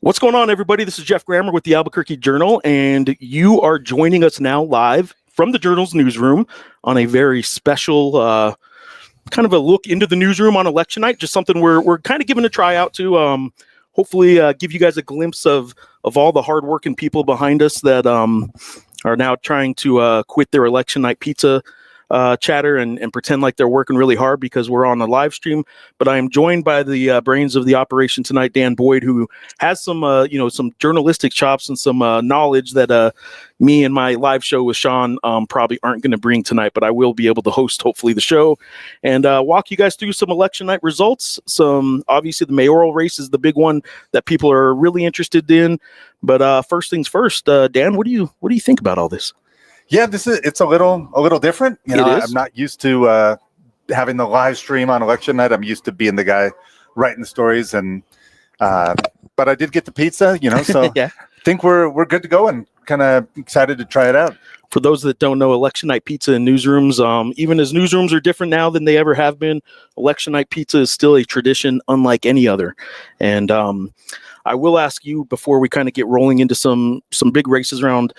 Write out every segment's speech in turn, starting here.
What's going on, everybody? This is Jeff Grammer with the Albuquerque Journal, and you are joining us now live from the Journal's newsroom on a very special kind of a look into the newsroom on election night. Just something we're kind of giving a try out to. Hopefully, give you guys a glimpse of all the hardworking people behind us that are now trying to quit their election night pizza chatter and pretend like they're working really hard because we're on a live stream. But I am joined by the brains of the operation tonight, Dan Boyd, who has some some journalistic chops and some knowledge that me and my live show with Sean probably aren't going to bring tonight, but I will be able to host hopefully the show and walk you guys through some election night results. Obviously the mayoral race is the big one that people are really interested in. But first things first, Dan, what do you think about all this? Yeah, it's a little different. I'm not used to having the live stream on election night. I'm used to being the guy writing the stories, but I did get the pizza, so Yeah. I think we're good to go and kind of excited to try it out. For those that don't know, election night pizza in newsrooms, even as newsrooms are different now than they ever have been, election night pizza is still a tradition unlike any other. And I will ask you before we kind of get rolling into some big races around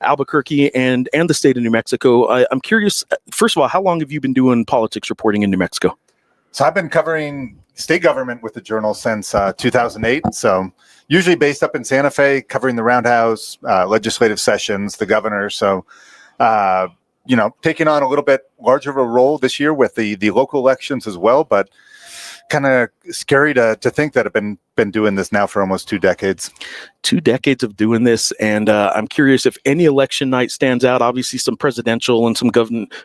Albuquerque and the state of New Mexico. I'm curious, first of all, how long have you been doing politics reporting in New Mexico? So I've been covering state government with the Journal since 2008. So usually based up in Santa Fe, covering the roundhouse, legislative sessions, the governor. So, taking on a little bit larger of a role this year with the local elections as well, but kind of scary to think that I've been doing this now for almost 2 decades. 2 decades of doing this, and I'm curious if any election night stands out. Obviously, some presidential and some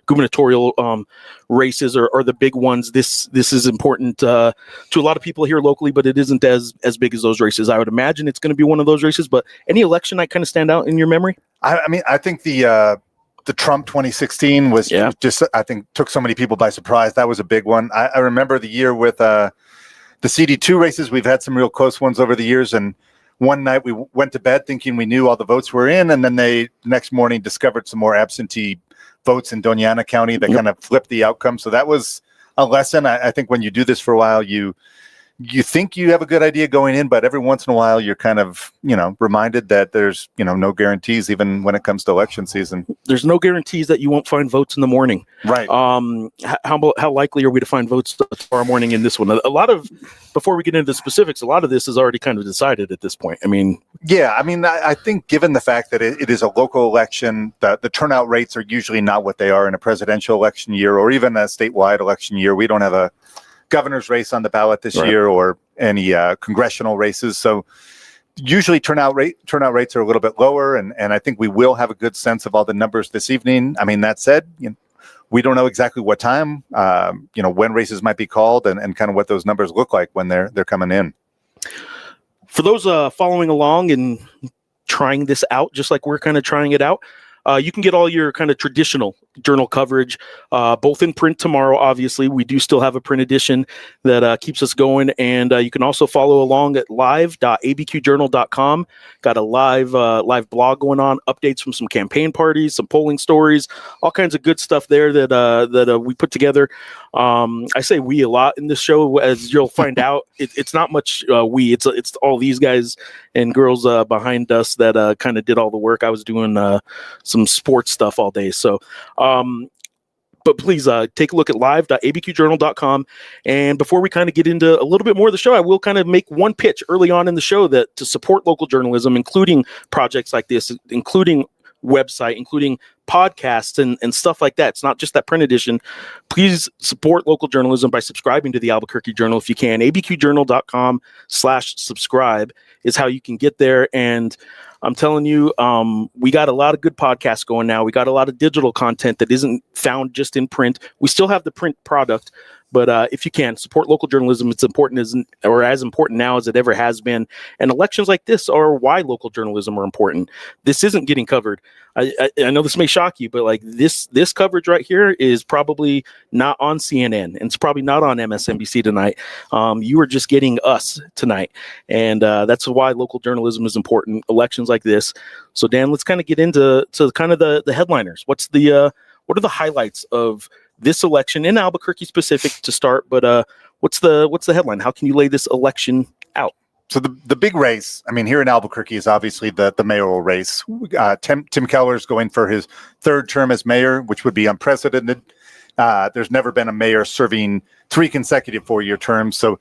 gubernatorial races are the big ones. This is important to a lot of people here locally, but it isn't as big as those races. I would imagine it's going to be one of those races. But any election night kind of stand out in your memory? I think the Trump 2016 was just, I think, took so many people by surprise. That was a big one. I remember the year with the CD2 races. We've had some real close ones over the years. And one night we went to bed thinking we knew all the votes were in. And then the next morning discovered some more absentee votes in Doña Ana County that kind of flipped the outcome. So that was a lesson. I think when you do this for a while, you think you have a good idea going in, but every once in a while you're kind of, reminded that there's, no guarantees even when it comes to election season. There's no guarantees that you won't find votes in the morning. Right. How likely are we to find votes tomorrow morning in this one? Before we get into the specifics, a lot of this is already kind of decided at this point. I think given the fact that it is a local election, the turnout rates are usually not what they are in a presidential election year or even a statewide election year. We don't have a governor's race on the ballot this year or any congressional races. So usually turnout rates are a little bit lower. And I think we will have a good sense of all the numbers this evening. That said, we don't know exactly what time, when races might be called and kind of what those numbers look like when they're coming in. For those following along and trying this out, just like we're kind of trying it out, you can get all your kind of traditional journal coverage, both in print tomorrow. Obviously, we do still have a print edition that keeps us going. And you can also follow along at live.abqjournal.com. Got a live blog going on, updates from some campaign parties, some polling stories, all kinds of good stuff there that we put together. I say we a lot in this show, as you'll find out. It's not much we. It's all these guys and girls behind us that kind of did all the work. I was doing some sports stuff all day. So, but please take a look at live.abqjournal.com. And before we kind of get into a little bit more of the show, I will kind of make one pitch early on in the show that to support local journalism, including projects like this, including website, including podcasts and stuff like that. It's not just that print edition. Please support local journalism by subscribing to the Albuquerque Journal if you can. abqjournal.com/subscribe is how you can get there. And I'm telling you, we got a lot of good podcasts going now. We got a lot of digital content that isn't found just in print. We still have the print product, but if you can support local journalism, it's important as important now as it ever has been. And elections like this are why local journalism are important. This isn't getting covered. I know this may shock you, but like this coverage right here is probably not on CNN and it's probably not on MSNBC tonight. You are just getting us tonight. And that's why local journalism is important, elections like this. So Dan, let's kind of get into kind of the headliners. What are the highlights of this election in Albuquerque specific to start? But what's the headline? How can you lay this election out? So the big race, I mean, here in Albuquerque is obviously the mayoral race. Tim Keller's going for his third term as mayor, which would be unprecedented. There's never been a mayor serving 3 consecutive 4-year terms. So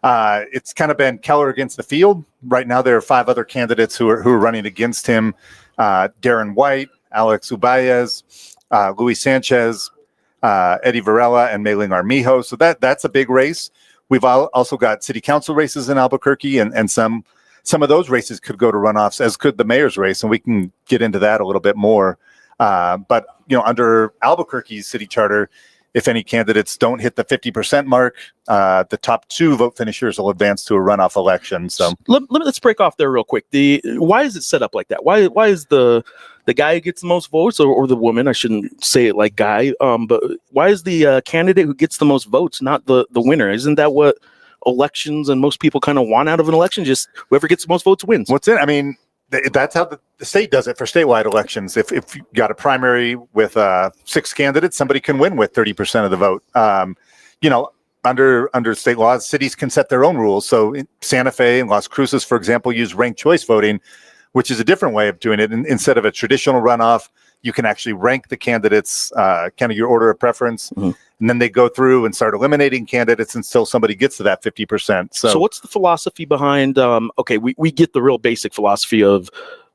it's kind of been Keller against the field. Right now, there are 5 other candidates who are running against him. Darren White, Alex Ubaez, Luis Sanchez, Eddie Varela, and Mailing Armijo. So that's a big race. We've also got city council races in Albuquerque, and some of those races could go to runoffs, as could the mayor's race, and we can get into that a little bit more. But under Albuquerque's city charter, if any candidates don't hit the 50% mark, the top 2 vote finishers will advance to a runoff election. So let's break off there real quick. Why is it set up like that? Why is the guy who gets the most votes, or the woman? I shouldn't say it like guy. But why is the candidate who gets the most votes not the winner? Isn't that what elections and most people kind of want out of an election? Just whoever gets the most votes wins. What's it? I mean, that's how the state does it for statewide elections. If you got a primary with 6 candidates, somebody can win with 30% of the vote. Under state laws, cities can set their own rules. So in Santa Fe and Las Cruces, for example, use ranked choice voting, which is a different way of doing it. And instead of a traditional runoff, you can actually rank the candidates, kind of your order of preference. Mm-hmm. And then they go through and start eliminating candidates until somebody gets to that 50%. So what's the philosophy behind, we get the real basic philosophy of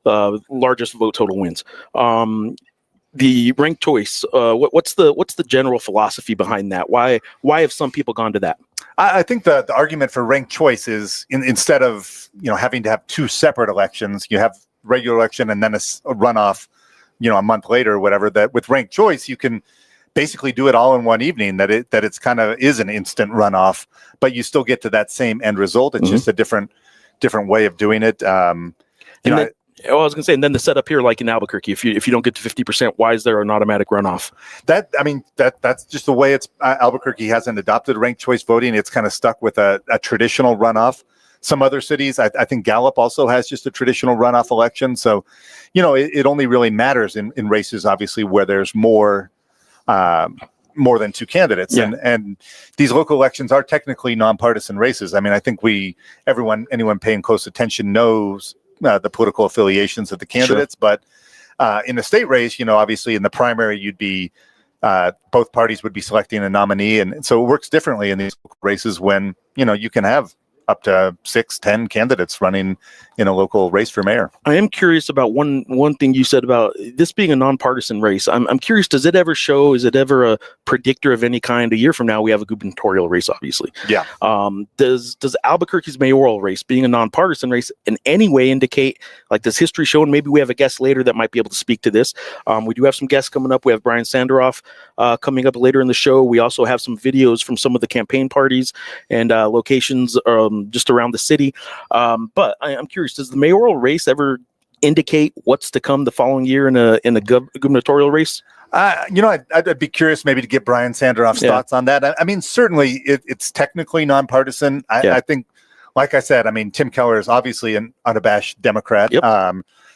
largest vote total wins. The ranked choice, what's the general philosophy behind that? Why have some people gone to that? I think the argument for ranked choice is instead of having to have 2 separate elections, you have regular election and then a runoff, a month later or whatever. That with ranked choice, you can basically do it all in one evening. That it's kind of is an instant runoff, but you still get to that same end result. It's just a different way of doing it. I was gonna say, and then the setup here, like in Albuquerque, if you don't get to 50%, why is there an automatic runoff? That's just the way it's. Albuquerque hasn't adopted ranked choice voting. It's kind of stuck with a traditional runoff. Some other cities, I think Gallup also has just a traditional runoff election. So, it only really matters in races, obviously, where there's more than 2 candidates. Yeah. And these local elections are technically nonpartisan races. I mean, I think anyone paying close attention knows the political affiliations of the candidates. Sure. But in the state race, obviously in the primary, you'd be both parties would be selecting a nominee. And so it works differently in these races when, you can have up to 6-10 candidates running in a local race for mayor. I am curious about one thing you said about this being a nonpartisan race. I'm curious, does it ever show, is it ever a predictor of any kind? A year from now, we have a gubernatorial race, obviously. Yeah. Does Albuquerque's mayoral race, being a nonpartisan race, in any way indicate, like, does history show, and maybe we have a guest later that might be able to speak to this. We do have some guests coming up. We have Brian Sanderoff coming up later in the show. We also have some videos from some of the campaign parties and locations just around the city. But I'm curious, does the mayoral race ever indicate what's to come the following year in a gubernatorial race? I'd be curious maybe to get Brian Sanderoff's thoughts on that. I mean, certainly it's technically nonpartisan. I think, like I said, I mean, Tim Keller is obviously an unabashed Democrat. Yep.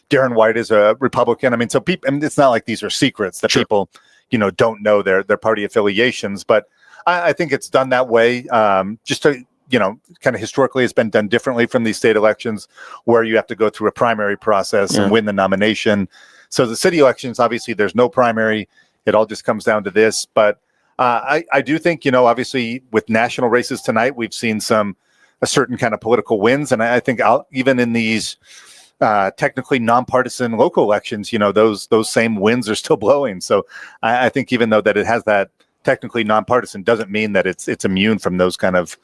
Darren White is a Republican. I mean, so it's not like these are secrets that people, don't know their party affiliations. But I think it's done that way just to, kind of historically it's been done differently from these state elections where you have to go through a primary process and win the nomination. So the city elections, obviously there's no primary. It all just comes down to this. But I do think, obviously with national races tonight, we've seen a certain kind of political wins. And I think even in these technically nonpartisan local elections, those same winds are still blowing. So I think even though that it has that technically nonpartisan doesn't mean that it's immune from those kind of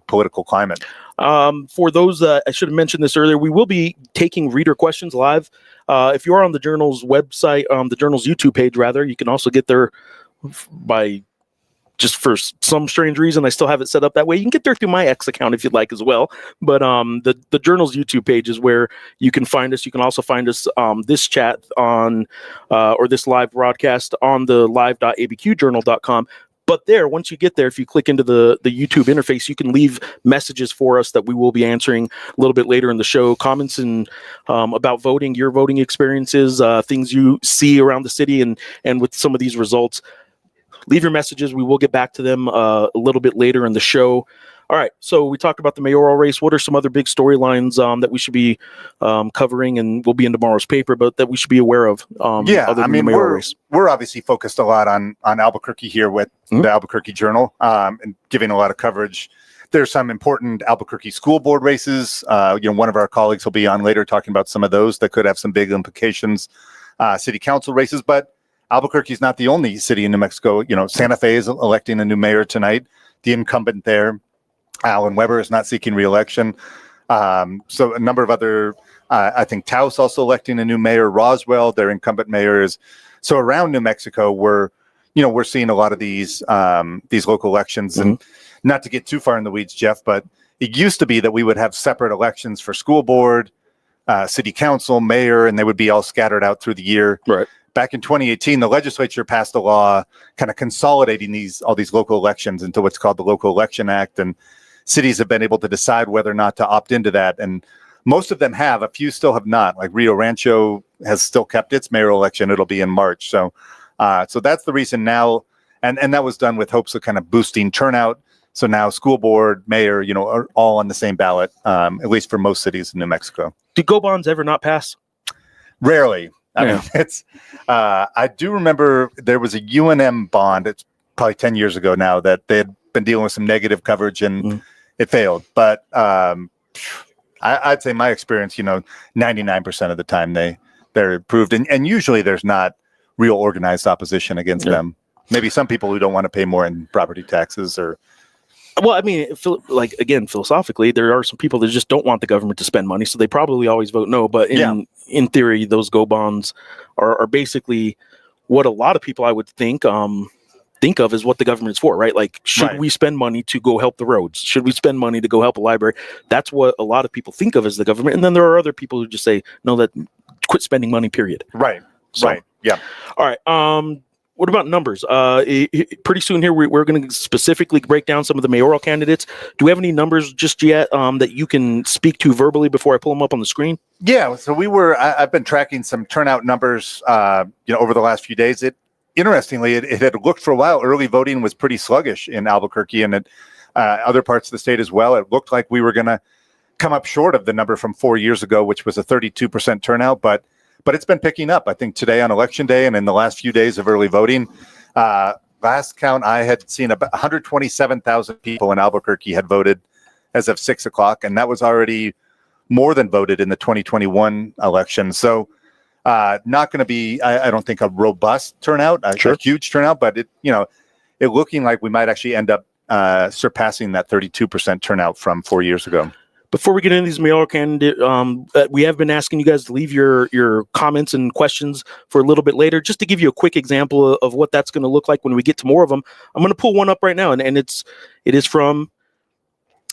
political climate. For those, I should have mentioned this earlier, we will be taking reader questions live. If you are on the Journal's website, the Journal's YouTube page, rather, you can also get there by just for some strange reason. I still have it set up that way. You can get there through my X account if you'd like as well. But the Journal's YouTube page is where you can find us. You can also find us this chat on or this live broadcast on the live.abqjournal.com. But there, once you get there, if you click into the YouTube interface, you can leave messages for us that we will be answering a little bit later in the show. Comments and about voting, your voting experiences, things you see around the city and with some of these results. Leave your messages. We will get back to them a little bit later in the show. All right. So we talked about the mayoral race. What are some other big storylines that we should be covering, and will be in tomorrow's paper, but that we should be aware of? Other than the mayoral race? We're obviously focused a lot on Albuquerque here with the Albuquerque Journal, and giving a lot of coverage. There's some important Albuquerque school board races. One of our colleagues will be on later talking about some of those that could have some big implications. City council races, but Albuquerque is not the only city in New Mexico. Santa Fe is electing a new mayor tonight. The incumbent there, Alan Weber, is not seeking re-election. So a number of other, I think Taos also electing a new mayor. Roswell, their incumbent mayor, is. So around New Mexico, we're seeing a lot of these local elections. And not to get too far in the weeds, Jeff, but it used to be that we would have separate elections for school board, city council, mayor, and they would be all scattered out through the year. Right. Back in 2018, the legislature passed a law kind of consolidating all these local elections into what's called the Local Election Act, and cities have been able to decide whether or not to opt into that. And most of them have. A few still have not. Like Rio Rancho has still kept its mayoral election. It'll be in March. So that's the reason now. And that was done with hopes of kind of boosting turnout. So now school board, mayor, are all on the same ballot, at least for most cities in New Mexico. Do go bonds ever not pass? Rarely. I mean, I do remember there was a UNM bond. It's probably 10 years ago now that they had been dealing with some negative coverage and it failed. But I'd say my experience, 99% of the time they're approved. And usually there's not real organized opposition against them. Maybe some people who don't want to pay more in property taxes or. Well, I mean, philosophically, there are some people that just don't want the government to spend money, so they probably always vote no. But in theory, those go bonds are basically what a lot of people, I would think of as what the government is for, right? Like, should we spend money to go help the roads? Should we spend money to go help a library? That's what a lot of people think of as the government. And then there are other people who just say, no, that quit spending money, period. Right. So, right. Yeah. All right. What about numbers? Pretty soon here, we're going to specifically break down some of the mayoral candidates. Do we have any numbers just yet that you can speak to verbally before I pull them up on the screen? Yeah. So I've been tracking some turnout numbers, over the last few days. Interestingly, it had looked for a while. Early voting was pretty sluggish in Albuquerque and other parts of the state as well. It looked like we were going to come up short of the number from 4 years ago, which was a 32% turnout, but it's been picking up. I think today on election day and in the last few days of early voting, last count I had seen about 127,000 people in Albuquerque had voted as of 6 o'clock. And that was already more than voted in the 2021 election. So not going to be, I don't think, a robust turnout, a huge turnout, but it looking like we might actually end up surpassing that 32% turnout from 4 years ago. Before we get into these mayoral candidates, we have been asking you guys to leave your comments and questions for a little bit later, just to give you a quick example of what that's going to look like when we get to more of them. I'm going to pull one up right now, and it is from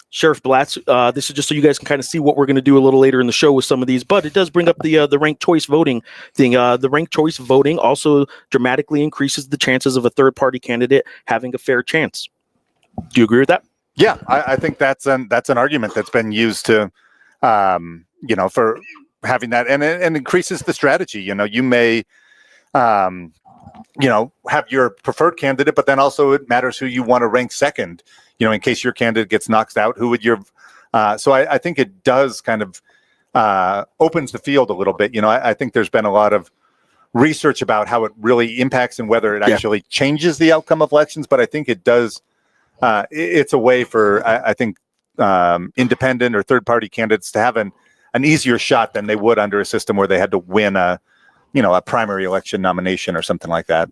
Sheriff Blatz. This is just so you guys can kind of see what we're going to do a little later in the show with some of these, but it does bring up the ranked choice voting thing. The ranked choice voting also dramatically increases the chances of a third-party candidate having a fair chance. Do you agree with that? Yeah, I think that's an argument that's been used to, for having that, and it increases the strategy. You may, have your preferred candidate, but then also it matters who you want to rank second. In case your candidate gets knocked out, who would your? So I think it does kind of opens the field a little bit. I think there's been a lot of research about how it really impacts and whether it actually changes the outcome of elections, but I think it does. It's a way for, I think, independent or third-party candidates to have an easier shot than they would under a system where they had to win a primary election nomination or something like that.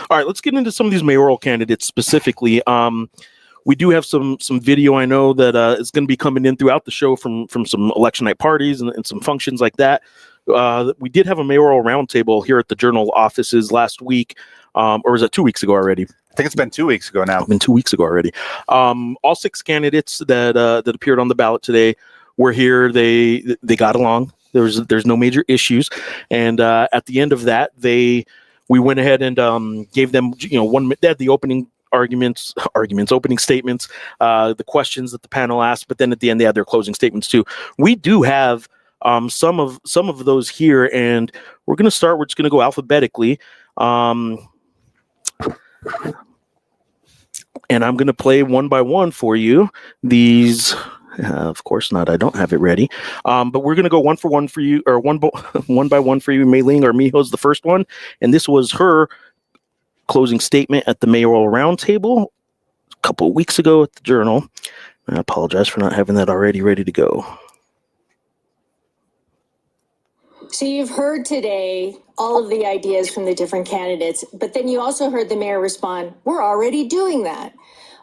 All right, let's get into some of these mayoral candidates specifically. We do have some video, I know, that is going to be coming in throughout the show from some election night parties and some functions like that. We did have a mayoral roundtable here at the Journal offices last week, or was that 2 weeks ago already? I think it's been 2 weeks ago now. It's been 2 weeks ago already. All six candidates that appeared on the ballot today were here. They got along. There's no major issues. And at the end of that, we went ahead and gave them, they had the opening opening statements, the questions that the panel asked, but then at the end they had their closing statements too. We do have some of those here, and we're just going to go alphabetically. and I'm going to play one by one for you. These, of course not. I don't have it ready. But we're going to go one for one for you, or one by one for you. Mayling Armijo's the first one, and this was her closing statement at the Mayoral Roundtable a couple of weeks ago at the Journal. I apologize for not having that already ready to go. So you've heard today all of the ideas from the different candidates, but then you also heard the mayor respond, we're already doing that.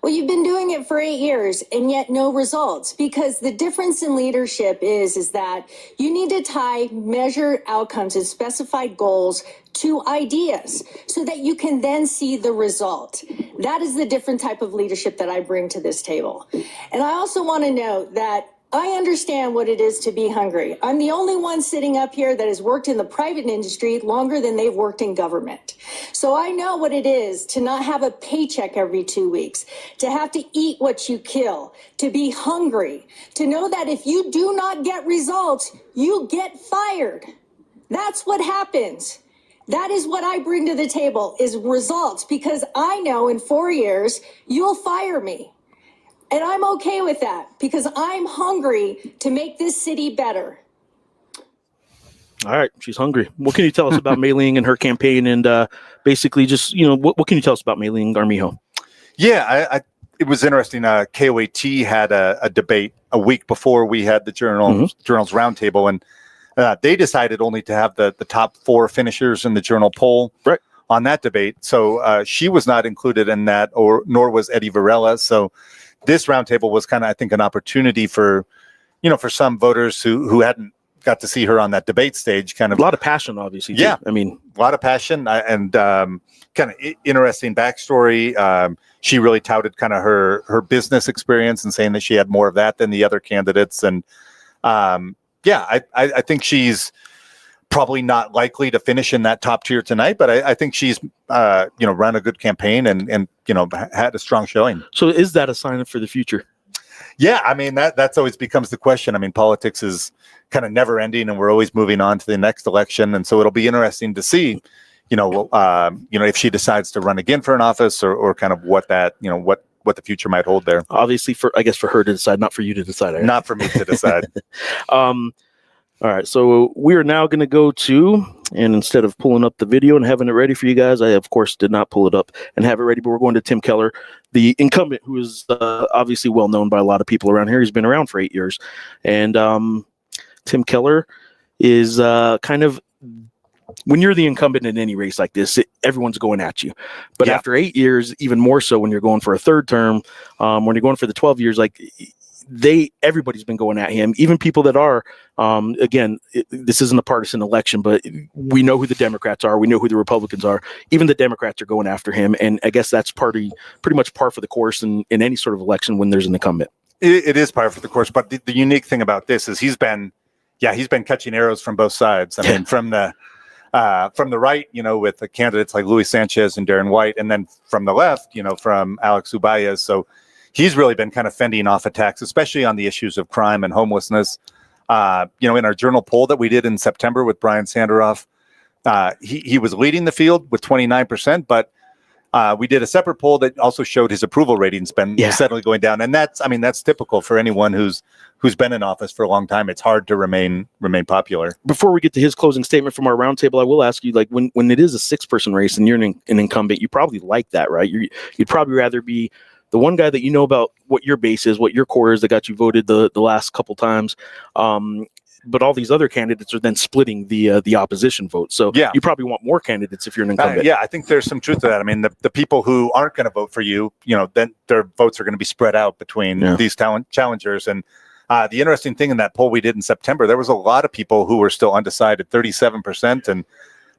Well, you've been doing it for 8 years and yet no results, because the difference in leadership is that you need to tie measured outcomes and specified goals to ideas so that you can then see the result. That is the different type of leadership that I bring to this table. And I also want to note that I understand what it is to be hungry. I'm the only one sitting up here that has worked in the private industry longer than they've worked in government. So I know what it is to not have a paycheck every 2 weeks, to have to eat what you kill, to be hungry, to know that if you do not get results, you get fired. That's what happens. That is what I bring to the table, is results, because I know in 4 years you'll fire me. And I'm okay with that, because I'm hungry to make this city better. All right, she's hungry. What can you tell us about Mayling and her campaign, and basically just, what can you tell us about Mayling Armijo? Yeah, it was interesting. KOAT had a debate a week before we had the Journal's roundtable, and they decided only to have the top 4 finishers in the Journal poll on that debate. So she was not included in that, nor was Eddie Varela. So this roundtable was kind of, I think, an opportunity for some voters who hadn't got to see her on that debate stage. Kind of a lot of passion, obviously. Yeah, I mean, a lot of passion and kind of interesting backstory. She really touted kind of her business experience and saying that she had more of that than the other candidates. And I think she's probably not likely to finish in that top tier tonight, but I think she's run a good campaign and had a strong showing. So is that a sign for the future? Yeah, I mean that's always becomes the question. I mean, politics is kind of never ending, and we're always moving on to the next election, and so it'll be interesting to see, if she decides to run again for an office or kind of what that what the future might hold there. Obviously, for her to decide, not for you to decide. Right? Not for me to decide. All right, so we are now going to go to, and instead of pulling up the video and having it ready for you guys, I, of course, did not pull it up and have it ready, but we're going to Tim Keller, the incumbent, who is obviously well known by a lot of people around here. He's been around for 8 years. And Tim Keller is kind of, when you're the incumbent in any race like this, everyone's going at you. But after 8 years, even more so when you're going for a third term, when you're going for the 12 years, everybody's been going at him, even people that are, this isn't a partisan election, but we know who the Democrats are. We know who the Republicans are. Even the Democrats are going after him. And I guess that's pretty much par for the course in any sort of election when there's an incumbent. It is par for the course. But the unique thing about this is he's been catching arrows from both sides. I mean, from the right, with the candidates like Luis Sanchez and Darren White, and then from the left, from Alex Ubaez. So he's really been kind of fending off attacks, especially on the issues of crime and homelessness. In our Journal poll that we did in September with Brian Sanderoff, he was leading the field with 29%, but we did a separate poll that also showed his approval ratings been steadily going down. And that's typical for anyone who's been in office for a long time. It's hard to remain popular. Before we get to his closing statement from our roundtable, I will ask you, when it is a 6-person race and you're an incumbent, you probably like that, right? You'd probably rather be the one guy that about what your base is, what your core is, that got you voted the last couple times. But all these other candidates are then splitting the opposition vote. So you probably want more candidates if you're an incumbent. I think there's some truth to that. I mean, the people who aren't going to vote for you, then their votes are going to be spread out between these challengers. And the interesting thing in that poll we did in September, there was a lot of people who were still undecided, 37%. And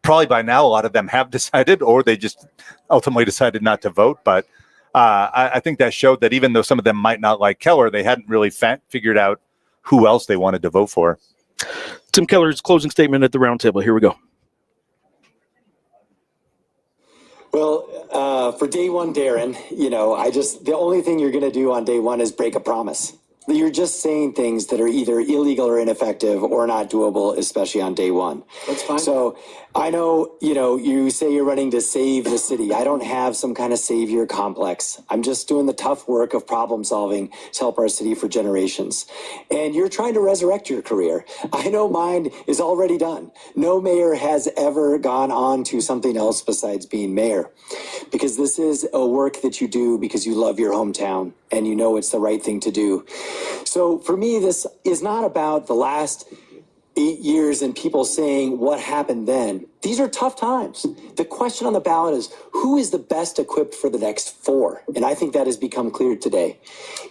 probably by now, a lot of them have decided, or they just ultimately decided not to vote. But I think that showed that even though some of them might not like Keller, they hadn't really figured out who else they wanted to vote for. Tim Keller's closing statement at the roundtable. Here we go. Well, for day one, Darren, the only thing you're going to do on day one is break a promise. You're just saying things that are either illegal or ineffective or not doable, especially on day one. That's fine. So I know, you say you're running to save the city. I don't have some kind of savior complex. I'm just doing the tough work of problem solving to help our city for generations. And you're trying to resurrect your career. I know mine is already done. No mayor has ever gone on to something else besides being mayor, because this is a work that you do because you love your hometown and you know it's the right thing to do. So for me, this is not about the last 8 years and people saying what happened then. These are tough times. The question on the ballot is, who is the best equipped for the next 4? And I think that has become clear today.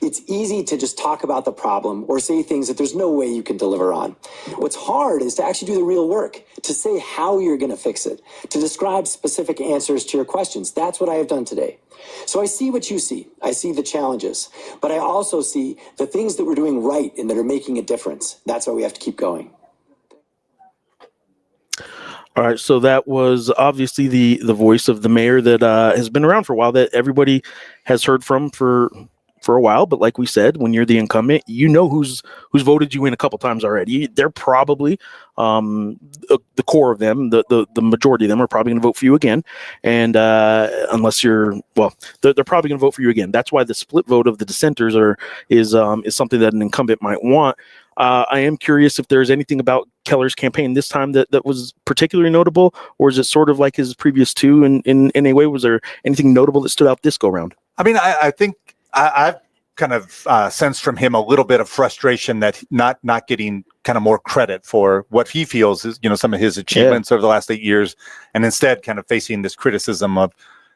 It's easy to just talk about the problem or say things that there's no way you can deliver on. What's hard is to actually do the real work, to say how you're going to fix it, to describe specific answers to your questions. That's what I have done today. So I see what you see. I see the challenges, but I also see the things that we're doing right and that are making a difference. That's why we have to keep going. All right, so that was obviously the voice of the mayor that has been around for a while, that everybody has heard from for a while. But like we said, when you're the incumbent, you know who's voted you in a couple times already. They're probably the core of them, the majority of them are probably going to vote for you again. And unless they're probably going to vote for you again. That's why the split vote of the dissenters is something that an incumbent might want. I am curious if there's anything about Keller's campaign this time that was particularly notable, or is it sort of like his previous two in any way? Was there anything notable that stood out this go round? I mean, I think I've kind of sensed from him a little bit of frustration that not getting kind of more credit for what he feels is, some of his achievements over the last 8 years, and instead kind of facing this criticism of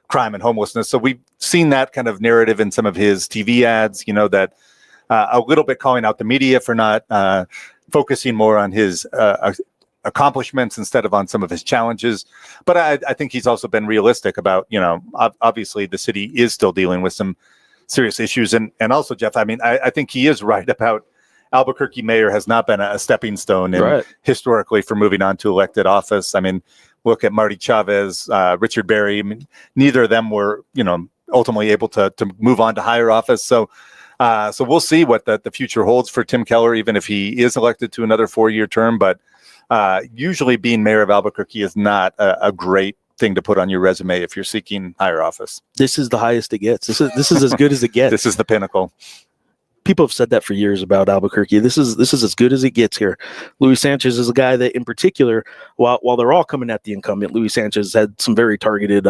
crime and homelessness. So we've seen that kind of narrative in some of his TV ads, that a little bit calling out the media for not focusing more on his accomplishments instead of on some of his challenges. But I think he's also been realistic about, obviously the city is still dealing with some serious issues. And also, Jeff, I mean, I think he is right about Albuquerque mayor has not been a stepping stone historically for moving on to elected office. I mean, look at Marty Chavez, Richard Berry. I mean, neither of them were, ultimately able to move on to higher office. So we'll see what the future holds for Tim Keller, even if he is elected to another 4-year term. But usually being mayor of Albuquerque is not a great thing to put on your resume if you're seeking higher office. This is the highest it gets. This is as good as it gets. This is the pinnacle. People have said that for years about Albuquerque. This is as good as it gets here. Luis Sanchez is a guy that, in particular, while they're all coming at the incumbent, Luis Sanchez had some very targeted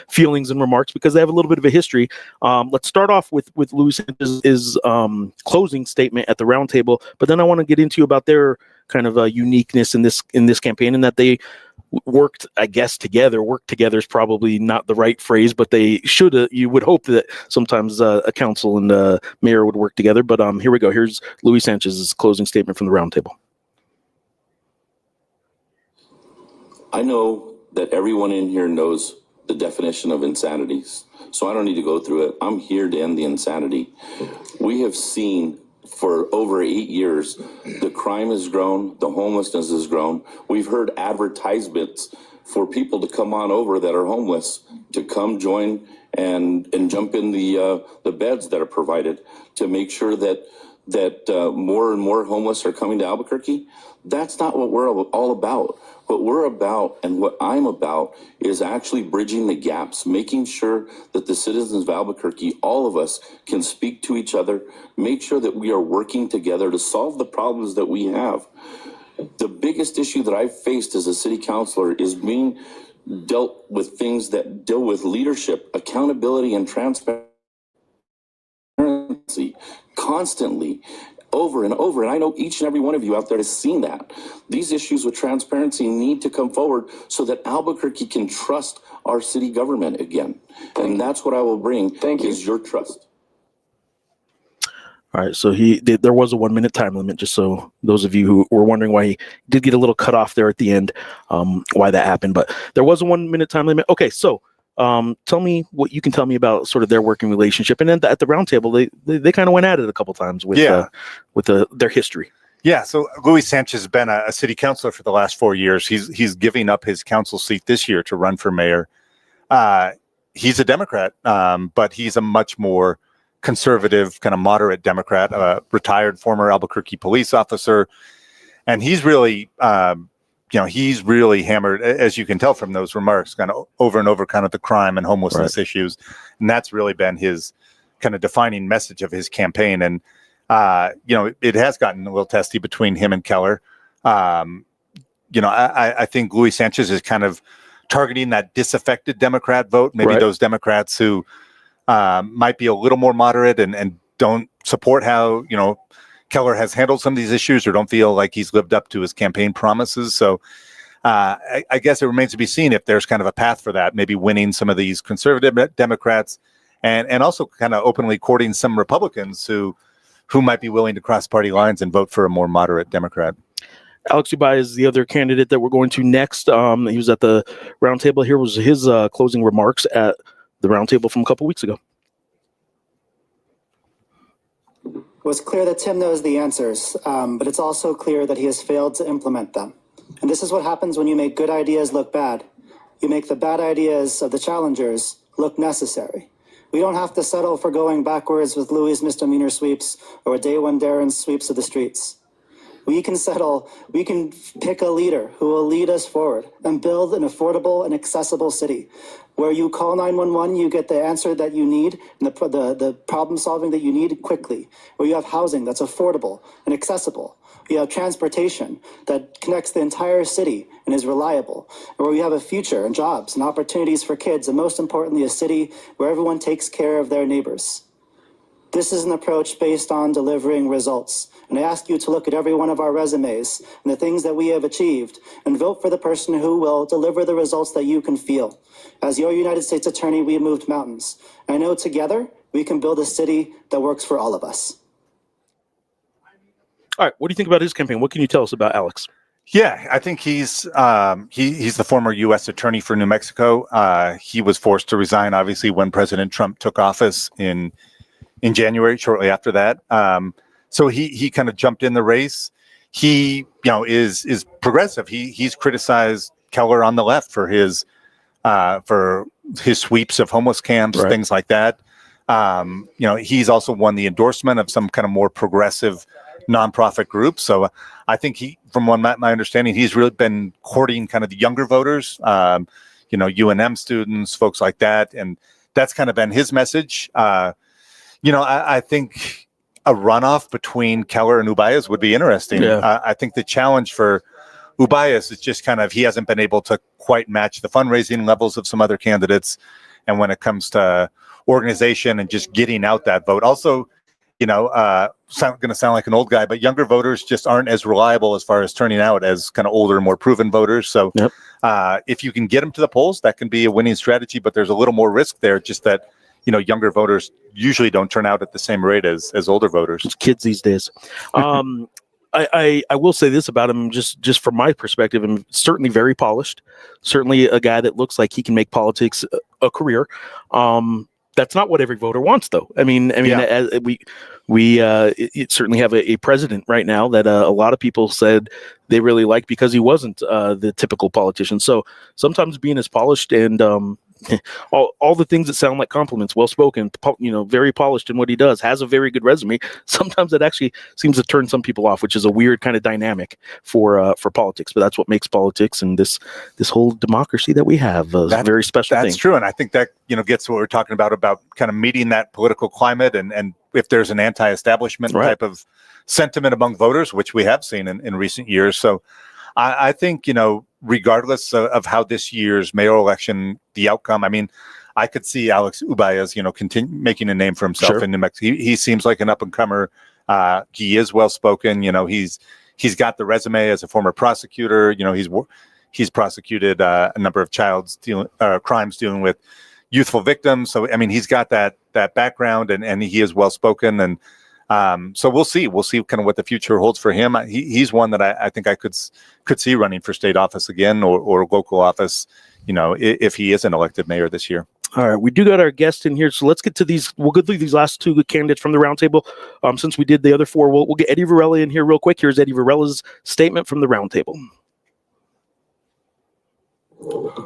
feelings and remarks because they have a little bit of a history. Let's start off with Luis Sanchez's closing statement at the roundtable, but then I want to get into about their kind of uniqueness in this campaign, and that they worked, I guess, together. Work together is probably not the right phrase, but they should. You would hope that sometimes a council and a mayor would work together. But here we go. Here's Luis Sanchez's closing statement from the roundtable. I know that everyone in here knows the definition of insanity, so I don't need to go through it. I'm here to end the insanity. We have seen for over 8 years, the crime has grown, the homelessness has grown. We've heard advertisements for people to come on over that are homeless to come join and jump in the beds that are provided to make sure that more and more homeless are coming to Albuquerque. That's not what we're all about. What we're about and what I'm about is actually bridging the gaps, making sure that the citizens of Albuquerque, all of us, can speak to each other, make sure that we are working together to solve the problems that we have. The biggest issue that I've faced as a city councilor is being dealt with things that deal with leadership, accountability, and transparency constantly. Over and over, and I know each and every one of you out there has seen that. These issues with transparency need to come forward so that Albuquerque can trust our city government again. And that's what I will bring. Thank you. Is your trust. All right, so there was a 1 minute time limit, just so those of you who were wondering why he did get a little cut off there at the end, why that happened, but there was a 1 minute time limit. Okay, so tell me what you can tell me about sort of their working relationship, and then at the roundtable, they kind of went at it a couple times with their history. Yeah, so Luis Sanchez has been a city councilor for the last 4 years. He's giving up his council seat this year to run for mayor. He's a Democrat, but he's a much more conservative, kind of moderate Democrat, retired former Albuquerque police officer. And he's really, he's really hammered, as you can tell from those remarks, kind of over and over, kind of the crime and homelessness issues. And that's really been his kind of defining message of his campaign. And, it has gotten a little testy between him and Keller. I think Luis Sanchez is kind of targeting that disaffected Democrat vote, maybe those Democrats who might be a little more moderate and don't support how, Keller has handled some of these issues or don't feel like he's lived up to his campaign promises. So I guess it remains to be seen if there's kind of a path for that, maybe winning some of these conservative Democrats and also kind of openly courting some Republicans who might be willing to cross party lines and vote for a more moderate Democrat. Alex Ubay is the other candidate that we're going to next. He was at the roundtable. Here was his closing remarks at the roundtable from a couple weeks ago. It was clear that Tim knows the answers, but it's also clear that he has failed to implement them. And this is what happens when you make good ideas look bad. You make the bad ideas of the challengers look necessary. We don't have to settle for going backwards with Louis' misdemeanor sweeps or day one Darren's sweeps of the streets. We can pick a leader who will lead us forward and build an affordable and accessible city where you call 911, you get the answer that you need and the problem solving that you need quickly, where you have housing that's affordable and accessible. You have transportation that connects the entire city and is reliable, and where we have a future and jobs and opportunities for kids, and most importantly, a city where everyone takes care of their neighbors. This is an approach based on delivering results. And I ask you to look at every one of our resumes and the things that we have achieved and vote for the person who will deliver the results that you can feel. As your United States Attorney, we moved mountains. I know together we can build a city that works for all of us. All right. What do you think about his campaign? What can you tell us about Alex? Yeah, I think he's the former U.S. attorney for New Mexico. He was forced to resign, obviously, when President Trump took office in January, shortly after that. So he kind of jumped in the race. He, is progressive. He's criticized Keller on the left for his sweeps of homeless camps, things like that. He's also won the endorsement of some kind of more progressive nonprofit group. So I think from my understanding, he's really been courting kind of the younger voters, UNM students, folks like that. And that's kind of been his message. I think a runoff between Keller and Ubayas would be interesting. Yeah. I think the challenge for Ubayas is just kind of he hasn't been able to quite match the fundraising levels of some other candidates. And when it comes to organization and just getting out that vote, also, going to sound like an old guy, but younger voters just aren't as reliable as far as turning out as kind of older, more proven voters. So if you can get them to the polls, that can be a winning strategy, but there's a little more risk there, just that younger voters usually don't turn out at the same rate as older voters. It's kids these days. I will say this about him, just from my perspective, I'm certainly very polished. Certainly a guy that looks like he can make politics a career. That's not what every voter wants, though. We certainly have a president right now that a lot of people said they really liked because he wasn't the typical politician. So sometimes being as polished and all the things that sound like compliments, well-spoken, very polished in what he does, has a very good resume. Sometimes it actually seems to turn some people off, which is a weird kind of dynamic for politics. But that's what makes politics and this whole democracy that we have a very special thing. That's true. And I think that, gets to what we're talking about kind of meeting that political climate and if there's an anti-establishment type of sentiment among voters, which we have seen in recent years. So I think, regardless of how this year's mayoral election, the outcome, I could see Alex Ubayas, continue making a name for himself in New Mexico. He seems like an up-and-comer. He is well-spoken. He's got the resume as a former prosecutor. He's prosecuted a number of crimes dealing with youthful victims. So, he's got that background and he is well-spoken. And so we'll see kind of what the future holds for him. He's one that I think I could see running for state office again or local office, if he isn't elected mayor this year. All right, we do got our guest in here, so let's get to these. We'll go through these last two candidates from the roundtable. Since we did the other four, we'll get Eddie Varela in here real quick. Here's Eddie Varela's statement from the roundtable.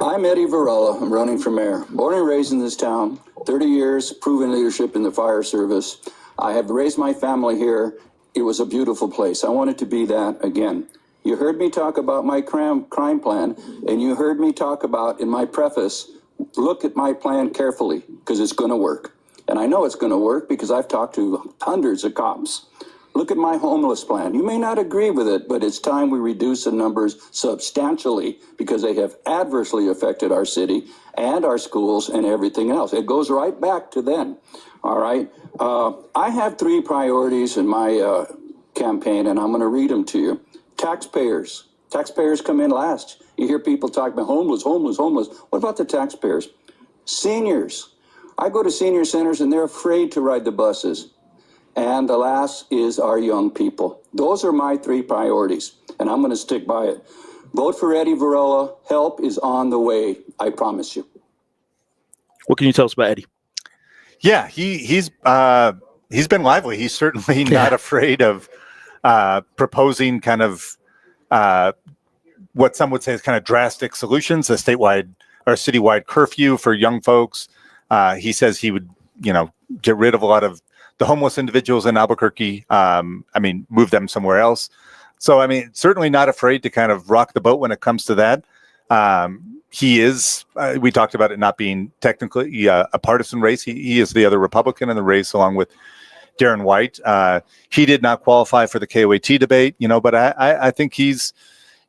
I'm Eddie Varela. I'm running for mayor. Born and raised in this town, 30 years, proven leadership in the fire service. I have raised my family here. It was a beautiful place. I wanted to be that again. You heard me talk about my crime plan, and you heard me talk about, in my preface, look at my plan carefully, because it's going to work. And I know it's going to work because I've talked to hundreds of cops. Look at my homeless plan. You may not agree with it, but it's time we reduce the numbers substantially because they have adversely affected our city and our schools and everything else. It goes right back to then. All right. I have 3 priorities in my campaign, and I'm going to read them to you. Taxpayers. Taxpayers come in last. You hear people talk about homeless. What about the taxpayers? Seniors. I go to senior centers, and they're afraid to ride the buses. And the last is our young people. Those are my 3 priorities, and I'm going to stick by it. Vote for Eddie Varela. Help is on the way. I promise you. What can you tell us about Eddie? Yeah, he's been lively. He's certainly not afraid of proposing kind of what some would say is kind of drastic solutions, a statewide or citywide curfew for young folks. He says he would, get rid of a lot of the homeless individuals in Albuquerque. Move them somewhere else. So, certainly not afraid to kind of rock the boat when it comes to that. He is, we talked about it not being technically a partisan race. He is the other Republican in the race along with Darren White. He did not qualify for the KOAT debate, but I think he's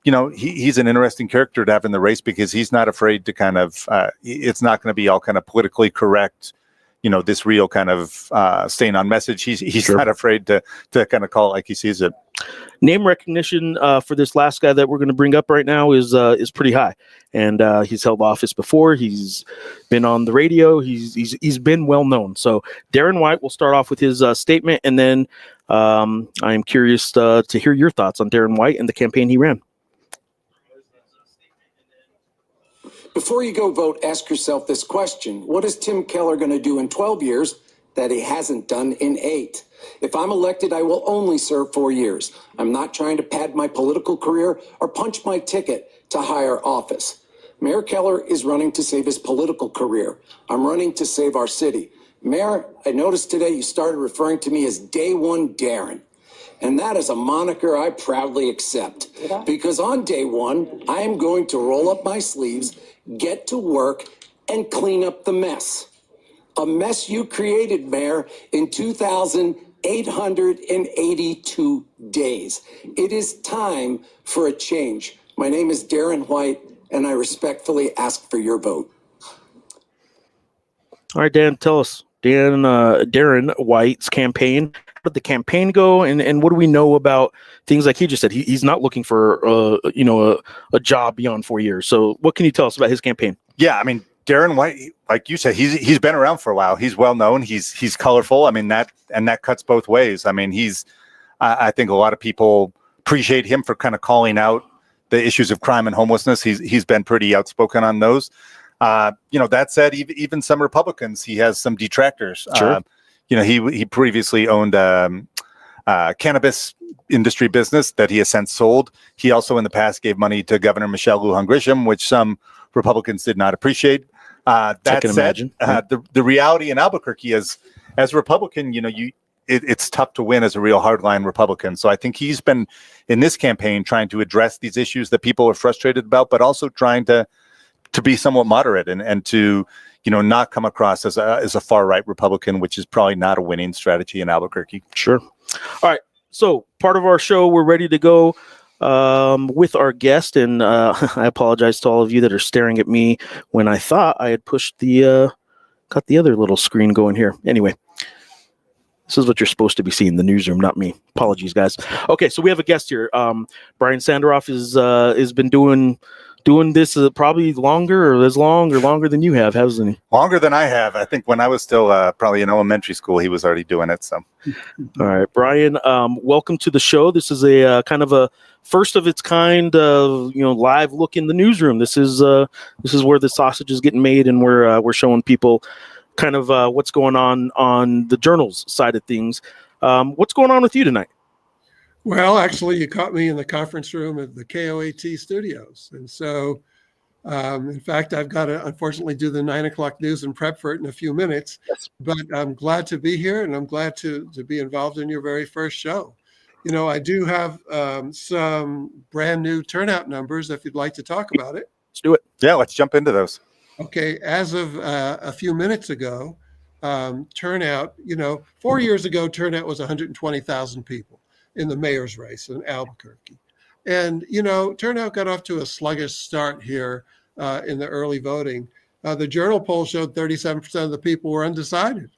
an interesting character to have in the race because he's not afraid to kind of, it's not going to be all kind of politically correct, this real kind of staying on message. He's not afraid to kind of call it like he sees it. Name recognition for this last guy that we're going to bring up right now is pretty high, and he's held office before. He's been on the radio. He's been well known. So Darren White will start off with his statement, and then I am curious to hear your thoughts on Darren White and the campaign he ran. Before you go vote, ask yourself this question. What is Tim Keller going to do in 12 years that he hasn't done in 8? If I'm elected, I will only serve 4 years. I'm not trying to pad my political career or punch my ticket to higher office. Mayor Keller is running to save his political career. I'm running to save our city. Mayor, I noticed today you started referring to me as Day One Darren. And that is a moniker I proudly accept. Because on day one, I am going to roll up my sleeves, get to work, and clean up the mess. A mess you created, Mayor, in 2,882 days. It is time for a change. My name is Darren White, and I respectfully ask for your vote. All right, Dan, tell us, Darren White's campaign. How did the campaign go, and what do we know about things like he just said? He's not looking for a job beyond 4 years. So what can you tell us about his campaign? Yeah, Darren White, like you said, he's been around for a while. He's well known. He's colorful. That cuts both ways. I think a lot of people appreciate him for kind of calling out the issues of crime and homelessness. He's been pretty outspoken on those. That said, even some Republicans, he has some detractors. Sure. He previously owned cannabis industry business that he has since sold. He also in the past gave money to Governor Michelle Lujan Grisham, which some Republicans did not appreciate. That said, imagine. The reality in Albuquerque is, as a Republican, it's tough to win as a real hardline Republican. So I think he's been in this campaign trying to address these issues that people are frustrated about, but also trying to be somewhat moderate and to not come across as a far right Republican, which is probably not a winning strategy in Albuquerque. Sure. All right. So part of our show, we're ready to go with our guest, and I apologize to all of you that are staring at me when I thought I had pushed got the other little screen going here. Anyway, this is what you're supposed to be seeing, the newsroom, not me. Apologies, guys. Okay, so we have a guest here. Brian Sanderoff has been doing this probably longer than you have, hasn't he? Longer than I have. I think when I was still probably in elementary school, he was already doing it. So, all right, Brian, welcome to the show. This is a kind of a first of its kind, live look in the newsroom. This is where the sausage is getting made, and we're showing people kind of what's going on the Journal's side of things. What's going on with you tonight? Well, actually, you caught me in the conference room at the KOAT studios. And so In fact, I've got to unfortunately do the 9 o'clock news and prep for it in a few minutes. Yes. But I'm glad to be here, and I'm glad to be involved in your very first show. You know, I do have some brand new turnout numbers if you'd like to talk about it. Let's do it. Yeah, let's jump into those. Okay, as of a few minutes ago, turnout, 4 years ago, turnout was 120,000 people in the mayor's race in Albuquerque. And, turnout got off to a sluggish start here in the early voting. The Journal poll showed 37% of the people were undecided.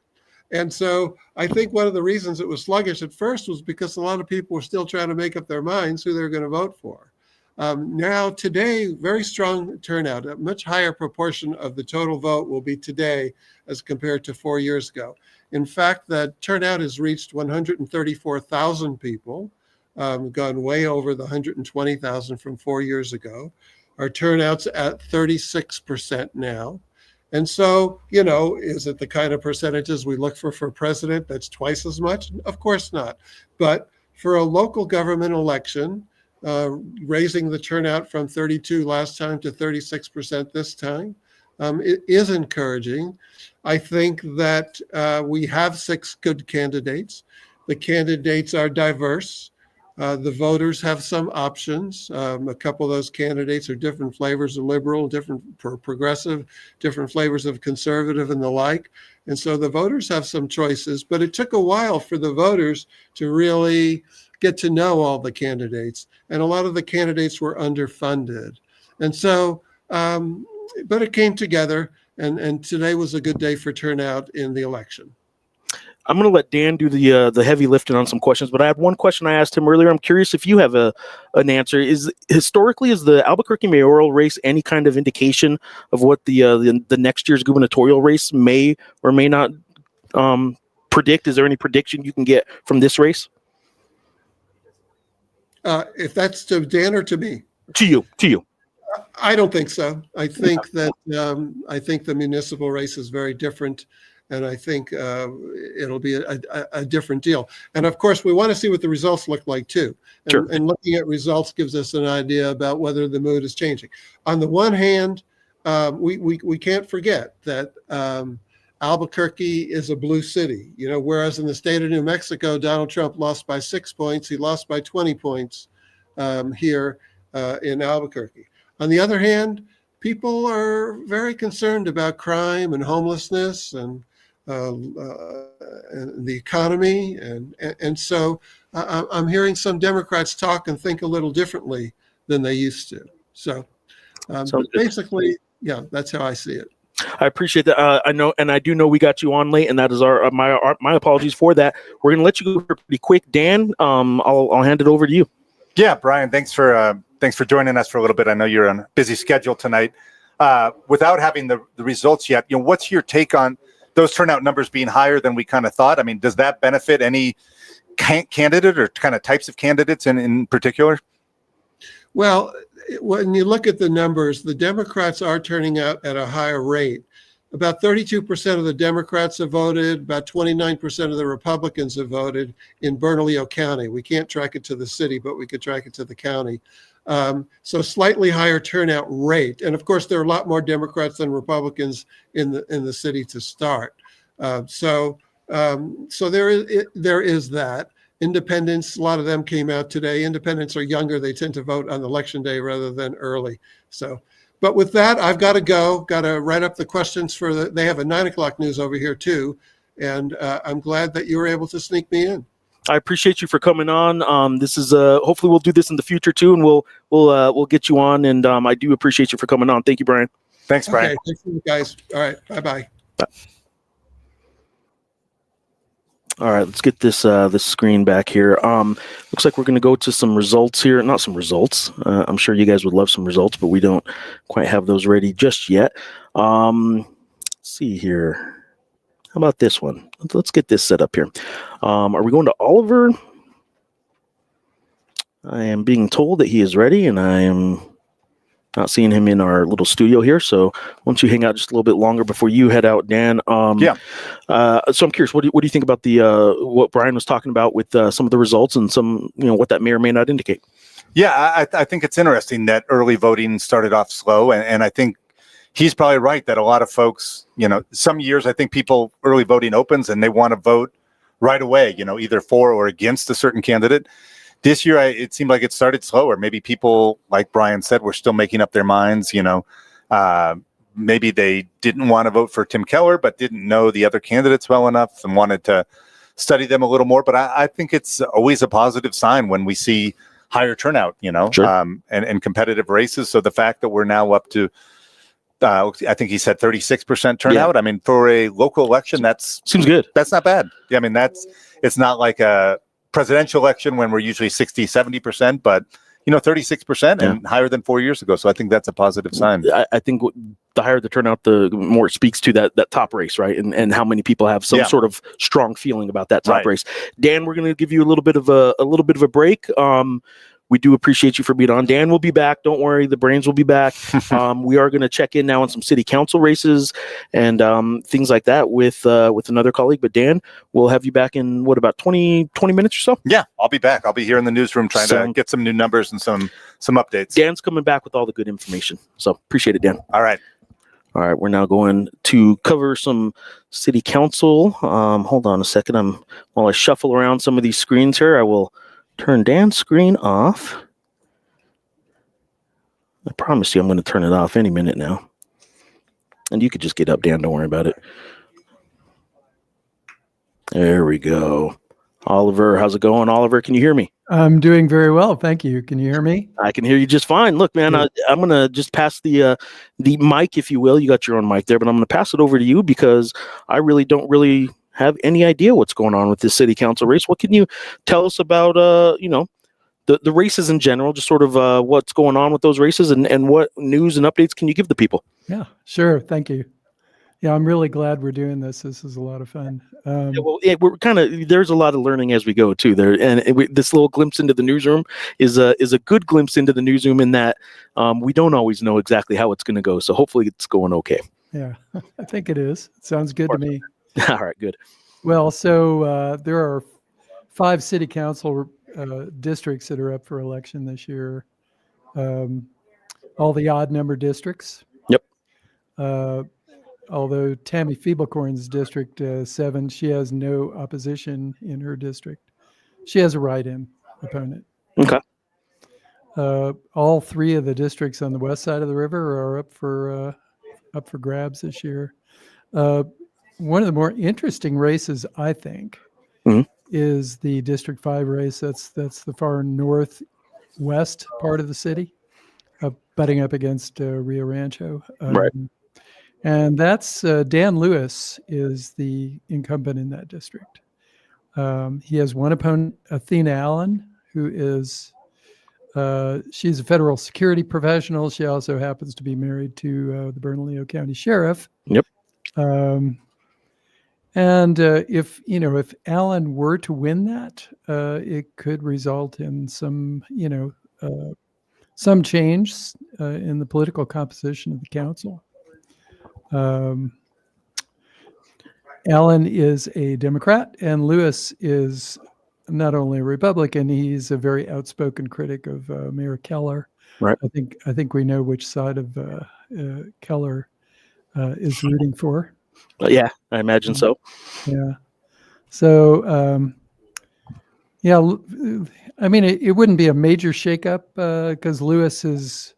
And so I think one of the reasons it was sluggish at first was because a lot of people were still trying to make up their minds who they're going to vote for. Now, today, very strong turnout. A much higher proportion of the total vote will be today as compared to 4 years ago. In fact, the turnout has reached 134,000 people, gone way over the 120,000 from 4 years ago. Our turnout's at 36% now. And so, is it the kind of percentages we look for president that's twice as much? Of course not. But for a local government election, raising the turnout from 32 last time to 36% this time, it is encouraging. I think that we have 6 good candidates. The candidates are diverse. The voters have some options. A couple of those candidates are different flavors of liberal, different progressive, different flavors of conservative and the like. And so the voters have some choices, but it took a while for the voters to really get to know all the candidates. And a lot of the candidates were underfunded. And so, but it came together, and today was a good day for turnout in the election. I'm going to let Dan do the heavy lifting on some questions, but I had one question I asked him earlier. I'm curious if you have an answer. Is the Albuquerque mayoral race any kind of indication of what the next year's gubernatorial race may or may not predict? Is there any prediction you can get from this race? If that's to Dan or to me? To you. I don't think so. I think that the municipal race is very different. And I think it'll be a different deal. And of course, we want to see what the results look like too. And, sure. And looking at results gives us an idea about whether the mood is changing. On the one hand, we can't forget that Albuquerque is a blue city. Whereas in the state of New Mexico, Donald Trump lost by 6 points. He lost by 20 points here in Albuquerque. On the other hand, people are very concerned about crime and homelessness and the economy, and so I'm hearing some Democrats talk and think a little differently than they used to. So basically, yeah, that's how I see it. I appreciate that. I know, and I do know we got you on late, and that is my apologies for that. We're going to let you go pretty quick, Dan. I'll hand it over to you. Yeah, Brian, thanks for joining us for a little bit. I know you're on a busy schedule tonight. Without having the results yet, what's your take on those turnout numbers being higher than we kind of thought? I mean, does that benefit any candidate or kind of types of candidates in particular? Well, when you look at the numbers, the Democrats are turning out at a higher rate. About 32% of the Democrats have voted, about 29% of the Republicans have voted in Bernalillo County. We can't track it to the city, but we could track it to the county. So slightly higher turnout rate. And of course, there are a lot more Democrats than Republicans in the city to start. So there is that. Independents, a lot of them came out today. Independents are younger. They tend to vote on election day rather than early. So, but with that, I've got to go. Got to write up the questions they have a 9 o'clock news over here too. And I'm glad that you were able to sneak me in. I appreciate you for coming on. This is hopefully we'll do this in the future too, and we'll get you on. And I do appreciate you for coming on. Thank you, Brian. Thanks, Brian. Okay, thank you guys. All right, bye-bye. Bye. All right, let's get this screen back here. Looks like we're going to go to some results here. Not some results. I'm sure you guys would love some results, but we don't quite have those ready just yet. Let's see here. How about this one? Let's get this set up here. Are we going to Oliver? I am being told that he is ready, and I am not seeing him in our little studio here. So why don't you hang out just a little bit longer before you head out, Dan? So I'm curious, what do you think about what Brian was talking about with some of the results and some, what that may or may not indicate? Yeah, I think it's interesting that early voting started off slow, and I think he's probably right that a lot of folks, some years I think people early voting opens and they want to vote right away, either for or against a certain candidate. This year, it seemed like it started slower. Maybe people, like Brian said, were still making up their minds. Maybe they didn't want to vote for Tim Keller, but didn't know the other candidates well enough and wanted to study them a little more. But I think it's always a positive sign when we see higher turnout, Sure. and competitive races. So the fact that we're now up to, I think he said 36% turnout. Yeah. I mean, for a local election, Seems good. that's not bad. Yeah, I mean, it's not like a presidential election when we're usually 60, 70%, but 36% and higher than 4 years ago. So I think that's a positive sign. I think the higher the turnout, the more it speaks to that top race, right? And how many people have some sort of strong feeling about that top race. Dan, we're going to give you a little bit of a break. We do appreciate you for being on. Dan will be back. Don't worry. The brains will be back. We are going to check in now on some city council races and things like that with another colleague. But Dan, we'll have you back in about 20 minutes or so? Yeah, I'll be back. I'll be here in the newsroom trying to get some new numbers and some updates. Dan's coming back with all the good information. So appreciate it, Dan. All right. We're now going to cover some city council. Hold on a second. While I shuffle around some of these screens here, I will turn Dan's screen off. I promise you I'm going to turn it off any minute now. And you could just get up, Dan. Don't worry about it. There we go. Oliver, how's it going? Oliver, can you hear me? I'm doing very well. Thank you. Can you hear me? I can hear you just fine. Look, man, I'm going to just pass the mic, if you will. You got your own mic there, but I'm going to pass it over to you because I really don't have any idea what's going on with this city council race. What can you tell us about, the races in general, just sort of what's going on with those races and what news and updates can you give the people? Yeah, sure. Thank you. Yeah, I'm really glad we're doing this. This is a lot of fun. We're there's a lot of learning as we go too there. And this little glimpse into the newsroom is a good glimpse into the newsroom in that we don't always know exactly how it's going to go. So hopefully it's going okay. Yeah, I think it is. It sounds good to me. All right, good. Well, so there are 5 city council districts that are up for election this year. All the odd number districts. Yep. Although Tammy Feeblecorn's district 7, she has no opposition in her district. She has a write-in opponent. Okay. All 3 of the districts on the west side of the river are up for grabs this year. One of the more interesting races, I think, is the District 5 race. That's the far northwest part of the city, butting up against Rio Rancho. Right. And that's Dan Lewis is the incumbent in that district. He has one opponent, Athena Allen, who is she's a federal security professional. She also happens to be married to the Bernalillo County Sheriff. Yep. And if Allen were to win that, it could result in some change in the political composition of the council. Allen is a Democrat, and Lewis is not only a Republican, he's a very outspoken critic of Mayor Keller. Right. I think we know which side of Keller is rooting for. Yeah, I imagine so. Yeah. So, I mean, it wouldn't be a major shakeup because Lewis is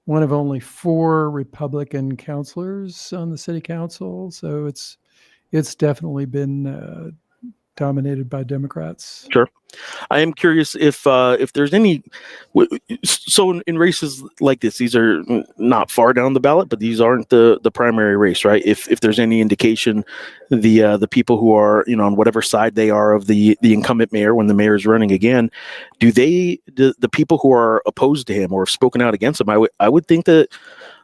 one of only 4 Republican councilors on the city council. So it's definitely been dominated by Democrats. Sure. I am curious if there's any. So in races like this, these are not far down the ballot, but these aren't the primary race, right? If there's any indication, the people who are on whatever side they are of the incumbent mayor when the mayor is running again, do the people who are opposed to him or have spoken out against him? I would think that.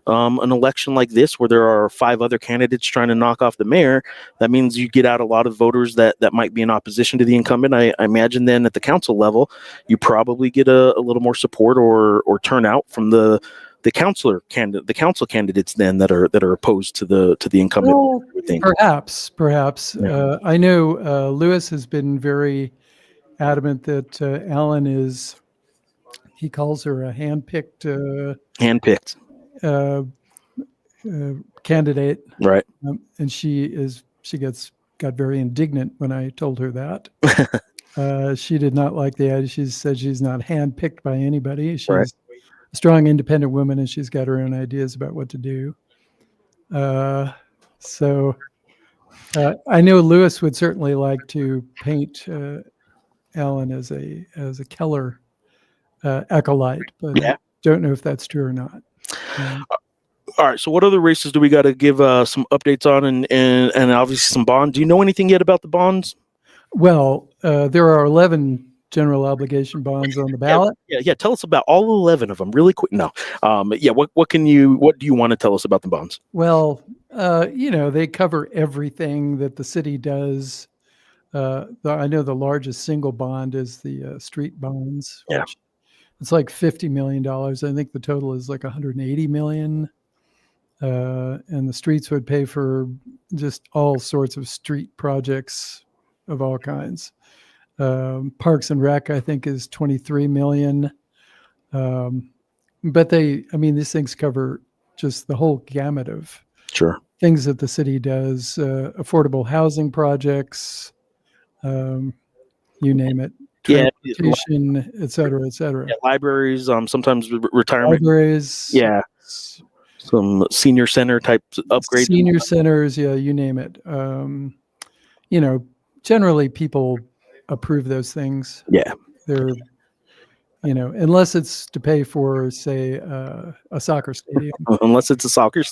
An election like this, where there are 5 other candidates trying to knock off the mayor, that means you get out a lot of voters that might be in opposition to the incumbent. I imagine then at the council level, you probably get a little more support or turnout from the council candidates then that are opposed to the incumbent. Well, I would think. Perhaps. Yeah. I know Lewis has been very adamant that Allen is he calls her a handpicked Handpicked. Candidate, Right. and she got very indignant when I told her that. She did not like the idea. She said she's not handpicked by anybody. She's Right. a strong, independent woman, and she's got her own ideas about what to do. So I know Lewis would certainly like to paint Alan as a Keller acolyte, but I don't know if that's true or not. All right. So what other races do we got to give some updates on, and obviously some bonds? Do you know anything yet about the bonds? Well, there are 11 general obligation bonds on the ballot. Yeah. Tell us about all 11 of them really quick. No. What do you want to tell us about the bonds? Well, they cover everything that the city does. I know the largest single bond is the street bonds. Yeah. Which it's like $50 million. I think the total is like $180 million. And the streets would pay for just all sorts of street projects of all kinds. Parks and Rec, I think, is $23 million. But these things cover just the whole gamut of things that the city does, affordable housing projects, you name it, transportation, et cetera, et cetera. Yeah, libraries, sometimes retirement. Libraries. Yeah. Some senior center type upgrades. Senior centers, yeah, you name it. Generally people approve those things. Yeah. They're, unless it's to pay for, say, a soccer stadium. Unless it's a soccer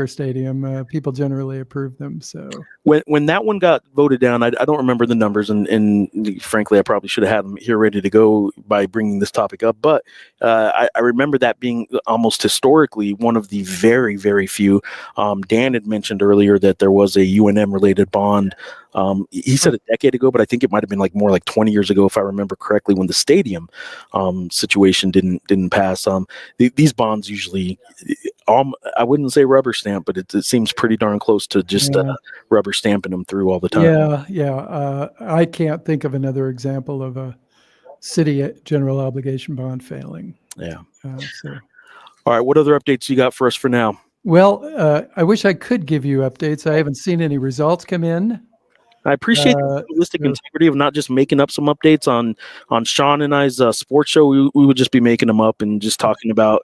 stadium. People generally approve them. So when that one got voted down, I don't remember the numbers, and frankly, I probably should have had them here ready to go by bringing this topic up. But I remember that being almost historically one of the very, very few. Dan had mentioned earlier that there was a UNM related bond. He said a decade ago, but I think it might have been more like 20 years ago, if I remember correctly, when the stadium situation didn't pass. These bonds usually, I wouldn't say rubber stamp, but it seems pretty darn close to just rubber stamping them through all the time. Yeah. I can't think of another example of a city general obligation bond failing. Yeah. All right. What other updates you got for us for now? Well, I wish I could give you updates. I haven't seen any results come in. I appreciate the journalistic integrity of not just making up some updates on Sean and I's sports show. We would just be making them up and just talking about,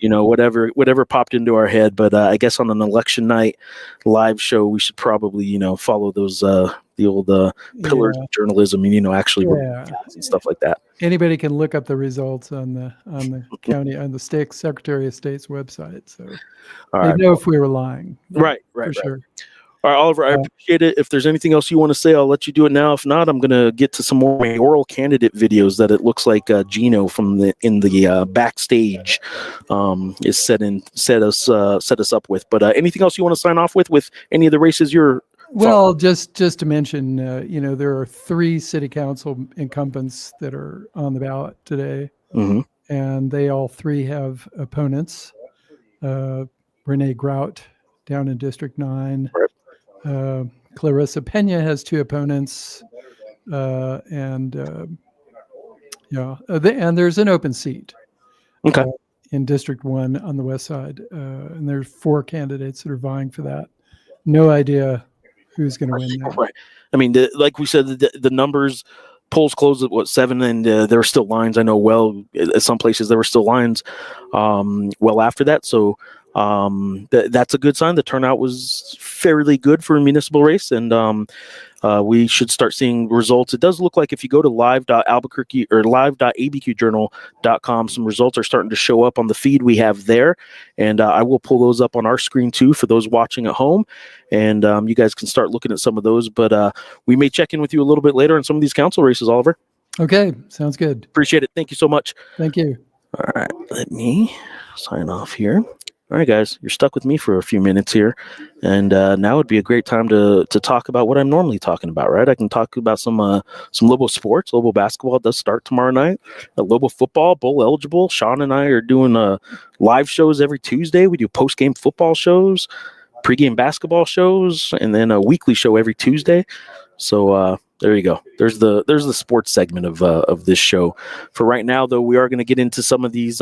whatever popped into our head. But I guess on an election night live show, we should probably, follow those the old pillars of journalism and actually work and stuff like that. Anybody can look up the results on the county, on the state Secretary of State's website. So they know if we were lying. Right. Sure. All right, Oliver, I appreciate it. If there's anything else you want to say, I'll let you do it now. If not, I'm going to get to some more mayoral candidate videos that it looks like Gino from the backstage is set us up with. But anything else you want to sign off with any of the races you're Well, just to mention, there are 3 city council incumbents that are on the ballot today, and they all 3 have opponents. Renee Grout down in District 9. Clarissa Pena has 2 opponents, and there's an open seat. Okay. In District 1 on the west side, and there's 4 candidates that are vying for that. No idea who's going to win that. Right. I mean, like we said, the numbers, polls closed at 7, and there were still lines. I know at some places there were still lines after that. So that's a good sign. The turnout was fairly good for a municipal race, and we should start seeing results. It does look like if you go to live.albuquerque or live.abqjournal.com, some results are starting to show up on the feed we have there, and I will pull those up on our screen too for those watching at home, and you guys can start looking at some of those. But we may check in with you a little bit later on some of these council races, Oliver. Okay, sounds good. Appreciate it. Thank you so much. Thank you. All right, let me sign off here. All right, guys, you're stuck with me for a few minutes here, and now would be a great time to talk about what I'm normally talking about, right? I can talk about some Lobo sports. Lobo basketball does start tomorrow night. Lobo football, bowl eligible. Sean and I are doing live shows every Tuesday. We do post-game football shows, pre-game basketball shows, and then a weekly show every Tuesday. So there you go. There's the sports segment of this show. For right now, though, we are going to get into some of these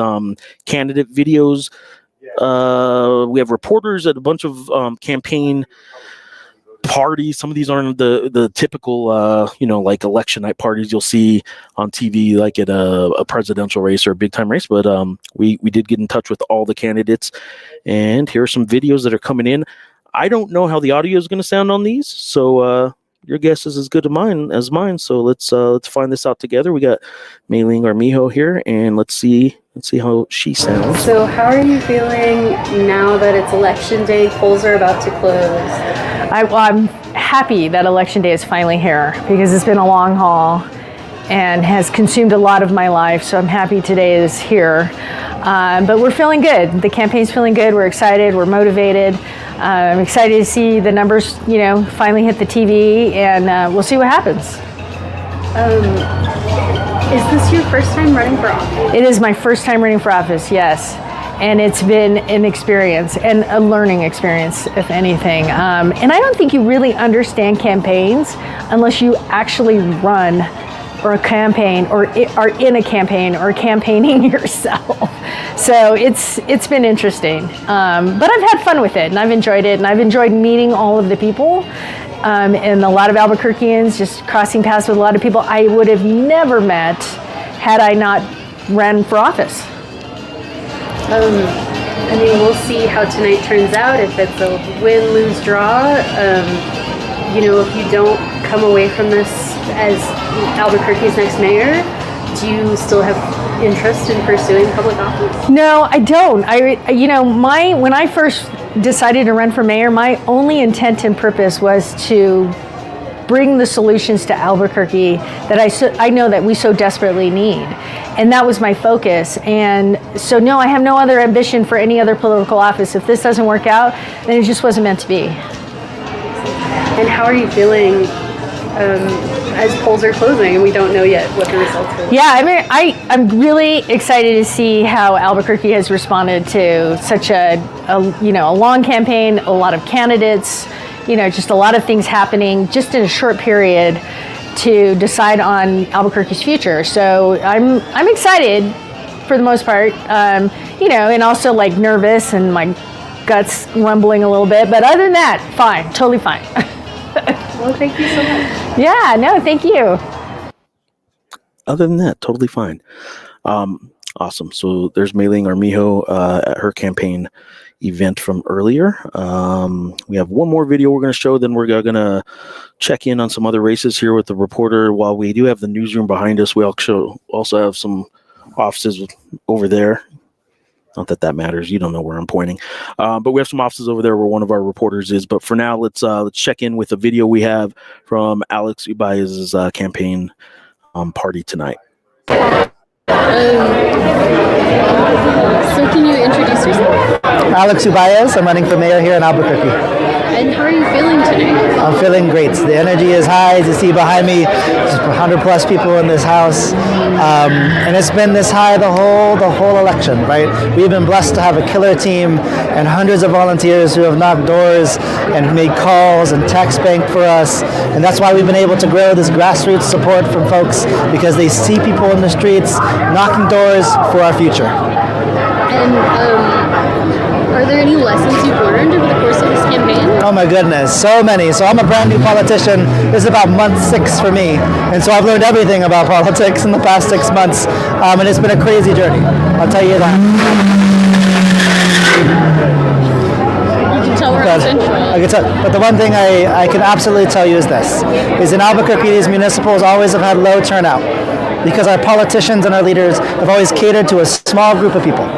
candidate videos. We have reporters at a bunch of campaign parties. Some of these aren't the typical, like election night parties you'll see on TV, like at a presidential race or a big time race. But we did get in touch with all the candidates, and here are some videos that are coming in. I don't know how the audio is going to sound on these, so your guess is as good as mine. So let's find this out together. We got Mayoral Armijo here, and let's see how she sounds. So how are you feeling now that it's election day? Polls are about to close. I'm happy that election day is finally here because it's been a long haul and has consumed a lot of my life. So I'm happy today is here. But we're feeling good. The campaign's feeling good. We're excited. We're motivated. I'm excited to see the numbers, finally hit the TV, and we'll see what happens. Is this your first time running for office? It is my first time running for office, yes. And it's been an experience and a learning experience, if anything. And I don't think you really understand campaigns unless you actually run or a campaign or are in a campaign or campaigning yourself. So it's been interesting. But I've had fun with it and I've enjoyed it. And I've enjoyed meeting all of the people and a lot of Albuquerqueans, just crossing paths with a lot of people I would have never met had I not ran for office. We'll see how tonight turns out, if it's a win, lose, draw. If you don't come away from this as Albuquerque's next mayor, do you still have interest in pursuing public office? No, I don't. When I first decided to run for mayor, my only intent and purpose was to bring the solutions to Albuquerque that I know that we so desperately need. And that was my focus. And so, no, I have no other ambition for any other political office. If this doesn't work out, then it just wasn't meant to be. And how are you feeling as polls are closing and we don't know yet what the results are? Yeah, I'm really excited to see how Albuquerque has responded to such a long campaign, a lot of candidates, just a lot of things happening just in a short period to decide on Albuquerque's future. So I'm excited for the most part, and also like nervous and my guts rumbling a little bit. But other than that, fine, totally fine. Well, thank you so much. Yeah, no, thank you. Other than that, totally fine. Awesome. So there's Mayoral Armijo at her campaign event from earlier. We have one more video we're going to show, then we're going to check in on some other races here with the reporter. While we do have the newsroom behind us, we also have some offices over there. Not that matters. You don't know where I'm pointing. But we have some offices over there where one of our reporters is. But for now, let's check in with a video we have from Alex Ubaez's campaign party tonight. So can you introduce yourself? Alex Ubaez. I'm running for mayor here in Albuquerque. And how are you feeling today? I'm feeling great. The energy is high. As you see behind me, there's 100 plus people in this house. And it's been this high the whole election, right? We've been blessed to have a killer team and hundreds of volunteers who have knocked doors and made calls and text bank for us. And that's why we've been able to grow this grassroots support from folks, because they see people in the streets knocking doors for our future. And are there any lessons you've learned over the course of this campaign? Oh my goodness, so many. So I'm a brand new politician. This is about month 6 for me. And so I've learned everything about politics in the past 6 months. And it's been a crazy journey. I'll tell you that. You can tell we're on Central. I can tell, but the one thing I can absolutely tell you is this, is in Albuquerque, these municipals always have had low turnout because our politicians and our leaders have always catered to a small group of people.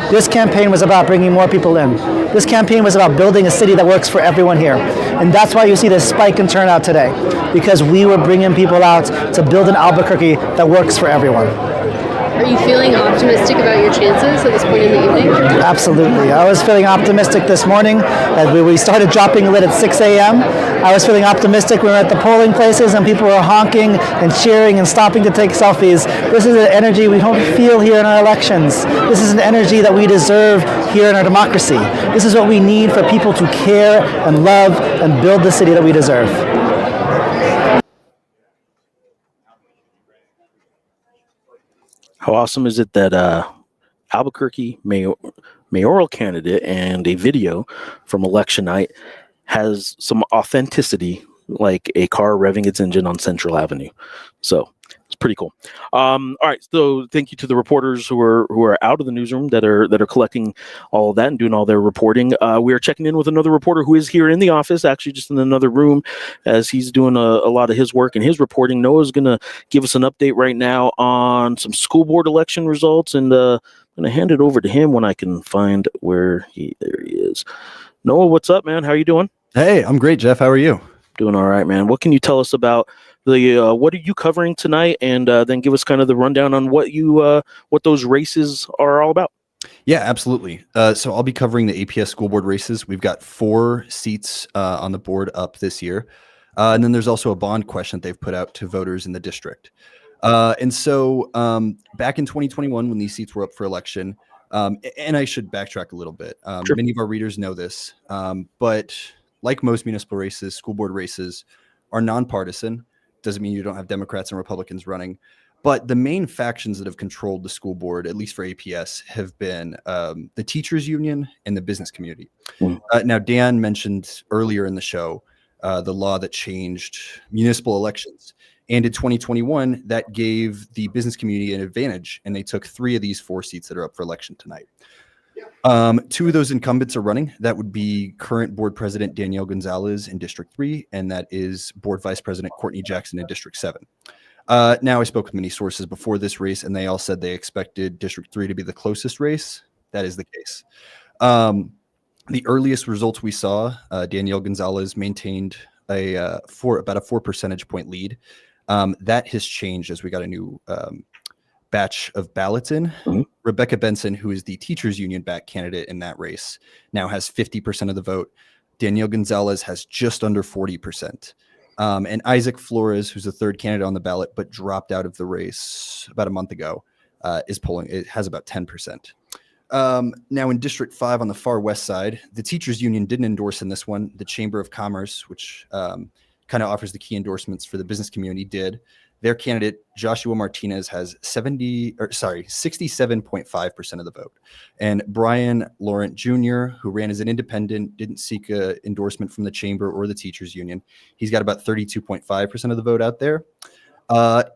This campaign was about bringing more people in. This campaign was about building a city that works for everyone here. And that's why you see this spike in turnout today, because we were bringing people out to build an Albuquerque that works for everyone. Are you feeling optimistic about your chances at this point in the evening? Absolutely. I was feeling optimistic this morning as we started dropping lit at 6 a.m. I was feeling optimistic. We were at the polling places and people were honking and cheering and stopping to take selfies. This is an energy we don't feel here in our elections. This is an energy that we deserve here in our democracy. This is what we need for people to care and love and build the city that we deserve. How awesome is it that Albuquerque mayoral candidate and a video from election night has some authenticity, like a car revving its engine on Central Avenue. So it's pretty cool. All right, so thank you to the reporters who are out of the newsroom that are collecting all of that and doing all their reporting. We are checking in with another reporter who is here in the office, actually just in another room, as he's doing a lot of his work and his reporting. Noah's going to give us an update right now on some school board election results, and I'm going to hand it over to him when I can find where there he is. Noah, what's up, man? How are you doing? Hey, I'm great, Jeff. How are you? Doing all right, man. What can you tell us about the what are you covering tonight, and then give us kind of the rundown on what those races are all about? Yeah, absolutely. So I'll be covering the APS school board races. We've got 4 seats on the board up this year. And then there's also a bond question that they've put out to voters in the district. And so back in 2021, when these seats were up for election, and I should backtrack a little bit. Sure. Many of our readers know this, but like most municipal races, school board races are nonpartisan. Doesn't mean you don't have Democrats and Republicans running. But the main factions that have controlled the school board, at least for APS, have been the teachers union and the business community. Now, Dan mentioned earlier in the show the law that changed municipal elections. And in 2021, that gave the business community an advantage, and they took 3 of these 4 seats that are up for election tonight. 2 of those incumbents are running. That would be current board president Danielle Gonzalez in District 3, and that is board vice president Courtney Jackson in District 7. Now, I spoke with many sources before this race, and they all said they expected District 3 to be the closest race. That is the case. The earliest results we saw, Danielle Gonzalez maintained about a 4 percentage point lead. That has changed as we got a new batch of ballots in. Rebecca Benson, who is the teachers union back candidate in that race, now has 50% of the vote. Danielle Gonzalez has just under 40%. And Isaac Flores, who's the 3rd candidate on the ballot, but dropped out of the race about a month ago, is polling. It has about 10%. Now in District 5 on the far west side, the teachers union didn't endorse in this one. The Chamber of Commerce, which kind of offers the key endorsements for the business community, did. Their candidate, Joshua Martinez, has 67.5% of the vote. And Brian Laurent Jr., who ran as an independent, didn't seek an endorsement from the chamber or the teachers union. He's got about 32.5% of the vote out there.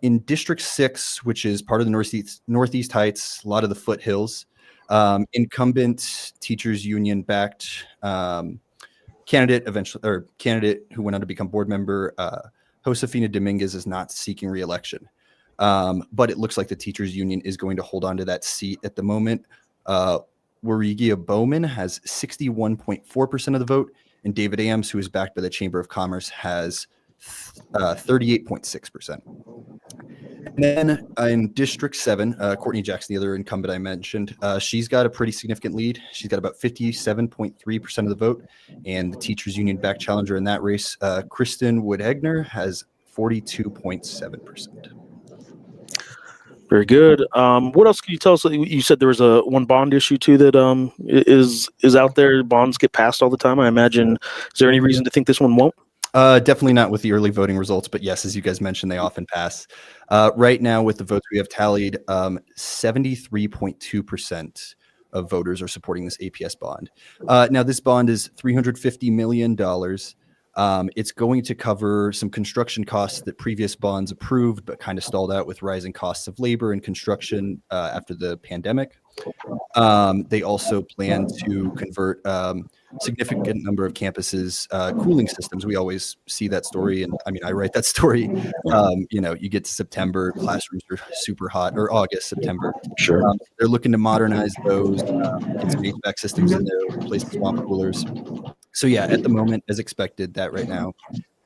In District 6, which is part of the Northeast Heights, a lot of the foothills, incumbent teachers union backed candidate who went on to become board member, Josefina Dominguez, is not seeking re-election. But it looks like the teachers union is going to hold on to that seat at the moment. Warigia Bowman has 61.4% of the vote, and David Ames, who is backed by the Chamber of Commerce, has 38.6%. And then in District 7, Courtney Jackson, the other incumbent I mentioned, she's got a pretty significant lead. She's got about 57.3% of the vote. And the teachers union back challenger in that race, Kristen Wood-Egner, has 42.7%. Very good. What else can you tell us? You said there was one bond issue too that is out there. Bonds get passed all the time, I imagine. Is there any reason to think this one won't? Definitely not with the early voting results, but yes, as you guys mentioned, they often pass. Right now, with the votes we have tallied, 73.2% of voters are supporting this APS bond. Now, this bond is $350 million. It's going to cover some construction costs that previous bonds approved, but kind of stalled out with rising costs of labor and construction after the pandemic. They also plan to convert significant number of campuses cooling systems. We always see that story, and I mean, I write that story. You get to September, classrooms are super hot, or August, September. Sure. They're looking to modernize those, get some HVAC systems in there, replace the swamp coolers. So yeah, at the moment, as expected, that right now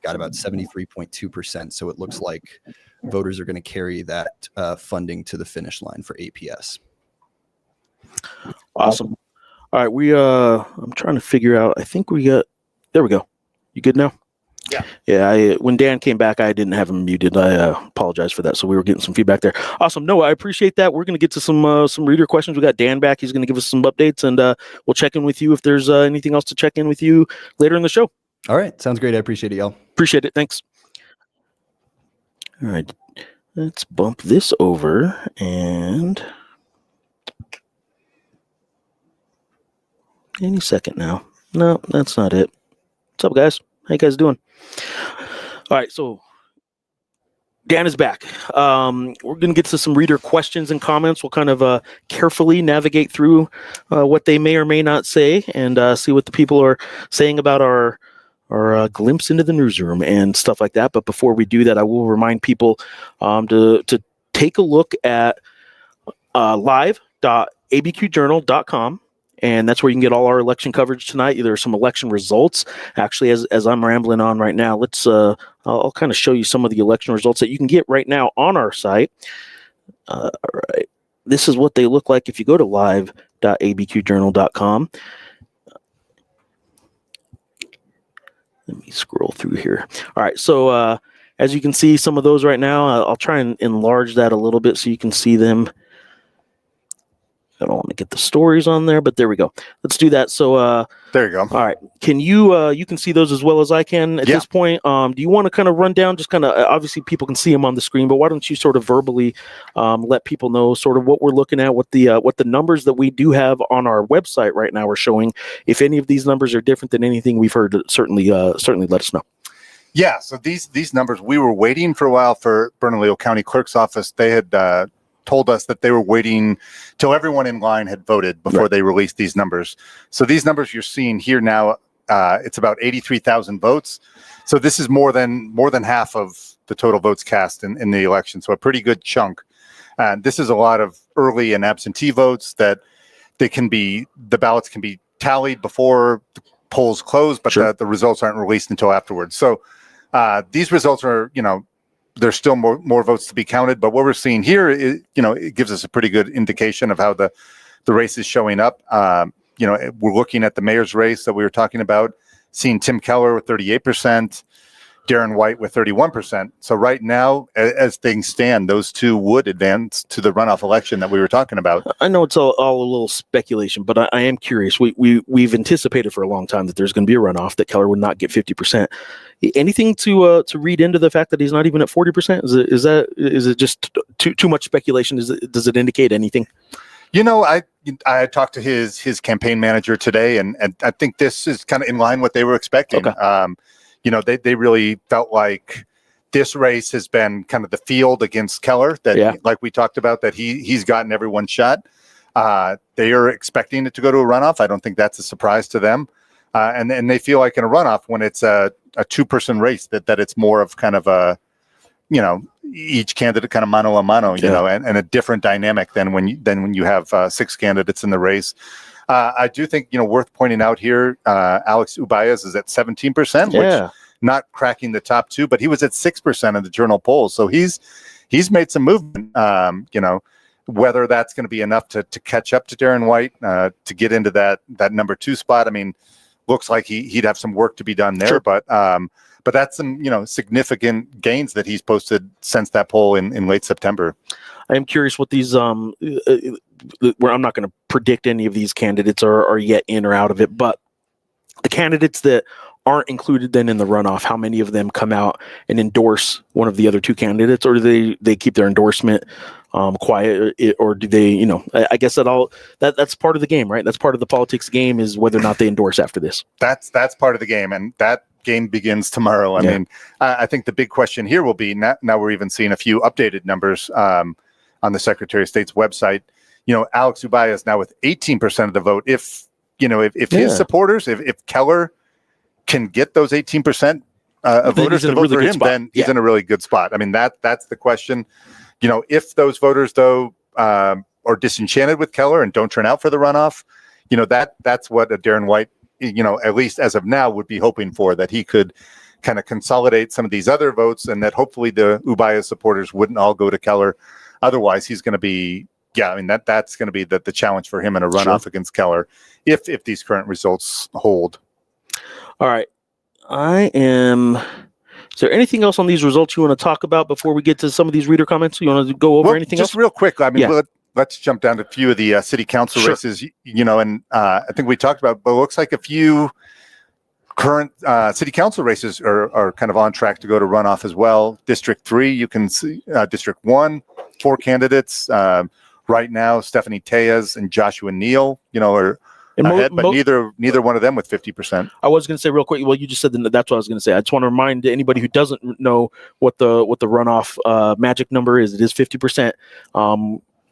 got about 73.2%. So it looks like voters are going to carry that funding to the finish line for APS. Awesome. All right, I'm trying to figure out. I think there we go. You good now? Yeah. Yeah. When Dan came back, I didn't have him muted. I apologize for that. So we were getting some feedback there. Awesome. No, I appreciate that. We're going to get to some reader questions. We got Dan back. He's going to give us some updates, and we'll check in with you if there's anything else to check in with you later in the show. All right. Sounds great. I appreciate it, y'all. Appreciate it. Thanks. All right. Let's bump this over and any second now. No, that's not it. What's up, guys? How you guys doing? All right, so Dan is back. We're going to get to some reader questions and comments. We'll kind of carefully navigate through what they may or may not say and see what the people are saying about our glimpse into the newsroom and stuff like that. But before we do that, I will remind people to take a look at live.abqjournal.com. And that's where you can get all our election coverage tonight. There are some election results. Actually, as I'm rambling on right now, I'll kind of show you some of the election results that you can get right now on our site. All right. This is what they look like if you go to live.abqjournal.com. Let me scroll through here. All right. So as you can see, some of those right now, I'll try and enlarge that a little bit so you can see them. I don't want to get the stories on there, but there we go. Let's do that. So there you go. All right. Can you can see those as well as I can at this point? Do you want to kind of run down, just kind of, obviously people can see them on the screen, but why don't you sort of verbally let people know sort of what we're looking at, what the numbers that we do have on our website right now are showing. If any of these numbers are different than anything we've heard, certainly let us know. Yeah. So these numbers, we were waiting for a while for Bernalillo County Clerk's office. They had told us that they were waiting till everyone in line had voted before they released these numbers. So these numbers you're seeing here now, it's about 83,000 votes. So this is more than half of the total votes cast in the election. So a pretty good chunk. And this is a lot of early and absentee votes that the ballots can be tallied before the polls close, but the results aren't released until afterwards. So these results are, there's still more votes to be counted, but what we're seeing here is, it gives us a pretty good indication of how the race is showing up. We're looking at the mayor's race that we were talking about, seeing Tim Keller with 38%, Darren White with 31%. So right now, as things stand, those two would advance to the runoff election that we were talking about. I know it's all a little speculation, but I am curious. We've anticipated for a long time that there's going to be a runoff, that Keller would not get 50%. Anything to read into the fact that he's not even at 40%? Is it just too much speculation? Does it indicate anything? I talked to his campaign manager today, and I think this is kind of in line what they were expecting. Okay. They really felt like this race has been kind of the field against Keller that, like we talked about, that he's gotten everyone's shot. They are expecting it to go to a runoff. I don't think that's a surprise to them. And they feel like in a runoff, when it's a two-person race, that it's more of kind of a, each candidate kind of mano a mano, and a different dynamic than when you have six candidates in the race. I do think, worth pointing out here, Alex Ubaez is at 17%, which not cracking the top two, but he was at 6% in the Journal polls. So he's made some movement. Whether that's going to be enough to catch up to Darren White, to get into that number two spot. I mean, looks like he'd have some work to be done there, but that's some, significant gains that he's posted since that poll in late September. I am curious what these, where I'm not going to predict any of these candidates are yet in or out of it, but the candidates that aren't included then in the runoff, how many of them come out and endorse one of the other two candidates, or do they keep their endorsement quiet, or do they, I guess that's part of the game, right? That's part of the politics game, is whether or not they endorse after this. That's part of the game, and that game begins tomorrow. I mean, I think the big question here will be, now we're even seeing a few updated numbers on the Secretary of State's website. Alex Ubaez is now with 18% of the vote. If his supporters, if Keller can get those 18% of voters to vote for him, then he's in a really good spot. I mean, that's the question. If those voters, though, are disenchanted with Keller and don't turn out for the runoff, that's what a Darren White, at least as of now, would be hoping for, that he could kind of consolidate some of these other votes, and that hopefully the Ubaez supporters wouldn't all go to Keller. Otherwise, he's going to be, that's going to be the challenge for him in a runoff against Keller if these current results hold. All right. Is there anything else on these results you want to talk about before we get to some of these reader comments? You want to go over anything else? Just real quick. I mean, let's jump down to a few of the city council races, and I think we talked about, but it looks like a few Current city council races are kind of on track to go to runoff as well. District 3, you can see District 1, 4 candidates. Right now, Stephanie Tejas and Joshua Neal, are ahead, but neither one of them with 50%. I was going to say real quick. Well, you just said that's what I was going to say. I just want to remind anybody who doesn't know what the runoff magic number is. It is 50%.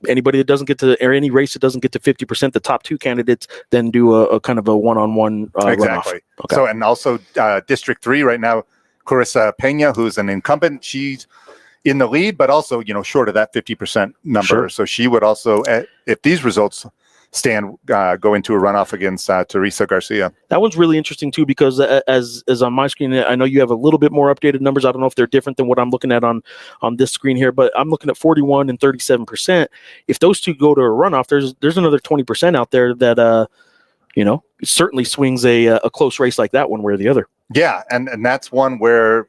Anybody that doesn't get to, or any race that doesn't get to 50%, the top 2 candidates then do a kind of a one-on-one Exactly. runoff. Okay. So, and also District 3 right now, Carissa Pena, who's an incumbent, she's in the lead, but also, short of that 50% number. Sure. So she would also, if these results stand, go into a runoff against Teresa Garcia. That one's really interesting too, because as on my screen, I know you have a little bit more updated numbers. I don't know if they're different than what I'm looking at on this screen here, but I'm looking at 41 and 37%. If those two go to a runoff, there's another 20% out there that certainly swings a close race like that one way or the other. Yeah, and that's one where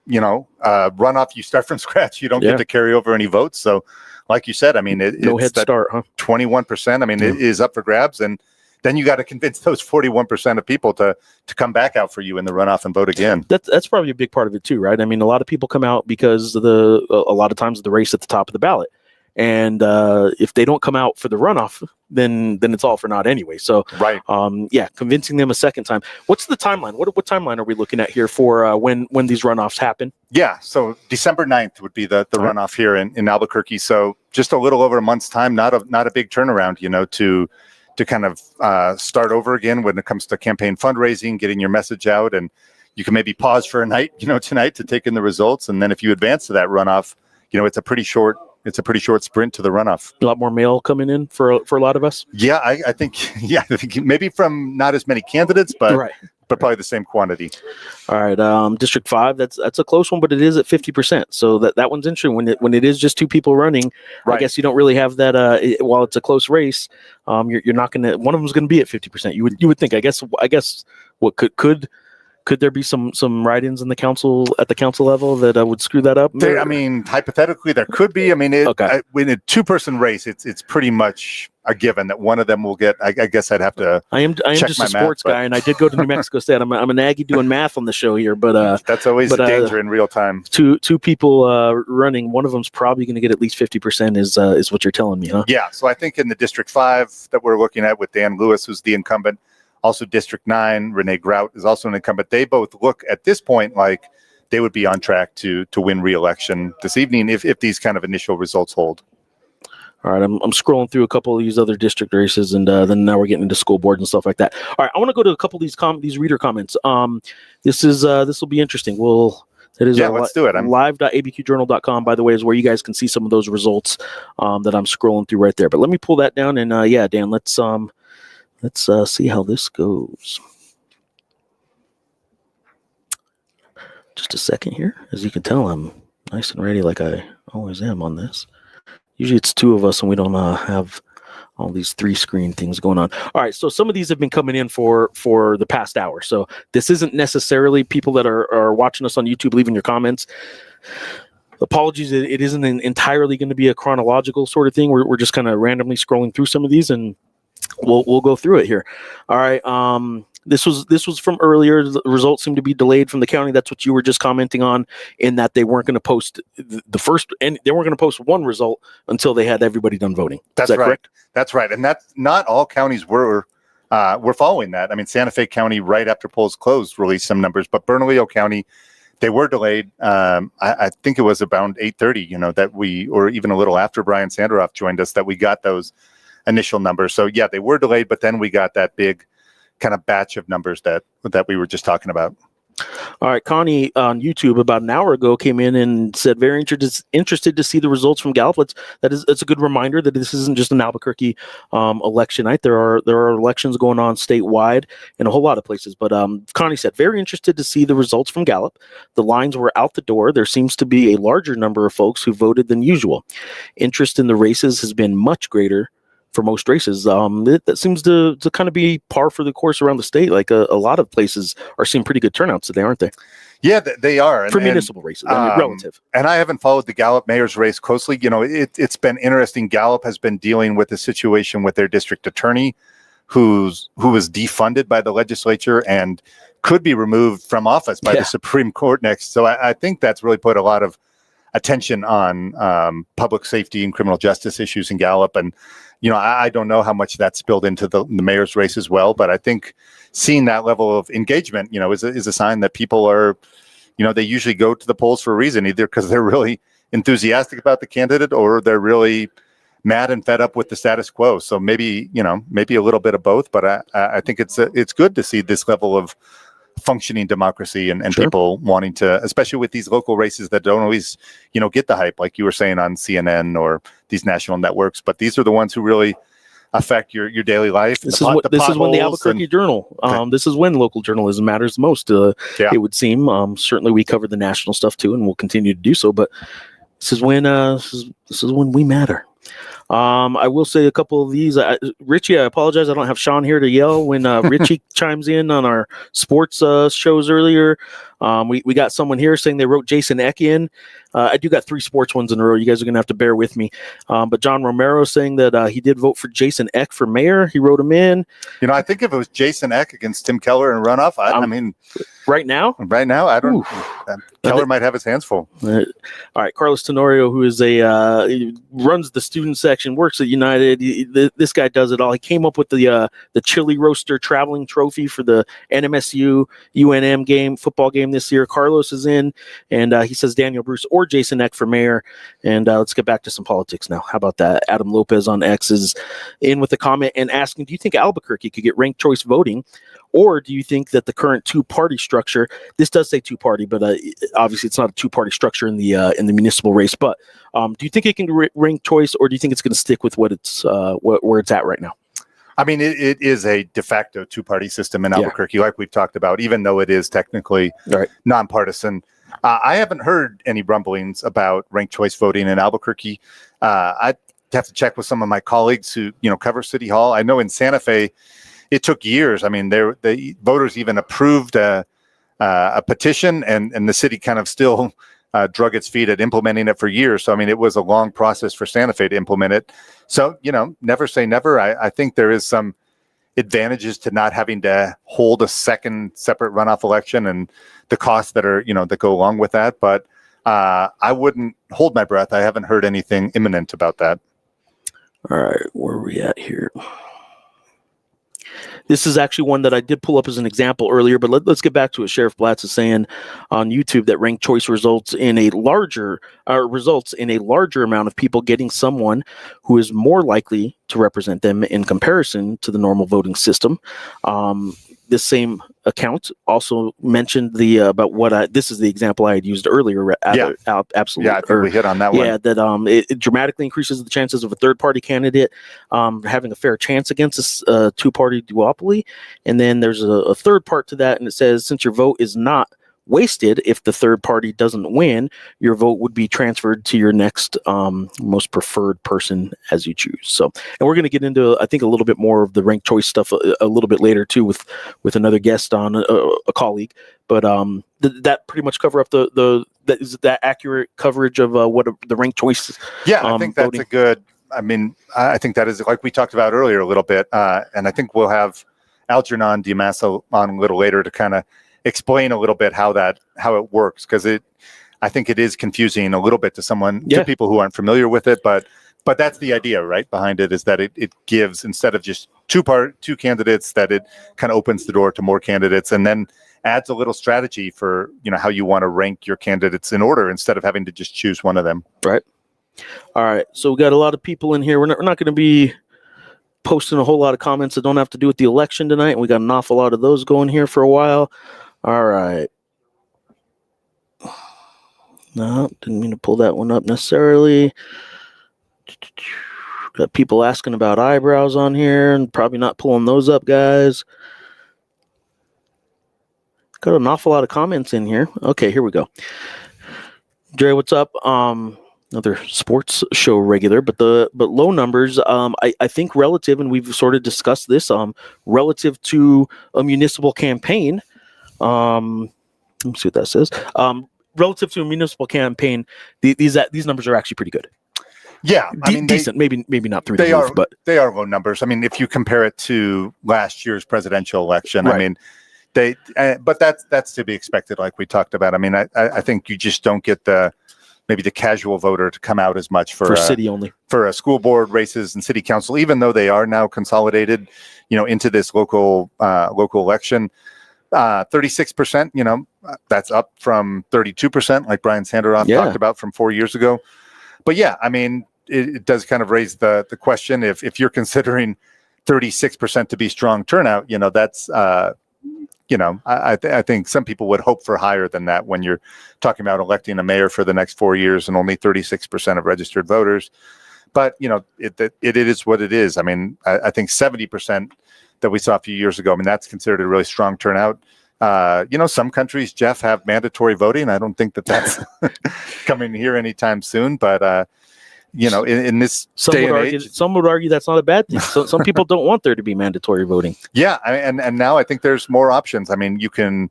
runoff, you start from scratch. You don't get to carry over any votes. So, like you said, I mean, no head start, huh? 21%. I mean, it is up for grabs, and then you got to convince those 41% of people to come back out for you in the runoff and vote again. That's probably a big part of it too, right? I mean, a lot of people come out because a lot of times the race at the top of the ballot. And if they don't come out for the runoff, then it's all for naught anyway. So, right. Convincing them a second time. What's the timeline? What timeline are we looking at here for when these runoffs happen? Yeah, so December 9th would be the runoff here in Albuquerque. So just a little over a month's time, not a big turnaround, to kind of start over again when it comes to campaign fundraising, getting your message out, and you can maybe pause for a night, tonight to take in the results, and then if you advance to that runoff, it's a pretty short sprint to the runoff. A lot more mail coming in for a lot of us. Yeah, I think maybe from not as many candidates, but right. But probably the same quantity. All right, District 5. That's a close one, but it is at 50%. So that one's interesting. When it is just 2 people running, right. I guess you don't really have that. While it's a close race, you're not going to. One of them is going to be at 50%. You would think. I guess what could there be some write-ins in the council at the council level that would screw that up? Hypothetically, there could be. I mean, when a 2-person race, it's pretty much a given that one of them will get. I guess I'd have to. I am just a sports guy, and I did go to New Mexico State. I'm an Aggie doing math on the show here, but that's always a danger in real time. Two people running. One of them's probably going to get at least 50%. Is what you're telling me, huh? Yeah. So I think in the District 5 that we're looking at with Dan Lewis, who's the incumbent. Also, District 9, Renee Grout is also an incumbent. They both look at this point like they would be on track to win re-election this evening if these kind of initial results hold. All right, I'm scrolling through a couple of these other district races, and then now we're getting into school boards and stuff like that. All right, I want to go to a couple of these reader comments. This will be interesting. Let's do it. Live.abqjournal.com, by the way, is where you guys can see some of those results that I'm scrolling through right there. But let me pull that down, and Dan, let's see how this goes. Just a second here. As you can tell, I'm nice and ready like I always am on this. Usually it's 2 of us and we don't have all these 3-screen things going on. All right, so some of these have been coming in for the past hour. So this isn't necessarily people that are watching us on YouTube leaving your comments. Apologies, it isn't entirely going to be a chronological sort of thing. We're just kind of randomly scrolling through some of these, and we'll go through it here. All right. This was from earlier. The results seem to be delayed from the county. That's what you were just commenting on, in that they weren't going to post the first, and they weren't going to post one result until they had everybody done voting. That's right. Correct? That's right. And that's not all counties were following that. I mean, Santa Fe County, right after polls closed, released some numbers, but Bernalillo County, they were delayed. I think it was around 8:30, that or even a little after Brian Sanderoff joined us, that we got those initial numbers. So yeah, they were delayed, but then we got that big kind of batch of numbers that we were just talking about. All right, Connie on YouTube about an hour ago came in and said very interested to see the results from Gallup. It's a good reminder that this isn't just an Albuquerque election night. There are elections going on statewide in a whole lot of places. But Connie said very interested to see the results from Gallup. The lines were out the door. There seems to be a larger number of folks who voted than usual. Interest in the races has been much greater for most races. That seems to kind of be par for the course around the state. Like a lot of places are seeing pretty good turnouts today, aren't they? Yeah, they are. For municipal races, relative. And I haven't followed the Gallup mayor's race closely. It's been interesting. Gallup has been dealing with the situation with their district attorney who was defunded by the legislature and could be removed from office by the Supreme Court next. So I think that's really put a lot of attention on public safety and criminal justice issues in Gallup. And, I don't know how much that spilled into the mayor's race as well, but I think seeing that level of engagement, is a sign that people are, they usually go to the polls for a reason, either because they're really enthusiastic about the candidate or they're really mad and fed up with the status quo. So maybe a little bit of both, but I think it's good to see this level of functioning democracy and people wanting to, especially with these local races that don't always, get the hype, like you were saying on CNN or these national networks, but these are the ones who really affect your daily life. This is when the Albuquerque Journal, this is when local journalism matters most, it would seem. Certainly we cover the national stuff too, and we'll continue to do so, but this is when we matter. I will say a couple of these. Richie, I apologize. I don't have Sean here to yell when Richie chimes in on our sports shows earlier. We got someone here saying they wrote Jason Eck in. I do got 3 sports ones in a row. You guys are going to have to bear with me. But John Romero saying that he did vote for Jason Eck for mayor. He wrote him in. I think if it was Jason Eck against Tim Keller in runoff, I mean, right now, I don't. Keller might have his hands full. All right, Carlos Tenorio, who is he runs the student section, works at United. This guy does it all. He came up with the chili roaster traveling trophy for the NMSU UNM football game this year. Carlos is in, and he says Daniel Bruce or Jason Eck for mayor. And let's get back to some politics now. How about that? Adam Lopez on X is in with a comment and asking, do you think Albuquerque could get ranked choice voting? Or do you think that the current 2-party structure, this does say 2-party, but obviously it's not a 2-party structure in the municipal race, but do you think it can rank choice, or do you think it's going to stick with what it's where it's at right now? I mean, it is a de facto 2-party system in Albuquerque, like we've talked about, even though it is technically nonpartisan. I haven't heard any rumblings about ranked choice voting in Albuquerque. I'd have to check with some of my colleagues who cover City Hall. I know in Santa Fe, it took years. I mean, the voters even approved a petition, and the city kind of still drug its feet at implementing it for years. So, I mean, it was a long process for Santa Fe to implement it. So, never say never. I think there is some advantages to not having to hold a second separate runoff election and the costs that are, that go along with that. But I wouldn't hold my breath. I haven't heard anything imminent about that. All right, where are we at here? This is actually one that I did pull up as an example earlier, but let's get back to what Sheriff Blatz is saying on YouTube, that ranked choice results in a larger amount of people getting someone who is more likely to represent them in comparison to the normal voting system. This same account also mentioned this is the example I had used earlier. Absolutely. Yeah, I think we hit on that one. Yeah, that it dramatically increases the chances of a third-party candidate having a fair chance against a 2-party duopoly. And then there's a third part to that, and it says, since your vote is not wasted if the third party doesn't win, your vote would be transferred to your next most preferred person as you choose. So, and we're going to get into, I think, a little bit more of the ranked choice stuff a little bit later too with another guest on a colleague. But that pretty much cover up that accurate coverage of what the ranked choice. Yeah, I think that's a good. I mean, I think that is, like we talked about earlier a little bit, and I think we'll have Algernon Diamaso on a little later to kind of explain a little bit how it works, because I think it is confusing a little bit to people who aren't familiar with it, but that's the idea right behind it, is that it gives, instead of just two candidates, that it kind of opens the door to more candidates, and then adds a little strategy for how you want to rank your candidates in order, instead of having to just choose one of them. Right. All right. So we got a lot of people in here. We're not going to be posting a whole lot of comments that don't have to do with the election tonight, and we got an awful lot of those going here for a while. All right. No, didn't mean to pull that one up necessarily. Got people asking about eyebrows on here, and probably not pulling those up, guys. Got an awful lot of comments in here. Okay, here we go. Dre, what's up? Another sports show regular, but low numbers. I think relative, and we've sort of discussed this. Relative to a municipal campaign. Let me see what that says. Relative to a municipal campaign, these numbers are actually pretty good. Yeah, I mean, decent, maybe not through the roof, but they are low numbers. I mean, if you compare it to last year's presidential election, Right. I mean, but that's to be expected, like we talked about. I mean, I think you just don't get maybe the casual voter to come out as much for city only, for school board races and city council, even though they are now consolidated, into this local election. 36%, that's up from 32%, like Brian Sanderoff talked about from 4 years ago. But yeah, I mean, it does kind of raise the question if you're considering 36% to be strong turnout, that's I think some people would hope for higher than that when you're talking about electing a mayor for the next 4 years and only 36% of registered voters. But it is what it is. I mean, I think 70% that we saw a few years ago, I mean, that's considered a really strong turnout. Some countries, Jeff, have mandatory voting. I don't think that's coming here anytime soon. But in this day and age, some would argue that's not a bad thing. So some people don't want there to be mandatory voting. Yeah, and now I think there's more options. I mean, you can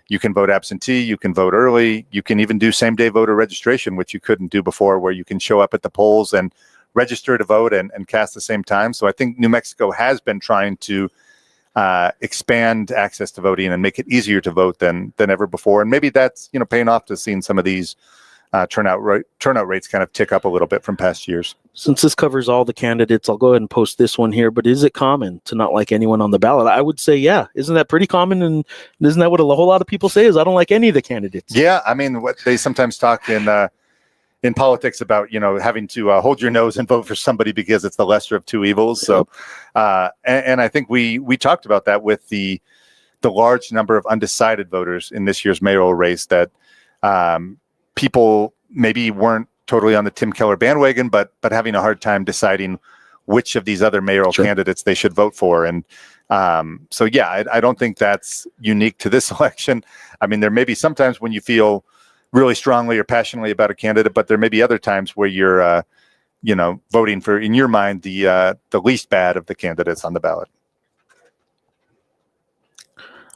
vote absentee, you can vote early, you can even do same day voter registration, which you couldn't do before, where you can show up at the polls and register to vote and cast the same time. So I think New Mexico has been trying to expand access to voting and make it easier to vote than ever before. And maybe that's paying off to seeing some of these turnout rates kind of tick up a little bit from past years. Since this covers all the candidates, I'll go ahead and post this one here. But is it common to not like anyone on the ballot? I would say, yeah. Isn't that pretty common? And isn't that what a whole lot of people say? Is I don't like any of the candidates. Yeah, I mean, what they sometimes talk in politics about, having to hold your nose and vote for somebody because it's the lesser of two evils. So, and I think we talked about that with the large number of undecided voters in this year's mayoral race that people maybe weren't totally on the Tim Keller bandwagon, but having a hard time deciding which of these other mayoral candidates they should vote for. And so, yeah, I don't think that's unique to this election. I mean, there may be sometimes when you feel really strongly or passionately about a candidate, but there may be other times where you're, voting for, in your mind, the least bad of the candidates on the ballot.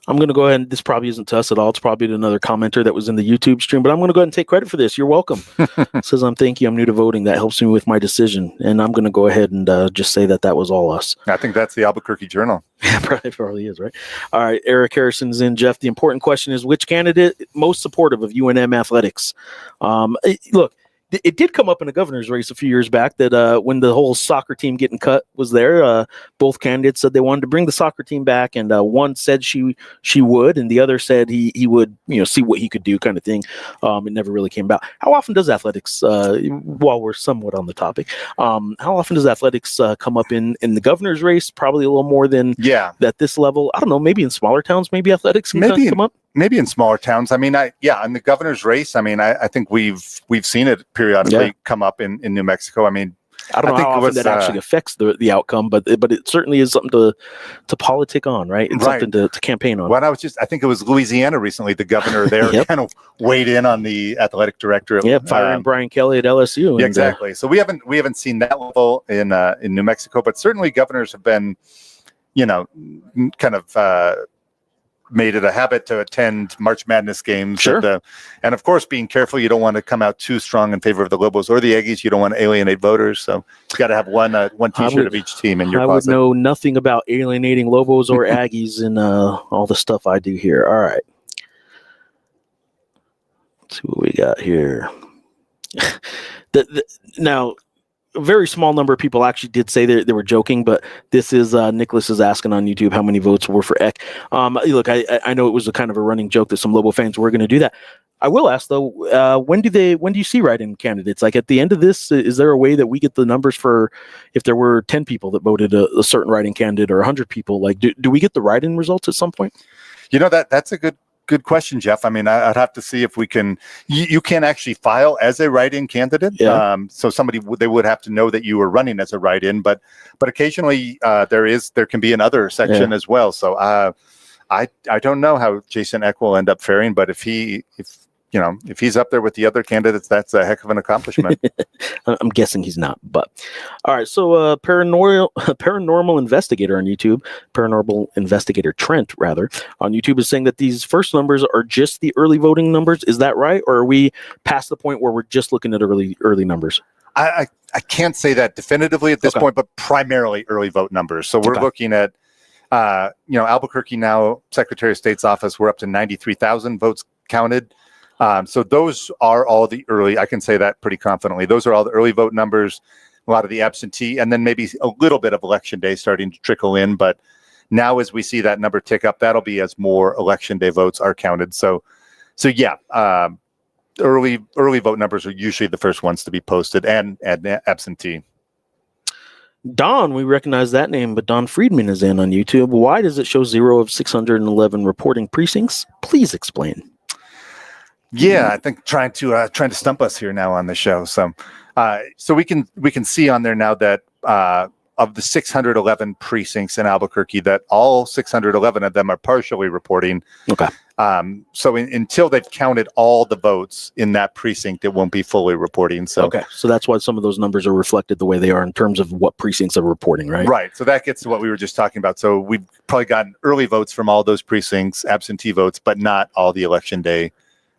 I'm going to go ahead and this probably isn't to us at all. It's probably to another commenter that was in the YouTube stream, but I'm going to go ahead and take credit for this. You're welcome. It says, thank you. I'm new to voting. That helps me with my decision. And I'm going to go ahead and just say that was all us. I think that's the Albuquerque Journal. Yeah, probably is, right? All right. Eric Harrison's in. Jeff, the important question is which candidate most supportive of UNM athletics? Look, it did come up in a governor's race a few years back that when the whole soccer team getting cut was there, both candidates said they wanted to bring the soccer team back, and one said she would, and the other said he would, see what he could do, kind of thing. It never really came about. How often does athletics, while we're somewhat on the topic, how often does athletics come up in the governor's race? Probably a little more than at this level. I don't know. Maybe in smaller towns, maybe athletics can come up. Maybe in smaller towns. I mean, in the governor's race, I mean, I think we've seen it periodically come up in New Mexico. I mean, I don't know how often that actually affects the outcome, but it certainly is something to politic on, right? It's something to campaign on. Well, I think it was Louisiana recently. The governor there kind of weighed in on the athletic director. Firing Brian Kelly at LSU. Exactly. So we haven't seen that level in New Mexico, but certainly governors have been, kind of made it a habit to attend March Madness games. Sure. And of course, being careful, you don't want to come out too strong in favor of the Lobos or the Aggies. You don't want to alienate voters. So you got to have one T-shirt of each team in your closet. I would know nothing about alienating Lobos or Aggies in all the stuff I do here. All right. Let's see what we got here. Now, a very small number of people actually did say they were joking, but this is Nicholas is asking on YouTube how many votes were for Eck. Look, I know it was a kind of a running joke that some Lobo fans were going to do that. I will ask though, when do you see write-in candidates? Like at the end of this, is there a way that we get the numbers for if there were 10 people that voted a certain write-in candidate or 100 people? Like, do we get the write-in results at some point? That's a good question, Jeff. I mean, I'd have to see if we can. You can actually file as a write-in candidate. Yeah. So they would have to know that you were running as a write-in, but occasionally there can be another section as well. So I don't know how Jason Eck will end up faring, but if he's up there with the other candidates, that's a heck of an accomplishment. I'm guessing he's not, but all right. So paranormal investigator on YouTube, paranormal investigator Trent rather on YouTube is saying that these first numbers are just the early voting numbers. Is that right? Or are we past the point where we're just looking at early numbers? I can't say that definitively at this point, but primarily early vote numbers. So we're looking at, Albuquerque now, Secretary of State's office, we're up to 93,000 votes counted. So those are all the early, I can say that pretty confidently. Those are all the early vote numbers, a lot of the absentee, and then maybe a little bit of election day starting to trickle in. But now as we see that number tick up, that'll be as more election day votes are counted. So yeah, early vote numbers are usually the first ones to be posted and absentee. Don, we recognize that name, but Don Friedman is in on YouTube. Why does it show 0 of 611 reporting precincts? Please explain. Yeah, I think trying to stump us here now on the show. So we can see on there now that of the 611 precincts in Albuquerque, that all 611 of them are partially reporting. Okay. So until they've counted all the votes in that precinct, it won't be fully reporting. So okay, so that's why some of those numbers are reflected the way they are in terms of what precincts are reporting, right? Right. So that gets to what we were just talking about. So we've probably gotten early votes from all those precincts, absentee votes, but not all the election day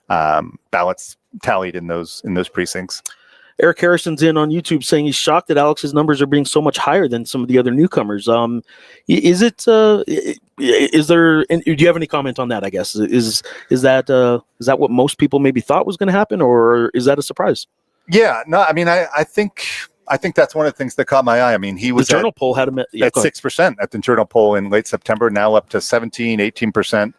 ballots tallied in those precincts. Eric Harrison's in on YouTube saying he's shocked that Alex's numbers are being so much higher than some of the other newcomers. Is there? Do you have any comment on that? I guess is that what most people maybe thought was going to happen, or is that a surprise? Yeah, no, I mean, I think that's one of the things that caught my eye. I mean, he was the Journal poll had him at 6% at the Journal poll in late September, now up to 18%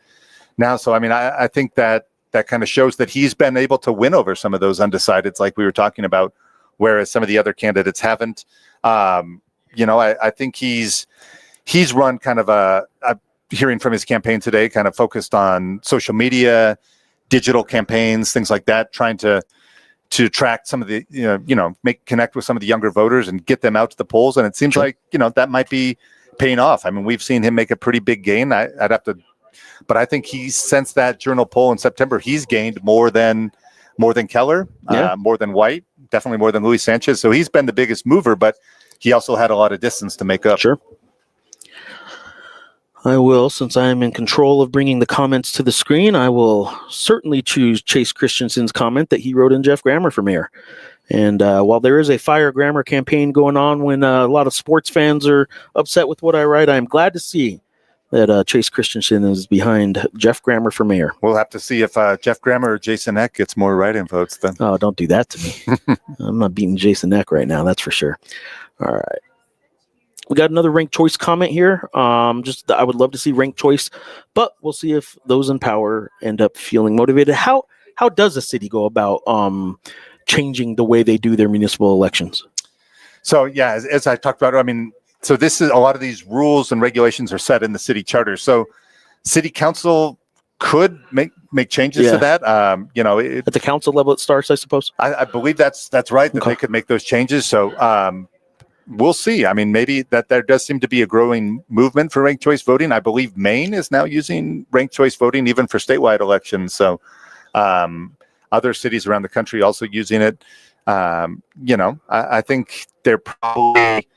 now. So I mean, I think that kind of shows that he's been able to win over some of those undecideds like we were talking about, whereas some of the other candidates haven't. I think he's run kind of a hearing from his campaign today, kind of focused on social media, digital campaigns, things like that, trying to attract some of the, connect with some of the younger voters and get them out to the polls. And it seems like, that might be paying off. I mean, we've seen him make a pretty big gain. But I think since that Journal poll in September, he's gained more than Keller, more than White, definitely more than Luis Sanchez. So he's been the biggest mover, but he also had a lot of distance to make up. Sure. I will, since I am in control of bringing the comments to the screen, I will certainly choose Chase Christensen's comment that he wrote in Jeff Grammer for mayor. And while there is a Fire Grammer campaign going on when a lot of sports fans are upset with what I write, I am glad to see that Chase Christensen is behind Jeff Grammer for mayor. We'll have to see if Jeff Grammer or Jason Eck gets more write-in votes then. Oh, don't do that to me. I'm not beating Jason Eck right now, that's for sure. All right. We got another ranked choice comment here. I would love to see ranked choice, but we'll see if those in power end up feeling motivated. How does a city go about changing the way they do their municipal elections? So, yeah, as I talked about, I mean, so this is a lot of these rules and regulations are set in the city charter. So city council could make changes to that. At the council level, it starts, I suppose. I believe that's right, that they could make those changes. So we'll see. I mean, maybe that there does seem to be a growing movement for ranked choice voting. I believe Maine is now using ranked choice voting even for statewide elections. So other cities around the country also using it. I think they're probably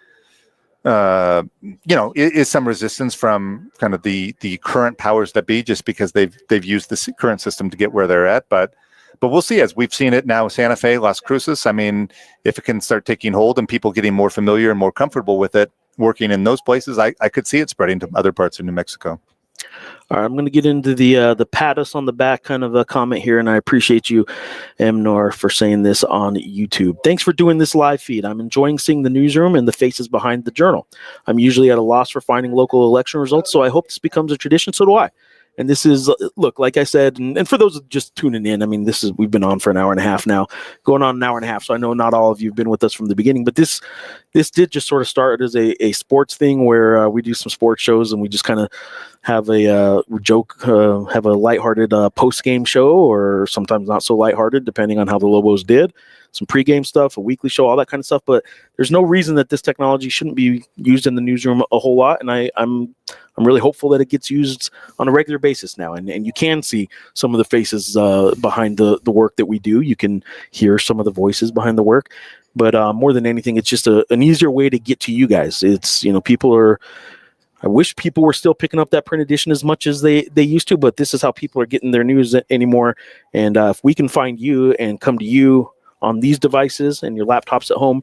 is some resistance from kind of the current powers that be, just because they've used the current system to get where they're at. But we'll see, as we've seen it now, Santa Fe, Las Cruces. I mean, if it can start taking hold and people getting more familiar and more comfortable with it, working in those places, I could see it spreading to other parts of New Mexico. All right, I'm going to get into the pat us on the back kind of a comment here, and I appreciate you, Nor, for saying this on YouTube. Thanks for doing this live feed. I'm enjoying seeing the newsroom and the faces behind the Journal. I'm usually at a loss for finding local election results, so I hope this becomes a tradition. So do I. And this is, look, like I said, and for those just tuning in, I mean, we've been on for an hour and a half now, going on an hour and a half. So I know not all of you have been with us from the beginning, but this did just sort of start as a sports thing where we do some sports shows and we just kind of have a joke, have a lighthearted post-game show, or sometimes not so lighthearted, depending on how the Lobos did. Some pregame stuff, a weekly show, all that kind of stuff. But there's no reason that this technology shouldn't be used in the newsroom a whole lot. And I'm really hopeful that it gets used on a regular basis now. And you can see some of the faces behind the work that we do. You can hear some of the voices behind the work. But more than anything, it's just an easier way to get to you guys. It's, I wish people were still picking up that print edition as much as they used to, but this is how people are getting their news anymore. And if we can find you and come to you on these devices and your laptops at home.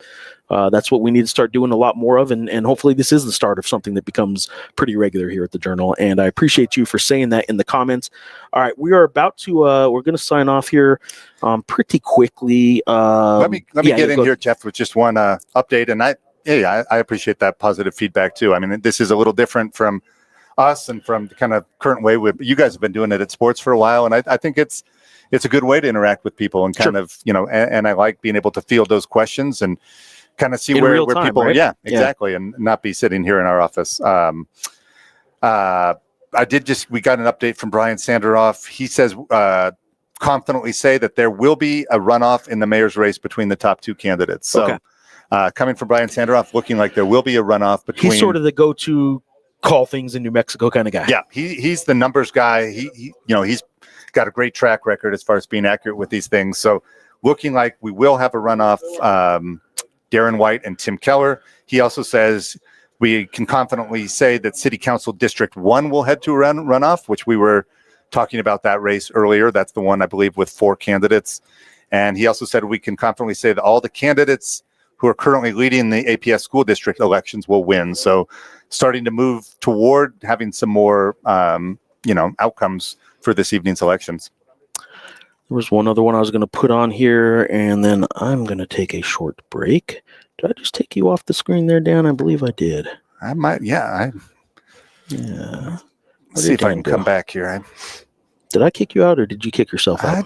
That's what we need to start doing a lot more of, and hopefully this is the start of something that becomes pretty regular here at the Journal. And I appreciate you for saying that in the comments. All right, we are about to we're going to sign off here pretty quickly. Let me get in here, Jeff, with just one update. And I appreciate that positive feedback too. I mean, this is a little different from us and from the kind of current way you guys have been doing it at sports for a while, and I think it's a good way to interact with people and kind of, and I like being able to field those questions and kind of see in where real time, people, right? Exactly, and not be sitting here in our office. We got an update from Brian Sanderoff. He says, confidently say that there will be a runoff in the mayor's race between the top two candidates. So coming from Brian Sanderoff, looking like there will be a runoff between. He's sort of the go-to call things in New Mexico kind of guy. Yeah, he's the numbers guy. He's got a great track record as far as being accurate with these things. So looking like we will have a runoff. Darren White and Tim Keller. He also says we can confidently say that City Council District 1 will head to a runoff, which we were talking about that race earlier. That's the one, I believe, with 4 candidates. And he also said we can confidently say that all the candidates who are currently leading the APS school district elections will win. So starting to move toward having some more, outcomes for this evening's elections. There was one other one I was going to put on here, and then I'm going to take a short break. Did I just take you off the screen there, Dan? I believe I did. I might, yeah. Let's see if I can come back here. Did I kick you out, or did you kick yourself out?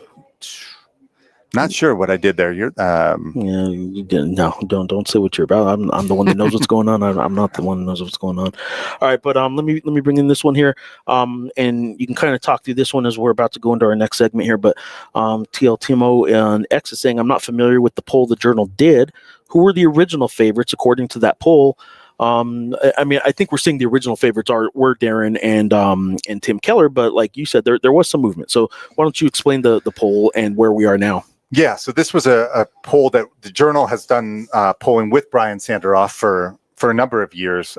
Not sure what I did there. You didn't. No, don't say what you're about. I'm the one that knows what's going on. I'm not the one that knows what's going on. All right, but let me bring in this one here. And you can kind of talk through this one as we're about to go into our next segment here. But TL Timo and X is saying, I'm not familiar with the poll the Journal did. Who were the original favorites according to that poll? I think we're seeing the original favorites were Darren and Tim Keller, but like you said, there was some movement. So why don't you explain the poll and where we are now? Yeah, so this was a poll that the Journal has done polling with Brian Sanderoff for a number of years.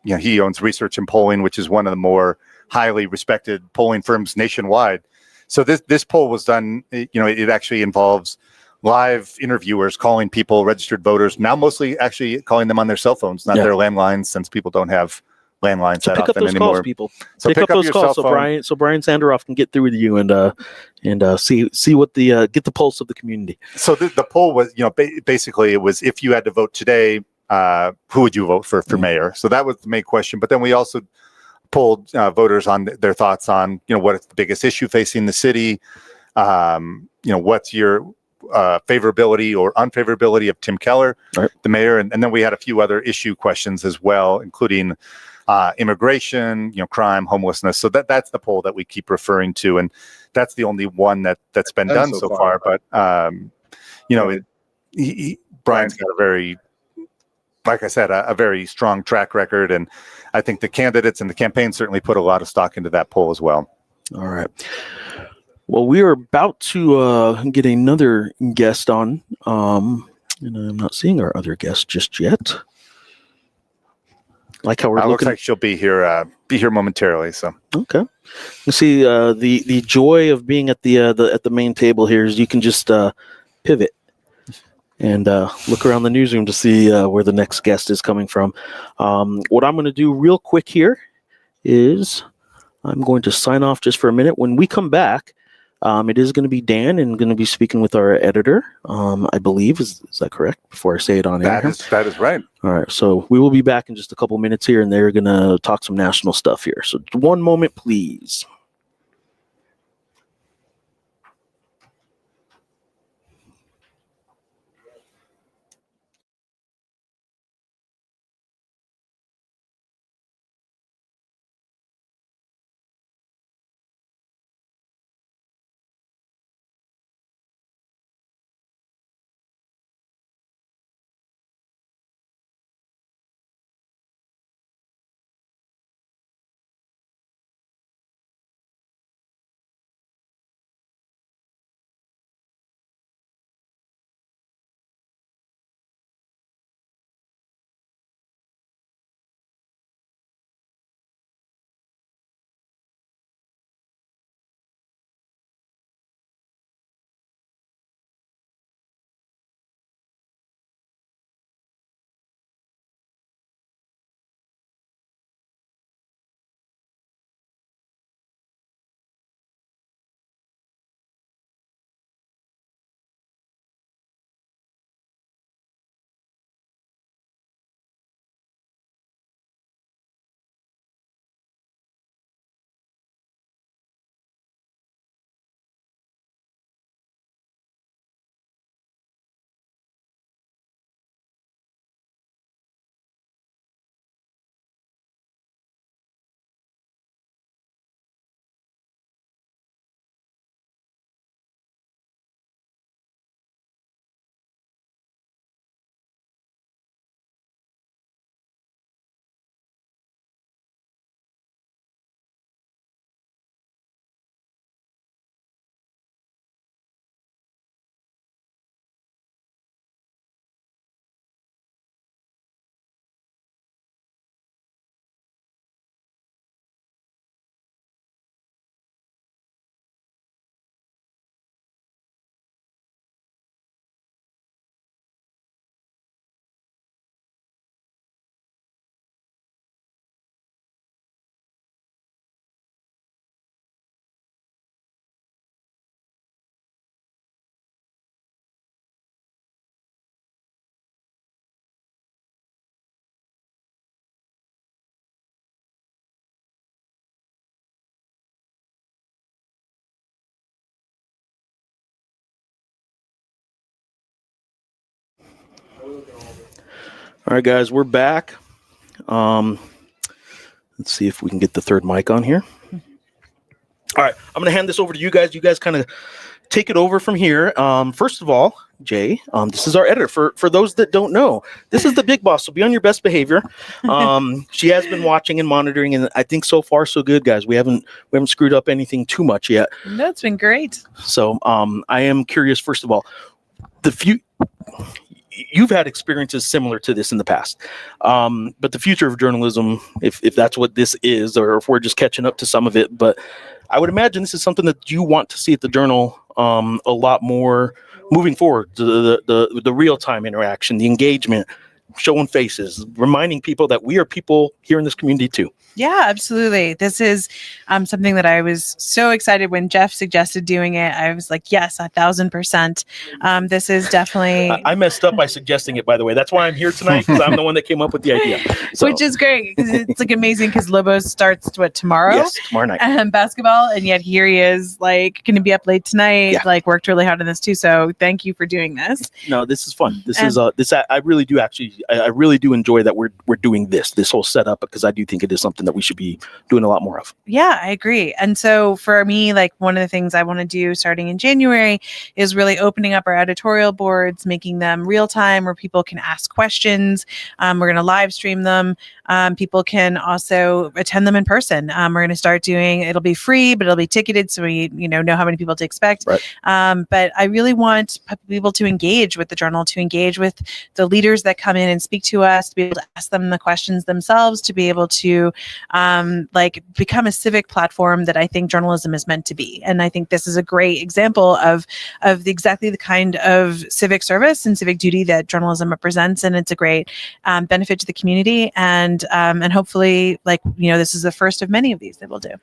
He owns Research and Polling, which is one of the more highly respected polling firms nationwide. So this poll was done. It actually involves live interviewers calling people, registered voters, now mostly actually calling them on their cell phones, not their landlines, since people don't have landlines that often anymore. Calls, people. So pick up those calls so Brian Sanderoff can get through with you and see what the get the pulse of the community. So the poll was, basically it was, if you had to vote today, who would you vote for mayor? So that was the main question. But then we also polled voters on their thoughts on, what is the biggest issue facing the city? What's your favorability or unfavorability of Tim Keller, the mayor? And then we had a few other issue questions as well, including immigration, crime, homelessness. So that's the poll that we keep referring to, and that's the only one that's been done so far. But Brian's got a very, like I said, a very strong track record, and I think the candidates and the campaign certainly put a lot of stock into that poll as well. All right. Well, we are about to get another guest on, and I'm not seeing our other guest just yet. Like how we're looking. Looks like she'll be here momentarily. So okay. You see, the joy of being at the main table here is you can just pivot and look around the newsroom to see where the next guest is coming from. What I'm going to do real quick here is I'm going to sign off just for a minute. When we come back, it is going to be Dan and going to be speaking with our editor, I believe. Is that correct? Before I say it on air. That is right. All right. So we will be back in just a couple minutes here, and they're going to talk some national stuff here. So one moment, please. All right, guys, we're back. Let's see if we can get the third mic on here. All right, I'm going to hand this over to you guys. You guys kind of take it over from here. First of all, Jay, this is our editor. For those that don't know, this is the big boss, so be on your best behavior. She has been watching and monitoring, and I think so far so good, guys. We haven't screwed up anything too much yet. No, it's been great. So I am curious, first of all, you've had experiences similar to this in the past, but the future of journalism, if that's what this is, or if we're just catching up to some of it, but I would imagine this is something that you want to see at the Journal a lot more moving forward. The real-time interaction, the engagement, showing faces, reminding people that we are people here in this community too. Yeah, absolutely. This is something that I was so excited when Jeff suggested doing it. I was like, yes, 1,000%. This is definitely... I messed up by suggesting it, by the way. That's why I'm here tonight, because I'm the one that came up with the idea. So. Which is great, because it's like amazing, because Lobos starts tomorrow? Yes, tomorrow night. Basketball, and yet here he is, like, going to be up late tonight, like, worked really hard on this too, so thank you for doing this. No, this is fun. I really do enjoy that we're doing this whole setup, because I do think it is something that we should be doing a lot more of. Yeah, I agree. And so for me, like, one of the things I want to do starting in January is really opening up our editorial boards, making them real time where people can ask questions. We're going to live stream them. People can also attend them in person. We're going to start doing, it'll be free, but it'll be ticketed, so we know how many people to expect. Right. But I really want people to engage with the Journal, to engage with the leaders that come in and speak to us, to be able to ask them the questions themselves, to be able to become a civic platform that I think journalism is meant to be. And I think this is a great example of exactly the kind of civic service and civic duty that journalism represents. And it's a great benefit to the community. And hopefully, this is the first of many of these that we'll do.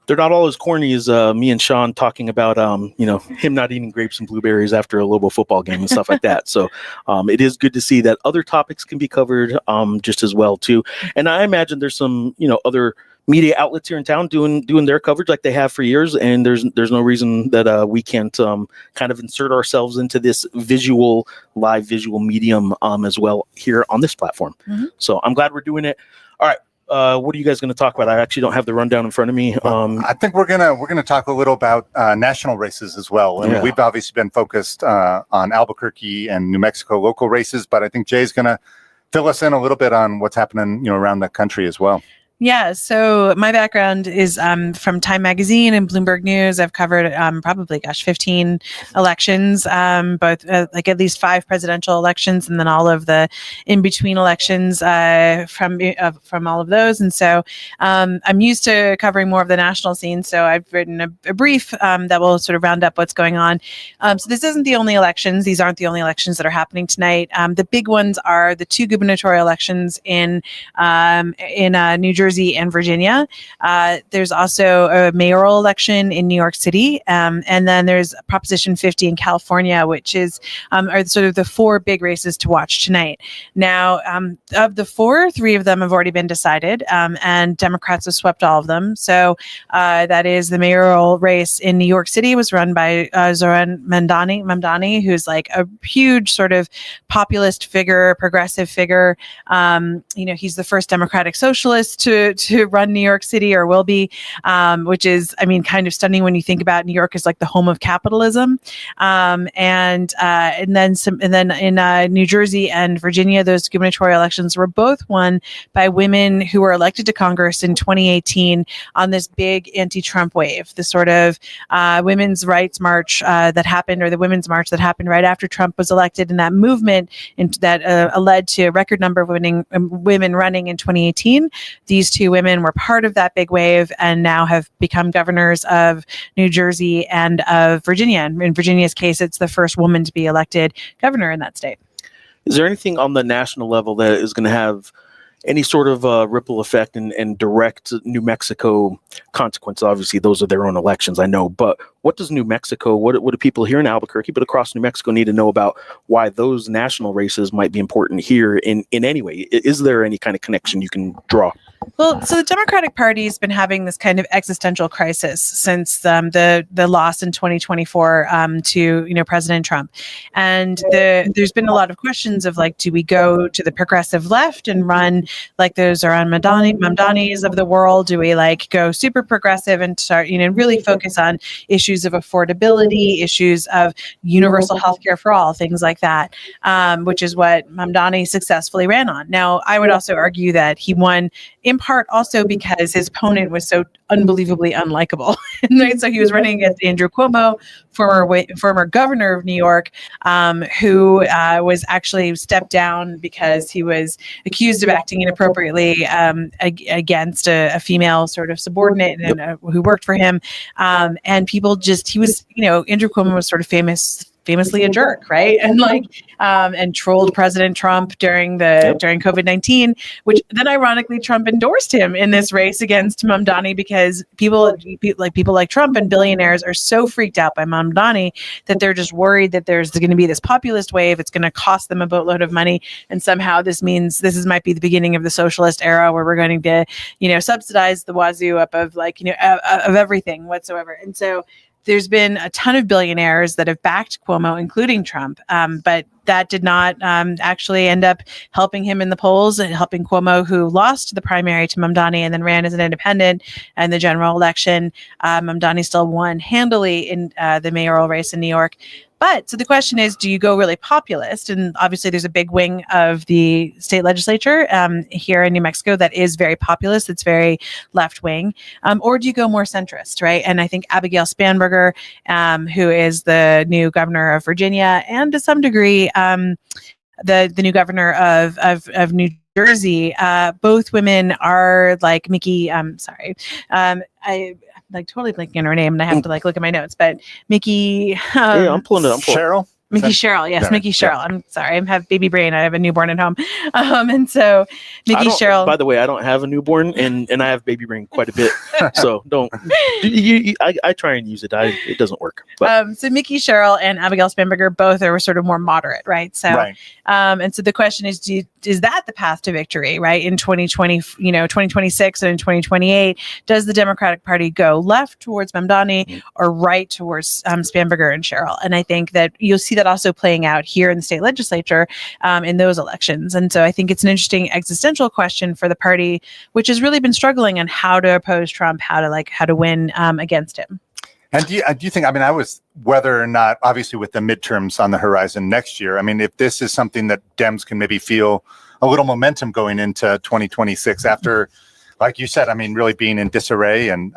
They're not all as corny as me and Sean talking about, him not eating grapes and blueberries after a Lobo football game and stuff like that. So it is good to see that other topics can be covered just as well too. And I imagine there's some, other media outlets here in town doing their coverage like they have for years. And there's no reason that we can't kind of insert ourselves into this live visual medium as well here on this platform. Mm-hmm. So I'm glad we're doing it. All right. What are you guys going to talk about? I actually don't have the rundown in front of me. I think we're gonna talk a little about national races as well. And we've obviously been focused on Albuquerque and New Mexico local races, but I think Jay's going to fill us in a little bit on what's happening, around the country as well. Yeah, so my background is from Time Magazine and Bloomberg News. I've covered probably, 15 elections, both at least 5 presidential elections, and then all of the in-between elections from all of those. And so I'm used to covering more of the national scene. So I've written a brief that will sort of round up what's going on. So this isn't the only elections. These aren't the only elections that are happening tonight. The big ones are the 2 gubernatorial elections in New Jersey and Virginia. There's also a mayoral election in New York City. And then there's Proposition 50 in California, which are sort of the 4 big races to watch tonight. Now, of the 4, 3 of them have already been decided, and Democrats have swept all of them. So that is the mayoral race in New York City was run by Zoran Mamdani, who's like a huge sort of populist figure, progressive figure. He's the first Democratic socialist to run New York City, or will be, which is, kind of stunning when you think about New York as like the home of capitalism. And then in New Jersey and Virginia, those gubernatorial elections were both won by women who were elected to Congress in 2018 on this big anti-Trump wave, the sort of women's rights march that happened, or the women's march that happened right after Trump was elected, and that movement that led to a record number of women running in 2018. These 2 women were part of that big wave and now have become governors of New Jersey and of Virginia. And in Virginia's case, it's the first woman to be elected governor in that state. Is there anything on the national level that is going to have any sort of ripple effect and direct New Mexico consequence? Obviously, those are their own elections, I know. But what does New Mexico, what do people here in Albuquerque, but across New Mexico, need to know about why those national races might be important here in any way? Is there any kind of connection you can draw? Well, so the Democratic Party has been having this kind of existential crisis since the loss in 2024 to President Trump, and there's been a lot of questions of like, do we go to the progressive left and run like those around Mamdani's of the world? Do we like go super progressive and start really focus on issues of affordability, issues of universal healthcare for all, things like that, which is what Mamdani successfully ran on. Now, I would also argue that he won in part also because his opponent was so unbelievably unlikable. Right? So he was running against Andrew Cuomo, former governor of New York, who was actually stepped down because he was accused of acting inappropriately against a female sort of subordinate and who worked for him. And people Andrew Cuomo was sort of famously a jerk, right? And and trolled President Trump during COVID-19, which then ironically Trump endorsed him in this race against Mamdani because people like Trump and billionaires are so freaked out by Mamdani that they're just worried that there's going to be this populist wave. It's going to cost them a boatload of money, and somehow this means might be the beginning of the socialist era where we're going to subsidize the wazoo up of of everything whatsoever. And so there's been a ton of billionaires that have backed Cuomo, including Trump, but that did not actually end up helping him in the polls and helping Cuomo, who lost the primary to Mamdani and then ran as an independent in the general election. Mamdani still won handily in the mayoral race in New York. But so the question is, do you go really populist? And obviously there's a big wing of the state legislature here in New Mexico that is very populist. It's very left wing. Or do you go more centrist, right? And I think Abigail Spanberger, who is the new governor of Virginia, and to some degree, the new governor of New Jersey, both women are like Mickey. I totally blanking on her name, and I have to look at my notes. But Mickey, I'm pulling it up. Cheryl. Mickey Sherrill, yes, Mickey Sherrill. Yeah. I'm sorry, I have baby brain. I have a newborn at home, and so Mickey Sherrill. By the way, I don't have a newborn, and I have baby brain quite a bit. So don't. I try and use it. It doesn't work. But. So Mickey Sherrill and Abigail Spanberger both are sort of more moderate, right? So, right. And so the question is, is that the path to victory, right? In 2026 and in 2028, does the Democratic Party go left towards Mamdani or right towards Spanberger and Sherrill? And I think that you'll see that also playing out here in the state legislature in those elections. And so I think it's an interesting existential question for the party, which has really been struggling on how to oppose Trump, how to win against him. And do you think, I was whether or not, obviously with the midterms on the horizon next year, if this is something that Dems can maybe feel a little momentum going into 2026 after, like you said, really being in disarray and,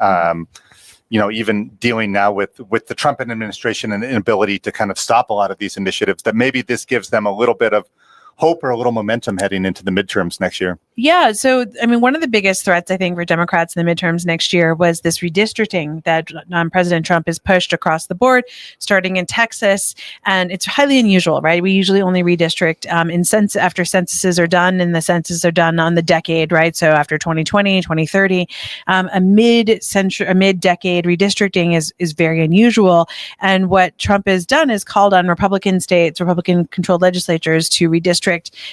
even dealing now with the Trump administration and inability to kind of stop a lot of these initiatives, that maybe this gives them a little bit of hope or a little momentum heading into the midterms next year? Yeah. So, one of the biggest threats, I think, for Democrats in the midterms next year was this redistricting that President Trump has pushed across the board, starting in Texas. And it's highly unusual, right? We usually only redistrict after censuses are done, and the censuses are done on the decade, right? So after 2020, 2030, a mid-decade redistricting is very unusual. And what Trump has done is called on Republican states, Republican-controlled legislatures to redistrict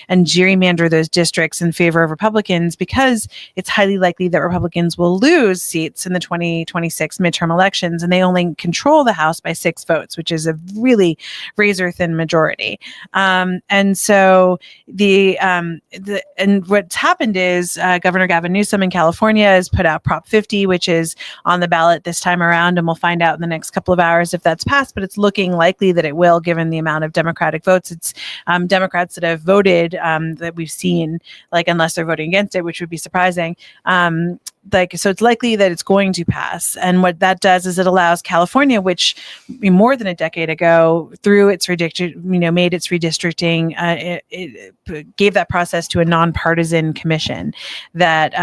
and gerrymander those districts in favor of Republicans, because it's highly likely that Republicans will lose seats in the 2026 midterm elections, and they only control the House by 6 votes, which is a really razor-thin majority. And so and what's happened is Governor Gavin Newsom in California has put out Prop 50, which is on the ballot this time around, and we'll find out in the next couple of hours if that's passed. But it's looking likely that it will, given the amount of Democratic votes. It's Democrats that have voted that we've seen, unless they're voting against it, which would be surprising. So it's likely that it's going to pass. And what that does is it allows California, which more than a decade ago, through its made its redistricting, it gave that process to a nonpartisan commission that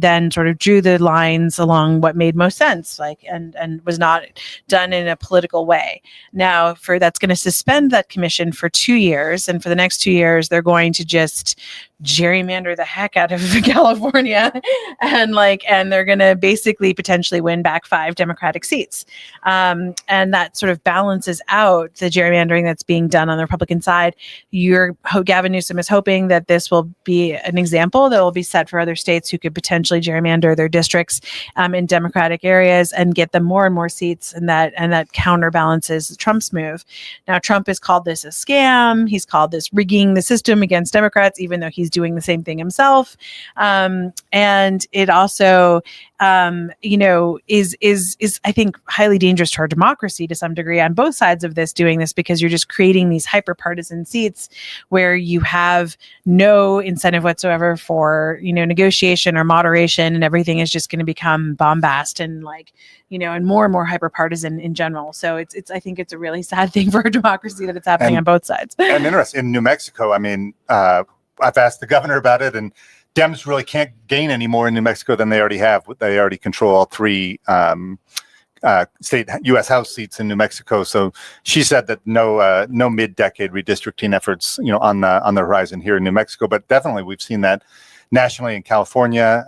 then sort of drew the lines along what made most sense, and was not done in a political way. Now, that's going to suspend that commission for 2 years, and for the next 2 years, they're going to just gerrymander the heck out of California, and they're going to basically potentially win back 5 Democratic seats. And that sort of balances out the gerrymandering that's being done on the Republican side. Gavin Newsom is hoping that this will be an example that will be set for other states who could potentially gerrymander their districts in Democratic areas and get them more and more seats, and that counterbalances Trump's move. Now, Trump has called this a scam. He's called this rigging the system against Democrats, even though he's doing the same thing himself. And it also, is I think highly dangerous to our democracy to some degree on both sides of this, doing this, because you're just creating these hyper-partisan seats where you have no incentive whatsoever for, negotiation or moderation, and everything is just going to become bombast and and more hyper-partisan in general. So I think it's a really sad thing for our democracy that it's happening on both sides. And interesting, in New Mexico, I mean, I've asked the governor about it, and Dems really can't gain any more in New Mexico than they already have. They already control all 3 state U.S. House seats in New Mexico. So she said that no mid-decade redistricting efforts, on the horizon here in New Mexico. But definitely, we've seen that nationally in California,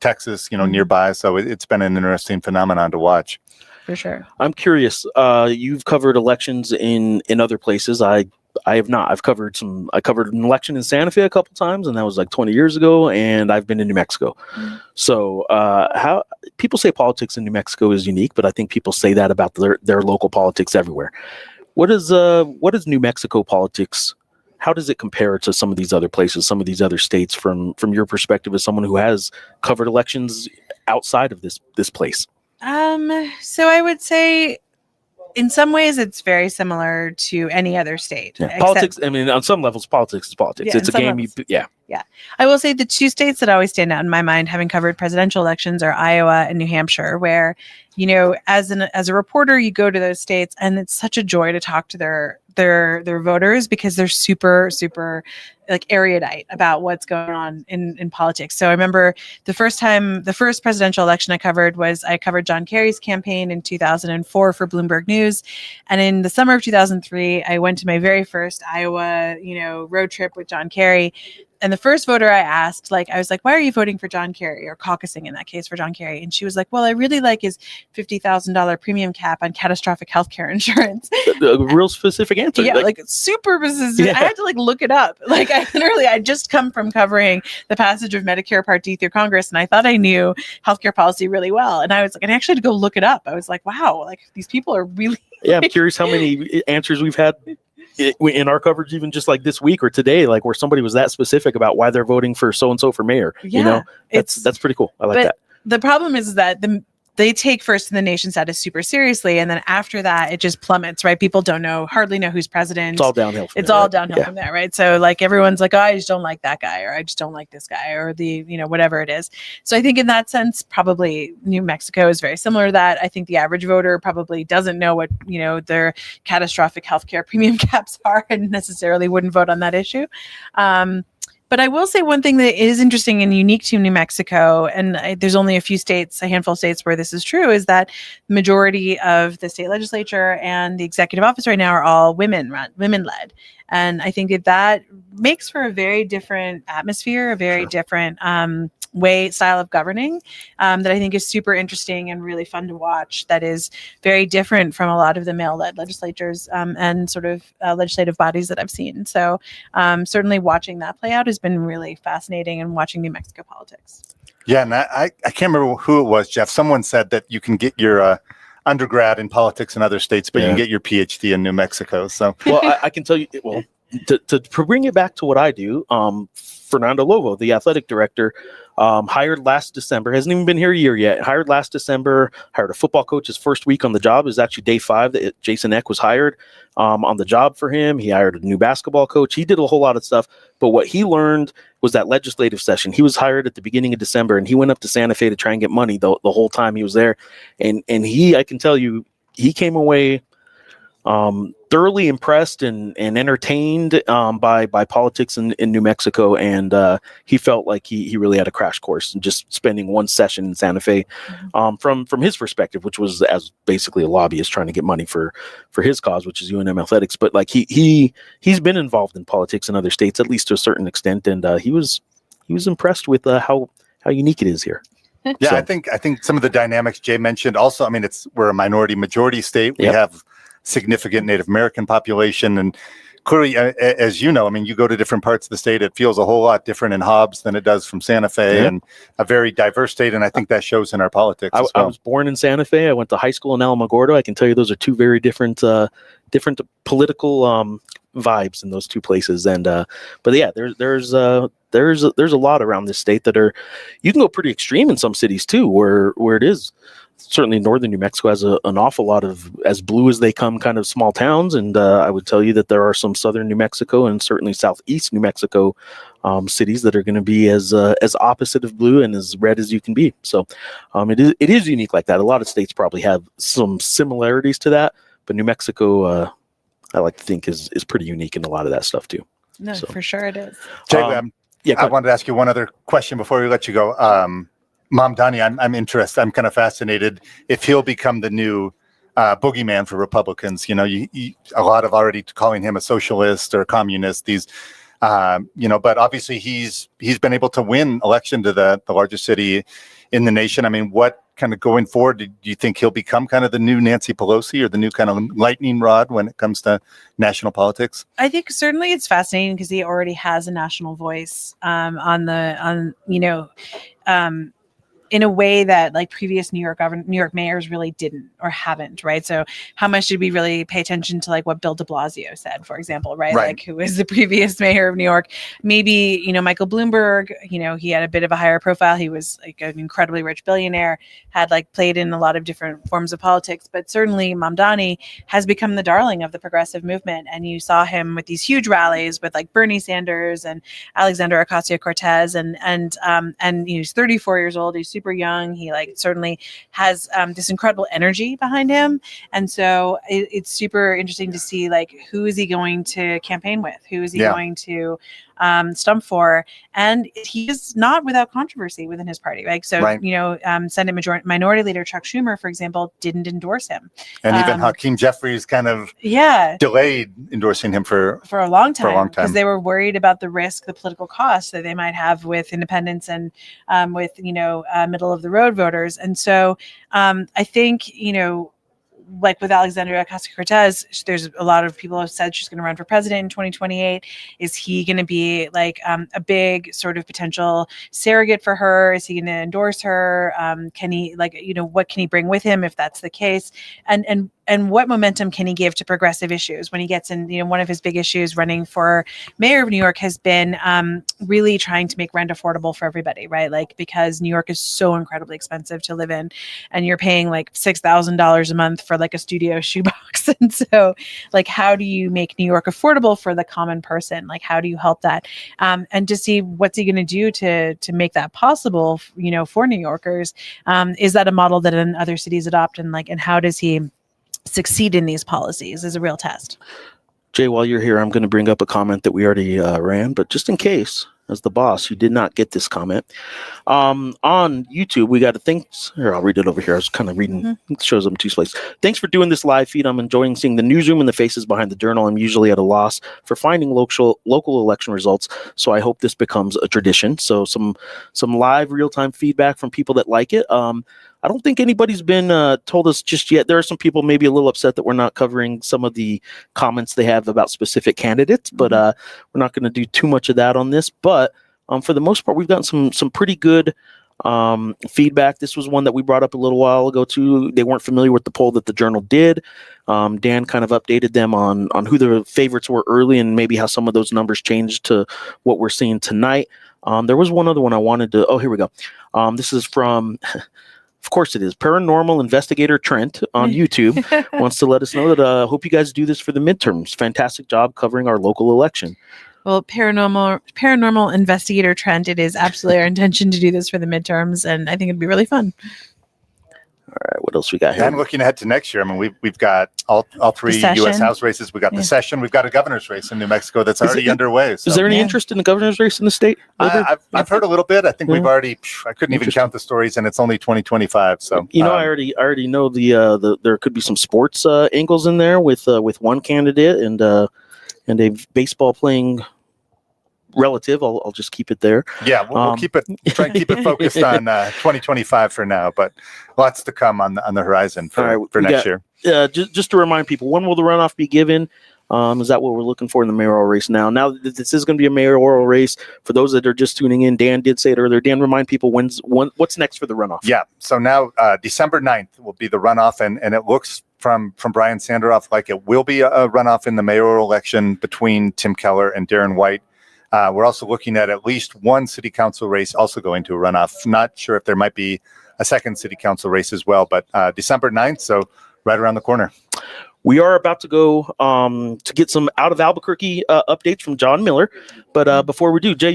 Texas, nearby. So it's been an interesting phenomenon to watch. For sure. I'm curious. You've covered elections in other places. I have not. I covered an election in Santa Fe a couple times, and that was like 20 years ago, and I've been to New Mexico. Mm-hmm. So how people say politics in New Mexico is unique, but I think people say that about their local politics everywhere. What is New Mexico politics? How does it compare to some of these other places, some of these other states, from your perspective as someone who has covered elections outside of this place? So I would say, in some ways, it's very similar to any other state. Yeah. Politics, I mean, on some levels, politics is politics. Yeah, it's a game. Yeah. I will say the 2 states that always stand out in my mind, having covered presidential elections, are Iowa and New Hampshire, where, as a reporter, you go to those states, and it's such a joy to talk to their voters, because they're super, super erudite about what's going on in politics. So I remember the first presidential election I covered John Kerry's campaign in 2004 for Bloomberg News. And in the summer of 2003, I went to my very first Iowa, road trip with John Kerry. And the first voter I asked, I was like, why are you voting for John Kerry, or caucusing in that case for John Kerry? And she was like, well, I really like his $50,000 premium cap on catastrophic healthcare insurance. A real specific answer. Yeah, super specific. Yeah. I had to look it up. I just come from covering the passage of Medicare Part D through Congress, and I thought I knew healthcare policy really well. And I was like, and I actually had to go look it up. I was like, wow, these people are really. Yeah, I'm curious how many answers we've had in our coverage, even just this week or today, where somebody was that specific about why they're voting for so-and-so for mayor. Yeah, that's pretty cool. I like that. The problem is that they take first in the nation status super seriously, and then after that, it just plummets, right? People hardly know who's president. It's all downhill. From there, right? So everyone's like, oh, I just don't like that guy, or I just don't like this guy, or whatever it is. So I think in that sense, probably New Mexico is very similar to that. I think the average voter probably doesn't know what, their catastrophic healthcare premium caps are, and necessarily wouldn't vote on that issue. But I will say one thing that is interesting and unique to New Mexico, and there's only a handful of states where this is true, is that the majority of the state legislature and the executive office right now are all women-led. And I think that makes for a very different atmosphere, a very different style of governing that I think is super interesting and really fun to watch. That is very different from a lot of the male-led legislatures and sort of legislative bodies that I've seen. So certainly watching that play out has been really fascinating, and watching New Mexico politics. Yeah, and I can't remember who it was, Jeff. Someone said that you can get your undergrad in politics in other states, but you can get your PhD in New Mexico. So, well, I can tell you, to bring it back to what I do, Fernando Lobo, the athletic director, hired last December, hasn't even been here a year yet, hired last December, hired a football coach. His first week on the job is actually day 5 that Jason Eck was hired on the job for him. He hired a new basketball coach. He did a whole lot of stuff. But what he learned was that legislative session. He was hired at the beginning of December, and he went up to Santa Fe to try and get money the whole time he was there. And I can tell you, he came away thoroughly impressed and entertained by politics in New Mexico, and he felt like he really had a crash course and just spending one session in Santa Fe, from his perspective, which was as basically a lobbyist trying to get money for his cause, which is UNM athletics. But like he's been involved in politics in other states, at least to a certain extent, and he was impressed with how unique it is here. Yeah, So, I think some of the dynamics Jay mentioned also, I mean, we're a minority majority state. We have significant Native American population, and clearly, as you know, I mean, you go to different parts of the state, it feels a whole lot different in Hobbs than it does from Santa Fe, and a very diverse state, and I think that shows in our politics as well. I was born in Santa Fe. I went to high school in Alamogordo. I can tell you those are two very different political vibes in those two places. And but yeah, there's a lot around this state that are, you can go pretty extreme in some cities too, where it is. Certainly northern New Mexico has an awful lot of as blue as they come kind of small towns. And I would tell you that there are some southern New Mexico and certainly southeast New Mexico cities that are going to be as opposite of blue and as red as you can be. So it is unique like that. A lot of states probably have some similarities to that, but New Mexico, I like to think is pretty unique in a lot of that stuff too. No, so, for sure it is. Jay, I wanted to ask you one other question before we let you go. Mamdani, I'm interested. I'm kind of fascinated if he'll become the new boogeyman for Republicans. You know, a lot of already calling him a socialist or a communist. These, but obviously he's been able to win election to the largest city in the nation. I mean, what kind of going forward, do you think he'll become kind of the new Nancy Pelosi or the new kind of lightning rod when it comes to national politics? I think certainly it's fascinating because he already has a national voice in a way that like previous New York mayors really didn't or haven't, right? So how much did we really pay attention to like what Bill de Blasio said, for example, right? Like who was the previous mayor of New York? Maybe, Michael Bloomberg, he had a bit of a higher profile. He was like an incredibly rich billionaire, had like played in a lot of different forms of politics, but certainly Mamdani has become the darling of the progressive movement. And you saw him with these huge rallies with like Bernie Sanders and Alexandria Ocasio-Cortez and he's 34 years old. He's super young. He like certainly has this incredible energy behind him. And so it's super interesting to see like who is he going to campaign with? Who is he going to stump for? And he is not without controversy within his party, right? So, Senate Minority Leader Chuck Schumer, for example, didn't endorse him. And even Hakeem Jeffries kind of delayed endorsing him for a long time because they were worried about the risk, the political costs that they might have with independents and with, middle of the road voters. And so I think, like with Alexandria Ocasio-Cortez, there's a lot of people have said she's going to run for president in 2028. Is he going to be like a big sort of potential surrogate for her? Is he going to endorse her? Can he what can he bring with him if that's the case? And what momentum can he give to progressive issues when he gets in? One of his big issues running for mayor of New York has been really trying to make rent affordable for everybody, right? Like because New York is so incredibly expensive to live in, and you're paying like $6,000 a month for like a studio shoebox. And so, like, how do you make New York affordable for the common person? Like, how do you help that? And to see what's he going to do to make that possible, for New Yorkers? Is that a model that in other cities adopt? And how does he succeed in these policies is a real test. Jay, while you're here, I'm going to bring up a comment that we already ran, but just in case, as the boss, you did not get this comment. On YouTube, we got a thanks. Here, I'll read it over here. I was kind of reading. It shows up in two places. Thanks for doing this live feed. I'm enjoying seeing the newsroom and the faces behind the journal. I'm usually at a loss for finding local election results, so I hope this becomes a tradition. So some live real-time feedback from people that like it. I don't think anybody's been told us just yet. There are some people maybe a little upset that we're not covering some of the comments they have about specific candidates, but we're not going to do too much of that on this. But for the most part, we've gotten some pretty good feedback. This was one that we brought up a little while ago too. They weren't familiar with the poll that the Journal did. Dan kind of updated them on who the favorites were early and maybe how some of those numbers changed to what we're seeing tonight. There was one other one I wanted to. Oh, here we go. This is from. Of course it is. Paranormal investigator Trent on YouTube wants to let us know that hope you guys do this for the midterms. Fantastic job covering our local election. Well, paranormal investigator Trent, it is absolutely our intention to do this for the midterms, and I think it'd be really fun. right, what else we got here? And looking ahead to next year, I mean, we've got all three U.S. House races. We got the session. We've got a governor's race in New Mexico that's already underway. So. Is there any interest in the governor's race in the state? I've heard a little bit. I think we've already. I couldn't even count the stories, and it's only 2025. So I already know the there could be some sports angles in there with one candidate and a baseball playing relative. I'll just keep it there. Yeah, we'll keep it. Try and keep it focused on 2025 for now, but lots to come on the horizon for next year. Just to remind people, when will the runoff be given? Is that what we're looking for in the mayoral race now? Now that this is going to be a mayoral race, for those that are just tuning in, Dan did say it earlier. Dan, remind people what's next for the runoff. Yeah, so now December 9th will be the runoff, and it looks from Brian Sanderoff like it will be a runoff in the mayoral election between Tim Keller and Darren White. We're also looking at least one city council race also going to a runoff. Not sure if there might be a second city council race as well, but December 9th, so right around the corner. We are about to go to get some out of Albuquerque updates from John Miller. But before we do, Jay,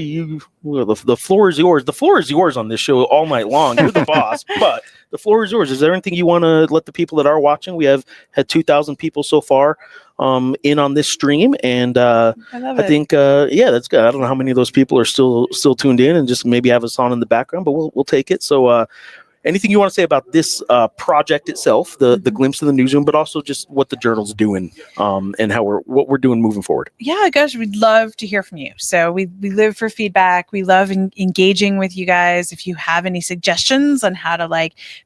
the floor is yours. The floor is yours on this show all night long. You're the boss, but the floor is yours. Is there anything you want to let the people that are watching? We have had 2,000 people so far in on this stream, and I think that's good. I don't know how many of those people are still tuned in and just maybe have us on in the background, but we'll take it. So anything you want to say about this project itself, the glimpse of the newsroom, but also just what the journal's doing and what we're doing moving forward? Yeah, gosh, we'd love to hear from you. So we live for feedback. We love engaging with you guys. If you have any suggestions on how to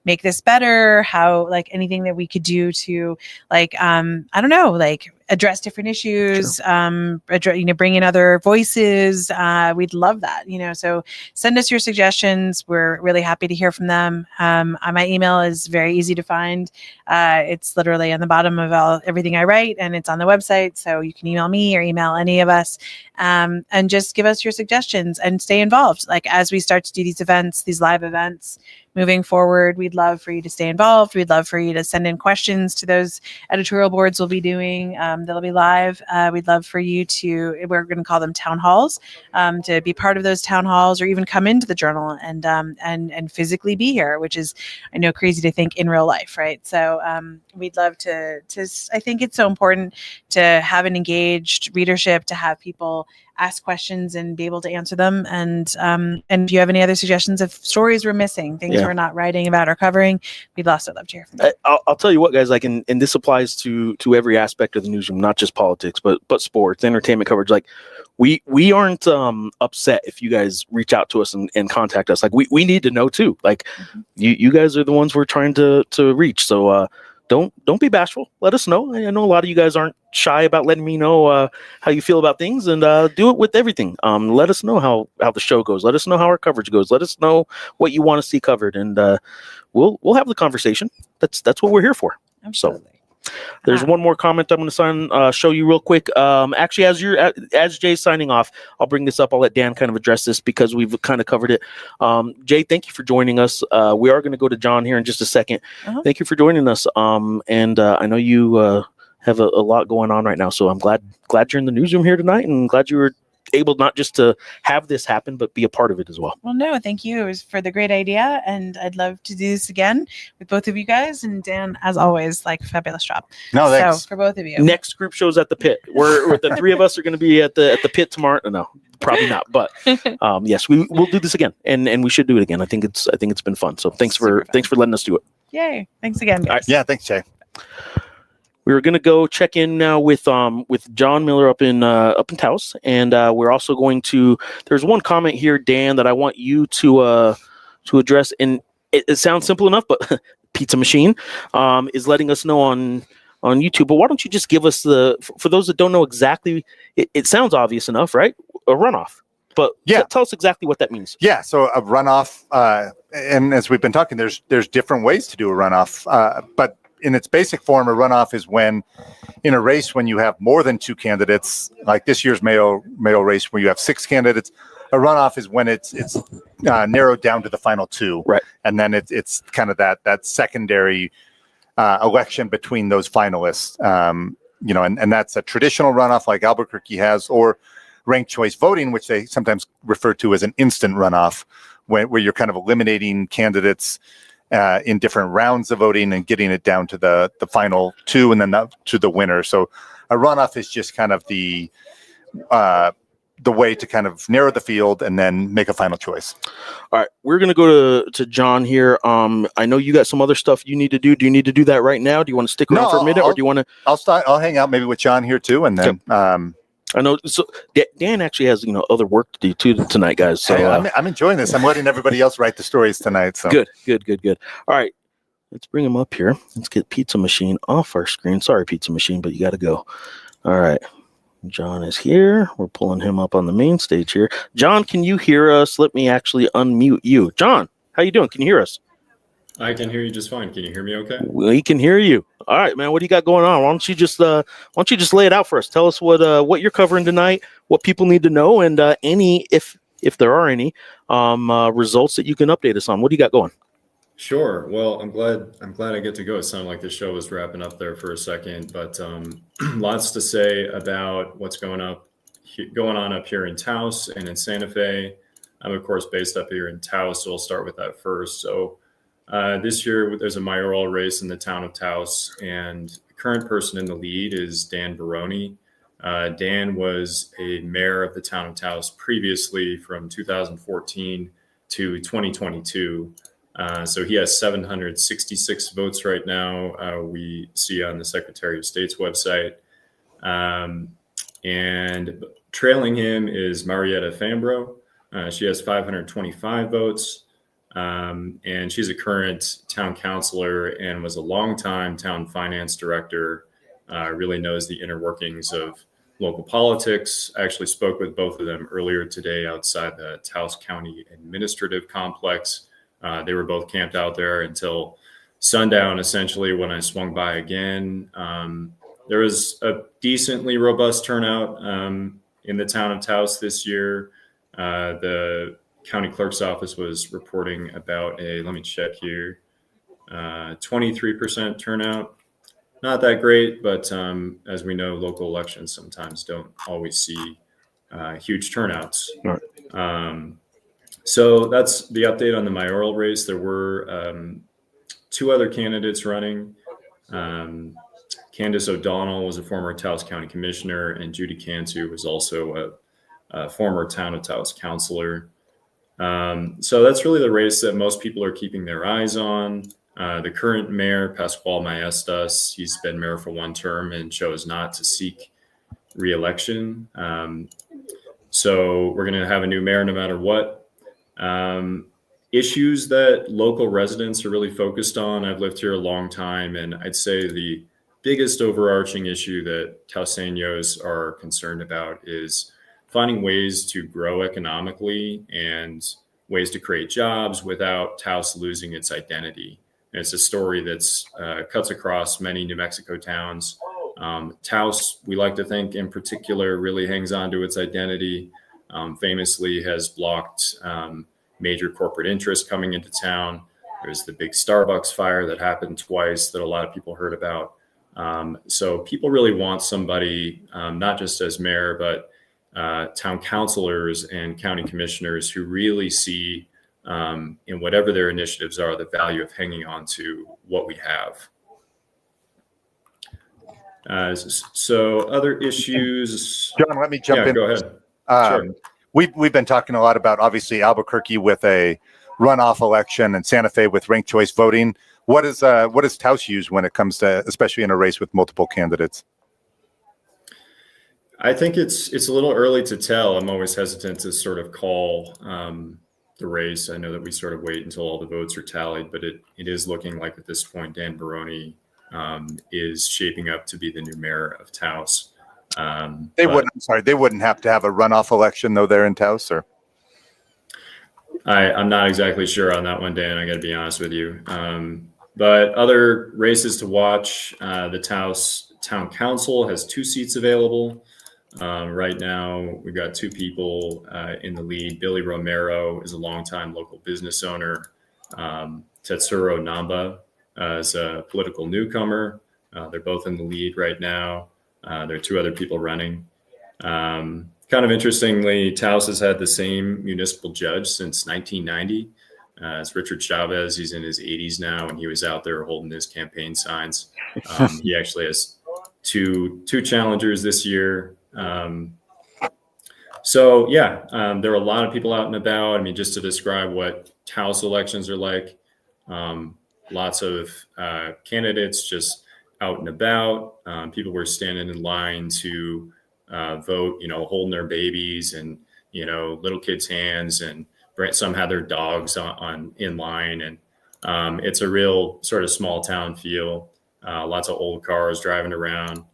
make this better, how anything that we could do to I don't know, address different issues, bring in other voices. We'd love that, so send us your suggestions. We're really happy to hear from them. My email is very easy to find. It's literally on the bottom of everything I write, and it's on the website. So you can email me or email any of us, and just give us your suggestions and stay involved. As we start to do these events, these live events, moving forward, we'd love for you to stay involved. We'd love for you to send in questions to those editorial boards we'll be doing. They'll be live. We'd love for you we're going to call them town halls, to be part of those town halls, or even come into the Journal and physically be here, which is, I know, crazy to think in real life, right? So we'd love to. I think it's so important to have an engaged readership, to have people ask questions and be able to answer them. And if you have any other suggestions of stories we're missing, things we're not writing about or covering, we'd also love to hear from you. I'll tell you what, guys, and this applies to every aspect of the newsroom, not just politics, but sports, entertainment coverage. We aren't upset if you guys reach out to us and contact us. We need to know too. You guys are the ones we're trying to reach. So don't be bashful. Let us know. I know a lot of you guys aren't shy about letting me know how you feel about things, and do it with everything. Let us know how the show goes. Let us know how our coverage goes. Let us know what you want to see covered, and we'll have the conversation. That's what we're here for. Absolutely. So there's one more comment I'm going to show you real quick. Actually, as Jay's signing off, I'll bring this up. I'll let Dan kind of address this because we've kind of covered it. Jay, thank you for joining us. We are going to go to John here in just a second. Thank you for joining us. And I know you have a lot going on right now, so I'm glad you're in the newsroom here tonight, and glad you were able not just to have this happen, but be a part of it as well. Well, no, thank you. It was for the great idea, and I'd love to do this again with both of you guys. And Dan, as always, fabulous job. No, thanks. So for both of you. Next group shows at the pit. We're the three of us are going to be at the pit tomorrow. No, probably not. But yes, we'll do this again, and we should do it again. I think it's been fun. So thanks for letting us do it. Yay! Thanks again, guys. Right. Yeah, thanks, Jay. We're going to go check in now with John Miller up in Taos, and we're also going to. There's one comment here, Dan, that I want you to address, and it sounds simple enough, but Pizza Machine is letting us know on YouTube. But why don't you just give us for those that don't know exactly? It sounds obvious enough, right? A runoff, but tell us exactly what that means. Yeah, so a runoff, and as we've been talking, there's different ways to do a runoff, but in its basic form, a runoff is when in a race when you have more than two candidates, like this year's mayoral race where you have 6 candidates. A runoff is when it's narrowed down to the final 2, right? And then it's kind of that secondary election between those finalists, and that's a traditional runoff like Albuquerque has, or ranked choice voting, which they sometimes refer to as an instant runoff, where you're kind of eliminating candidates in different rounds of voting and getting it down to the final two and then to the winner. So a runoff is just kind of the way to kind of narrow the field and then make a final choice. All right, we're gonna go to John here. I know you got some other stuff you need to do. Do you need to do that right now? Do you want to stick around for a minute, or do you want to? I'll hang out maybe with John here too, and then. Okay. I know. So Dan actually has other work to do too tonight, guys. So I'm enjoying this. I'm letting everybody else write the stories tonight. So good. All right, let's bring him up here. Let's get Pizza Machine off our screen. Sorry, Pizza Machine, but you got to go. All right, John is here. We're pulling him up on the main stage here. John, can you hear us? Let me actually unmute you. John, how you doing? Can you hear us? I can hear you just fine. Can you hear me okay? We can hear you. All right, man. What do you got going on? Why don't you just lay it out for us? Tell us what you're covering tonight, what people need to know, and any if there are any results that you can update us on. What do you got going? Sure. Well, I'm glad I get to go. It sounded like the show was wrapping up there for a second, but lots to say about what's going on up here in Taos and in Santa Fe. I'm of course based up here in Taos, so we'll start with that first. So this year there's a mayoral race in the town of Taos, and the current person in the lead is Dan Baroni. Dan was a mayor of the town of Taos previously from 2014 to 2022. So he has 766 votes right now. We see on the Secretary of State's website. And trailing him is Marietta Fambro. She has 525 votes. And she's a current town councilor and was a longtime town finance director, really knows the inner workings of local politics. I actually spoke with both of them earlier today outside the Taos County Administrative Complex. They were both camped out there until sundown, essentially, when I swung by again. There was a decently robust turnout in the town of Taos this year. The county clerk's office was reporting about let me check here, 23% turnout. Not that great, but as we know, local elections sometimes don't always see huge turnouts. Right. So that's the update on the mayoral race. There were two other candidates running. Candace O'Donnell was a former Taos County Commissioner, and Judy Cantu was also a former town of Taos councilor. So that's really the race that most people are keeping their eyes on. The current mayor, Pascual Maestas, he's been mayor for one term and chose not to seek re-election. So we're going to have a new mayor no matter what. Issues that local residents are really focused on. I've lived here a long time, and I'd say the biggest overarching issue that Taoseños are concerned about is finding ways to grow economically and ways to create jobs without Taos losing its identity. And it's a story that's cuts across many New Mexico towns. Taos, we like to think in particular, really hangs on to its identity. Famously has blocked major corporate interests coming into town. There's the big Starbucks fire that happened twice that a lot of people heard about. So people really want somebody, not just as mayor, but town councilors and county commissioners who really see in whatever their initiatives are, the value of hanging on to what we have. So other issues. John, let me jump in. Go ahead. Sure. We've been talking a lot about obviously Albuquerque with a runoff election and Santa Fe with ranked choice voting. What does Taos use when it comes to, especially in a race with multiple candidates? I think it's a little early to tell. I'm always hesitant to sort of call the race. I know that we sort of wait until all the votes are tallied, but it is looking like at this point Dan Baroni is shaping up to be the new mayor of Taos. They wouldn't have to have a runoff election though there in Taos, or? I'm not exactly sure on that one, Dan. I got to be honest with you. But other races to watch, the Taos Town Council has 2 seats available. Right now, we've got 2 people in the lead. Billy Romero is a longtime local business owner. Tetsuro Namba is a political newcomer. They're both in the lead right now. There are 2 other people running. Kind of interestingly, Taos has had the same municipal judge since 1990. It's Richard Chavez. He's in his 80s now, and he was out there holding his campaign signs. He actually has two challengers this year. So yeah, there are a lot of people out and about. I mean, just to describe what Taos elections are like, lots of candidates just out and about. People were standing in line to vote, holding their babies and, little kids' hands, and some had their dogs on in line. And it's a real sort of small town feel. Lots of old cars driving around.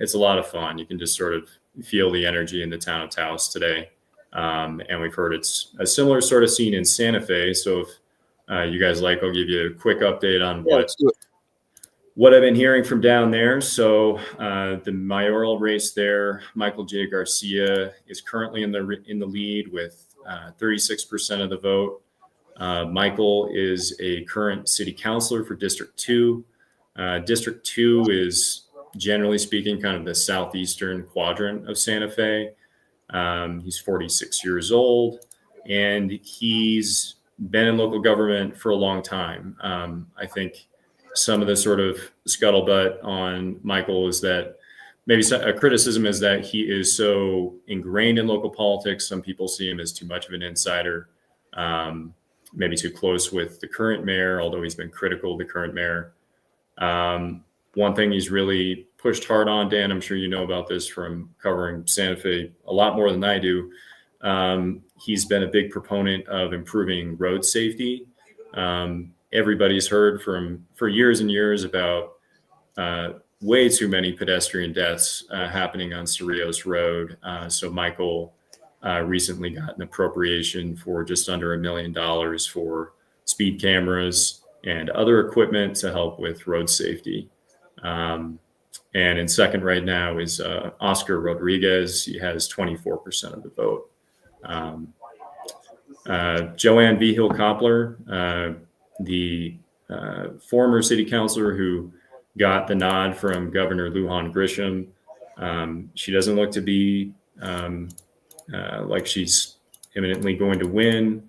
It's a lot of fun. You can just sort of feel the energy in the town of Taos today. And we've heard it's a similar sort of scene in Santa Fe. So if you guys like, I'll give you a quick update on what I've been hearing from down there. So the mayoral race there, Michael J. Garcia is currently in the lead with 36% of the vote. Michael is a current city councilor for District 2. District 2 is, generally speaking, kind of the southeastern quadrant of Santa Fe. He's 46 years old, and he's been in local government for a long time. I think some of the sort of scuttlebutt on Michael is that maybe a criticism is that he is so ingrained in local politics. Some people see him as too much of an insider, maybe too close with the current mayor, although he's been critical of the current mayor. One thing he's really pushed hard on, Dan, I'm sure you know about this from covering Santa Fe a lot more than I do. He's been a big proponent of improving road safety. Everybody's heard for years and years about way too many pedestrian deaths happening on Cerrillos Road. So Michael recently got an appropriation for just under $1 million for speed cameras and other equipment to help with road safety. And in second right now is Oscar Rodriguez. He has 24% of the vote. Joanne Vigil Koppler, the former city councilor who got the nod from Governor Lujan Grisham. She doesn't look to be like she's imminently going to win.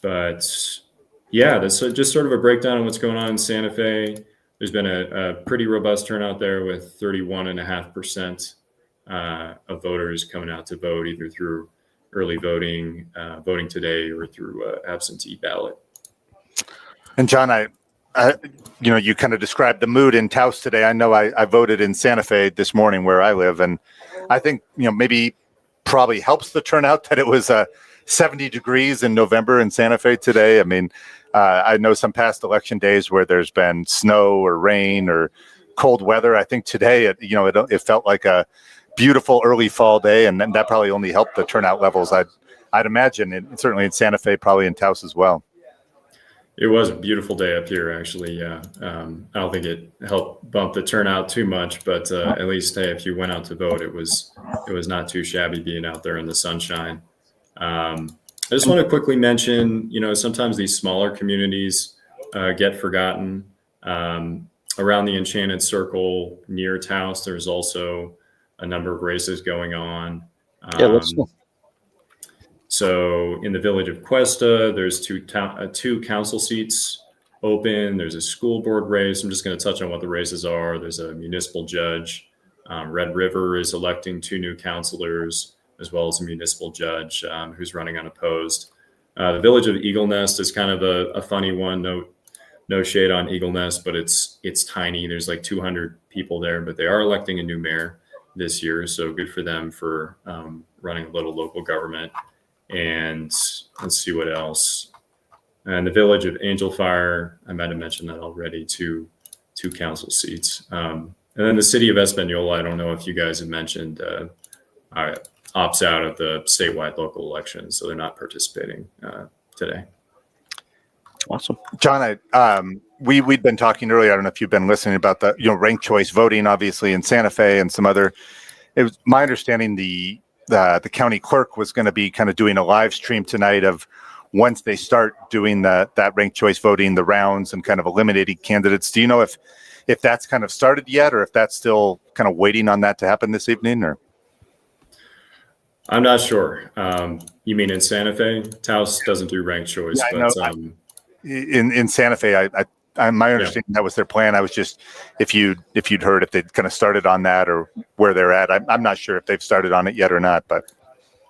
But yeah, that's just sort of a breakdown of what's going on in Santa Fe. There's been a pretty robust turnout there with 31.5% of voters coming out to vote either through early voting, voting today, or through absentee ballot. And John, you kind of described the mood in Taos today. I know I voted in Santa Fe this morning where I live, and I think maybe probably helps the turnout that it was 70 degrees in November in Santa Fe today. I mean, I know some past election days where there's been snow or rain or cold weather. I think today, it felt like a beautiful early fall day, and that probably only helped the turnout levels. I'd imagine, and certainly in Santa Fe, probably in Taos as well. It was a beautiful day up here, actually. Yeah, I don't think it helped bump the turnout too much, but at least, hey, if you went out to vote, it was not too shabby being out there in the sunshine. I just want to quickly mention, sometimes these smaller communities get forgotten. Around the Enchanted Circle near Taos, there's also a number of races going on. So in the village of Cuesta, there's two council seats open. There's a school board race. I'm just going to touch on what the races are. There's a municipal judge. Red River is electing 2 new councilors, as well as a municipal judge who's running unopposed. The village of Eagle Nest is kind of a funny one. No shade on Eagle Nest, but it's tiny. There's like 200 people there, but they are electing a new mayor this year. So good for them for running a little local government. And let's see what else. And the village of Angel Fire, I might have mentioned that already, two council seats. And then the city of Espanola, I don't know if you guys have mentioned, opts out of the statewide local elections, so they're not participating today. Awesome. John, we'd been talking earlier, I don't know if you've been listening, about the ranked choice voting, obviously in Santa Fe and some other. It was my understanding the county clerk was going to be kind of doing a live stream tonight of once they start doing that ranked choice voting, the rounds, and kind of eliminating candidates. Do you know if that's kind of started yet, or if that's still kind of waiting on that to happen this evening? Or I'm not sure. You mean in Santa Fe? Taos doesn't do ranked choice, Yeah, I but know. In Santa Fe, my understanding that was their plan. I was just if you'd heard if they'd kind of started on that or where they're at. I'm not sure if they've started on it yet or not, but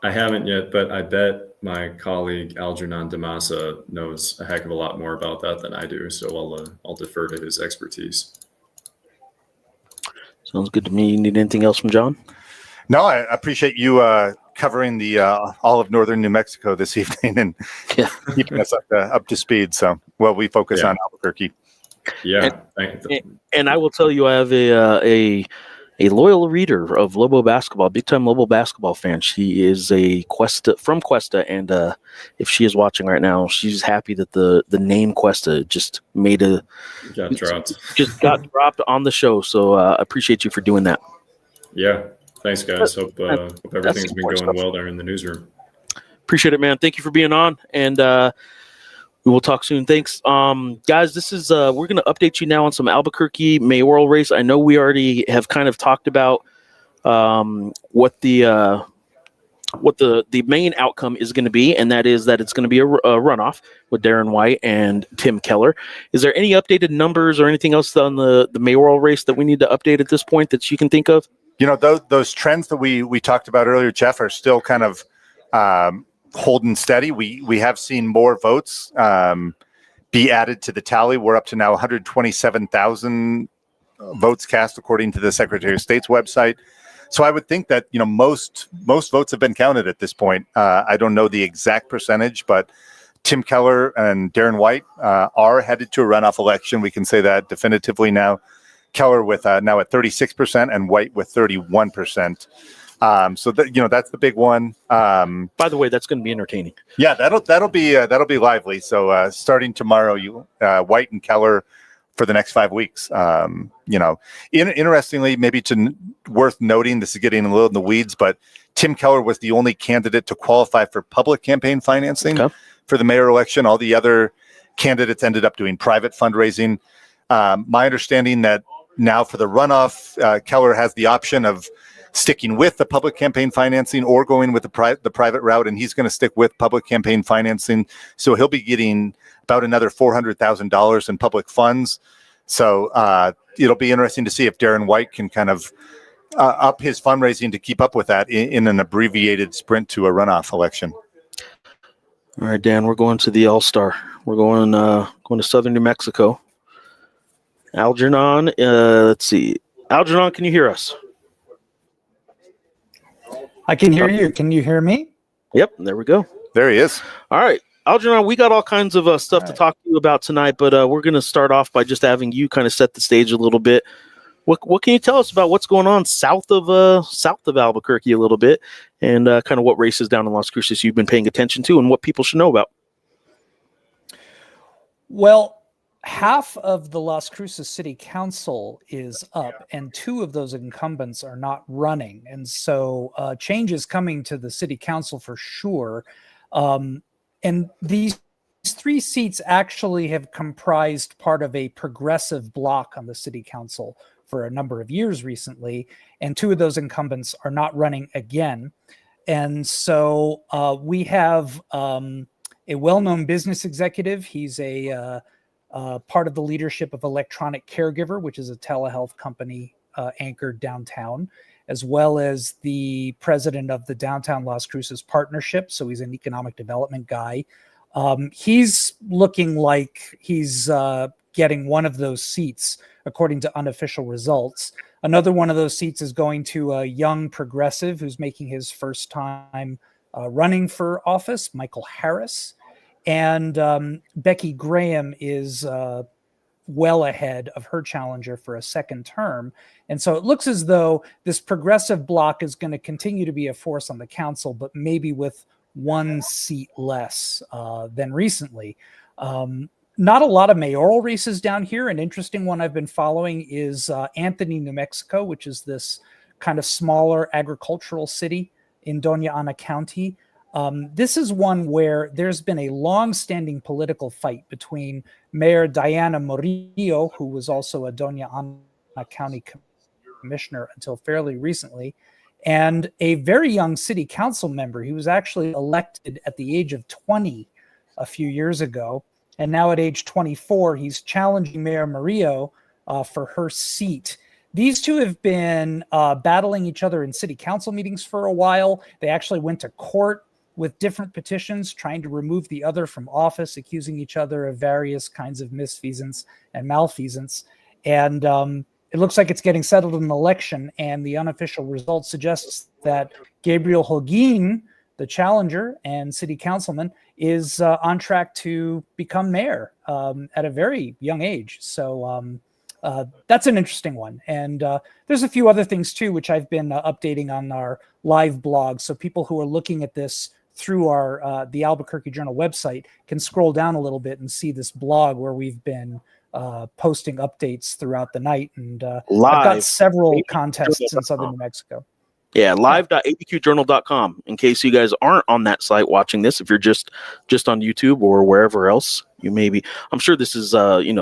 I haven't yet. But I bet my colleague Algernon Damasa knows a heck of a lot more about that than I do. So I'll defer to his expertise. Sounds good to me. You need anything else from John? No, I appreciate you covering the all of northern New Mexico this evening and keeping us up to speed. So, well, we focus on Albuquerque. Yeah, and I will tell you, I have a loyal reader of Lobo basketball, big time Lobo basketball fan. She is from Cuesta, and if she is watching right now, she's happy that the name Cuesta just got dropped on the show. So I appreciate you for doing that. Yeah. Thanks, guys. Hope everything's been going well there in the newsroom. Appreciate it, man. Thank you for being on, and we will talk soon. Thanks, guys. This is we're going to update you now on some Albuquerque mayoral race. I know we already have kind of talked about what the main outcome is going to be, and that is that it's going to be a runoff with Darren White and Tim Keller. Is there any updated numbers or anything else on the mayoral race that we need to update at this point that you can think of? You know, those trends that we talked about earlier, Jeff, are still kind of holding steady. We have seen more votes be added to the tally. We're up to now 127,000 votes cast, according to the Secretary of State's website. So I would think that, you know, most votes have been counted at this point. I don't know the exact percentage, but Tim Keller and Darren White are headed to a runoff election. We can say that definitively now. Keller with now at 36% and White with 31%. So that, you know, that's the big one. By the way, that's going to be entertaining. Yeah, that'll be lively. So starting tomorrow, White and Keller for the next 5 weeks. You know, interestingly, maybe worth noting, this is getting a little in the weeds, but Tim Keller was the only candidate to qualify for public campaign financing for the mayor election. All the other candidates ended up doing private fundraising. My understanding that now for the runoff, Keller has the option of sticking with the public campaign financing or going with the private route, and he's going to stick with public campaign financing. So he'll be getting about another $400,000 in public funds. So it'll be interesting to see if Darren White can kind of up his fundraising to keep up with that in an abbreviated sprint to a runoff election. All right, Dan, we're going to the All-Star. We're going to southern New Mexico. Algernon, let's see. Algernon, can you hear us? I can hear you. Can you hear me? Yep, there we go. There he is. All right. Algernon, we got all kinds of stuff to talk to you about tonight, but we're going to start off by just having you kind of set the stage a little bit. What can you tell us about what's going on south of Albuquerque a little bit, and kind of what races down in Las Cruces you've been paying attention to and what people should know about? Well, half of the Las Cruces City Council is up, and 2 of those incumbents are not running. And so change is coming to the City Council for sure. And these 3 seats actually have comprised part of a progressive bloc on the City Council for a number of years recently, and 2 of those incumbents are not running again. And so we have a well-known business executive. He's a part of the leadership of Electronic Caregiver, which is a telehealth company anchored downtown, as well as the president of the Downtown Las Cruces Partnership. So he's an economic development guy. He's looking like he's getting one of those seats, according to unofficial results. Another one of those seats is going to a young progressive who's making his first time running for office, Michael Harris. And Becky Graham is well ahead of her challenger for a second term. And so it looks as though this progressive bloc is going to continue to be a force on the council, but maybe with 1 seat less than recently. Not a lot of mayoral races down here. An interesting one I've been following is Anthony, New Mexico, which is this kind of smaller agricultural city in Doña Ana County. This is one where there's been a long-standing political fight between Mayor Diana Murillo, who was also a Doña Ana County commissioner until fairly recently, and a very young city council member. He was actually elected at the age of 20 a few years ago. And now at age 24, he's challenging Mayor Murillo for her seat. These two have been battling each other in city council meetings for a while. They actually went to court with different petitions trying to remove the other from office, accusing each other of various kinds of misfeasance and malfeasance. And it looks like it's getting settled in an election, and the unofficial result suggests that Gabriel Holguin, the challenger and city councilman, is on track to become mayor at a very young age. So that's an interesting one. And there's a few other things too, which I've been updating on our live blog. So people who are looking at this through our the Albuquerque Journal website can scroll down a little bit and see this blog where we've been posting updates throughout the night. And I've got several contests in southern New Mexico. Yeah, live.abqjournal.com in case you guys aren't on that site watching this. If you're just on YouTube or wherever else you may be. I'm sure this is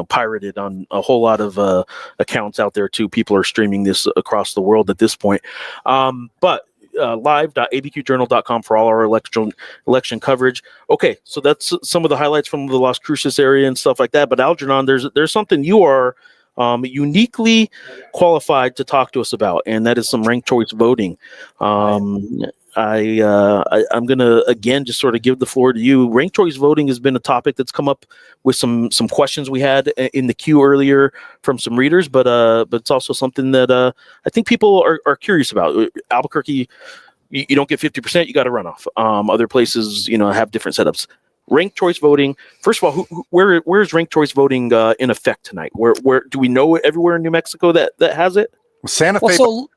pirated on a whole lot of accounts out there too. People are streaming this across the world at this point. But live.abqjournal.com for all our election coverage. Okay, so that's some of the highlights from the Las Cruces area and stuff like that. But Algernon, there's something you are uniquely qualified to talk to us about, and that is some ranked choice voting. I'm gonna again just sort of give the floor to you. Ranked choice voting has been a topic that's come up with some questions we had in the queue earlier from some readers, but it's also something that I think people are curious about. Albuquerque, you don't get 50%, you got to run off. Other places, have different setups. Ranked choice voting. First of all, where is ranked choice voting in effect tonight? Where do we know everywhere in New Mexico that has it? Santa Fe. Go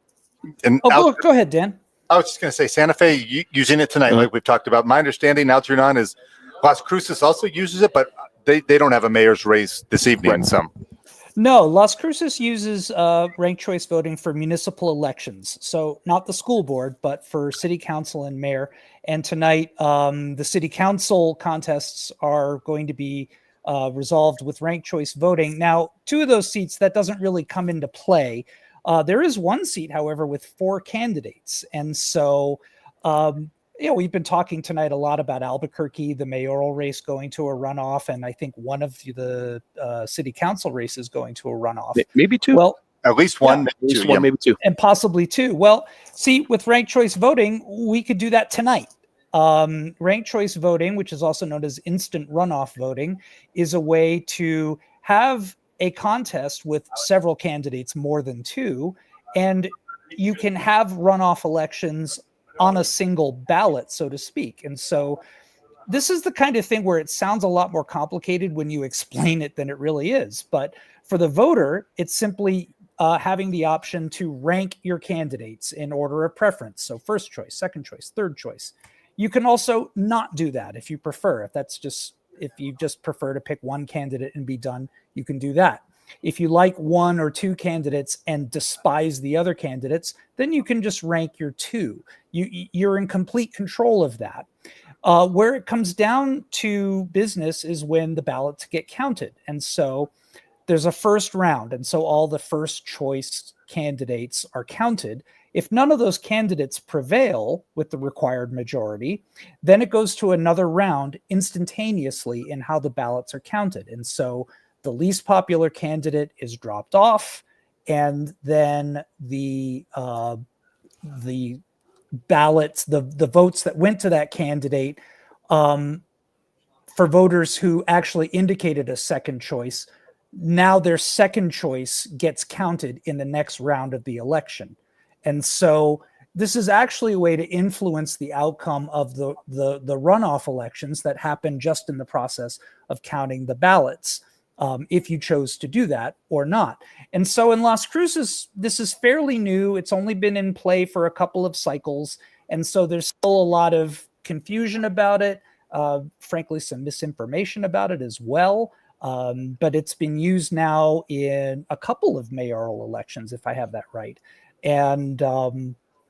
ahead, Dan. I was just going to say Santa Fe using it tonight, like we've talked about. My understanding, Algernon, is Las Cruces also uses it, but they don't have a mayor's race this evening. Right. Some. No, Las Cruces uses ranked choice voting for municipal elections. So not the school board, but for city council and mayor. And tonight, the city council contests are going to be resolved with ranked choice voting. Now, 2 of those seats, that doesn't really come into play. There is 1 seat, however, with 4 candidates. And so, we've been talking tonight a lot about Albuquerque, the mayoral race going to a runoff, and I think one of the city council races going to a runoff. Maybe 2. Well, at least one, maybe two, and possibly 2. Well, see, with ranked choice voting, we could do that tonight. Ranked choice voting, which is also known as instant runoff voting, is a way to have a contest with several candidates, more than 2, and you can have runoff elections on a single ballot, so to speak. And so this is the kind of thing where it sounds a lot more complicated when you explain it than it really is. But for the voter, it's simply having the option to rank your candidates in order of preference. So first choice, second choice, third choice. You can also not do that if you prefer. If you just prefer to pick one candidate and be done, you can do that. If you like 1 or 2 candidates and despise the other candidates, then you can just rank your 2. You're in complete control of that. Where it comes down to business is when the ballots get counted. And so there's a first round. And so all the first choice candidates are counted. If none of those candidates prevail with the required majority, then it goes to another round instantaneously in how the ballots are counted. And so the least popular candidate is dropped off, and then the ballots, the votes that went to that candidate, for voters who actually indicated a second choice, now their second choice gets counted in the next round of the election. And so this is actually a way to influence the outcome of the runoff elections that happen just in the process of counting the ballots, if you chose to do that or not. And so in Las Cruces, this is fairly new. It's only been in play for a couple of cycles. And so there's still a lot of confusion about it, frankly, some misinformation about it as well. But it's been used now in a couple of mayoral elections, if I have that right. And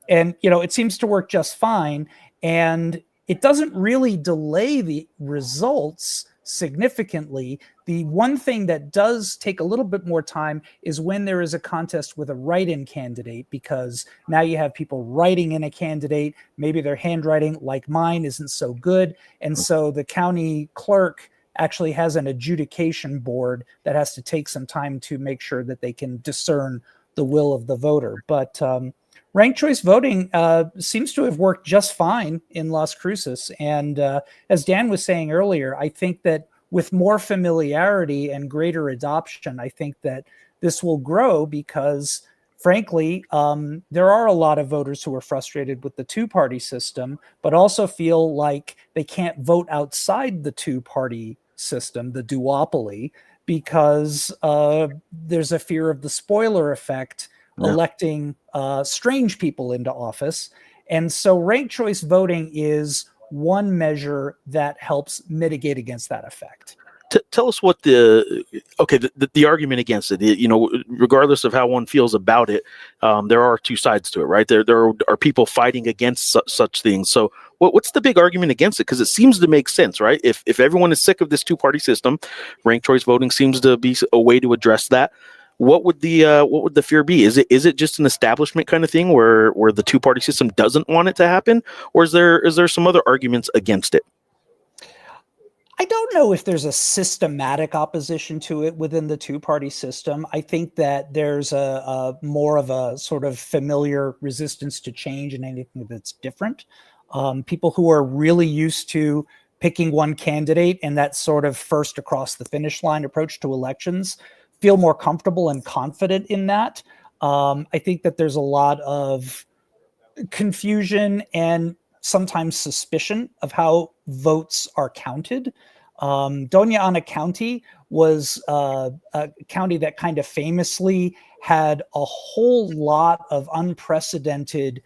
it seems to work just fine. And it doesn't really delay the results significantly. The one thing that does take a little bit more time is when there is a contest with a write-in candidate, because now you have people writing in a candidate. Maybe their handwriting, like mine, isn't so good. And so the county clerk actually has an adjudication board that has to take some time to make sure that they can discern the will of the voter. But ranked choice voting seems to have worked just fine in Las Cruces. And as Dan was saying earlier, I think that with more familiarity and greater adoption, I think that this will grow because, frankly, there are a lot of voters who are frustrated with the two-party system, but also feel like they can't vote outside the two-party system, the duopoly, because there's a fear of the spoiler effect, electing strange people into office. And so ranked choice voting is one measure that helps mitigate against that effect. Tell us what the argument against it. You know, regardless of how one feels about it, there are two sides to it, right? There are people fighting against such things. So what's the big argument against it? Because it seems to make sense, right? If everyone is sick of this two-party system, ranked choice voting seems to be a way to address that. What would the fear be? Is it just an establishment kind of thing where the two-party system doesn't want it to happen, or is there some other arguments against it? I don't know if there's a systematic opposition to it within the two-party system. I think that there's a more of a sort of familiar resistance to change and anything that's different. People who are really used to picking one candidate and that sort of first across the finish line approach to elections feel more comfortable and confident in that. I think that there's a lot of confusion and sometimes suspicion of how votes are counted. Doña Ana County was a county that kind of famously had a whole lot of unprecedented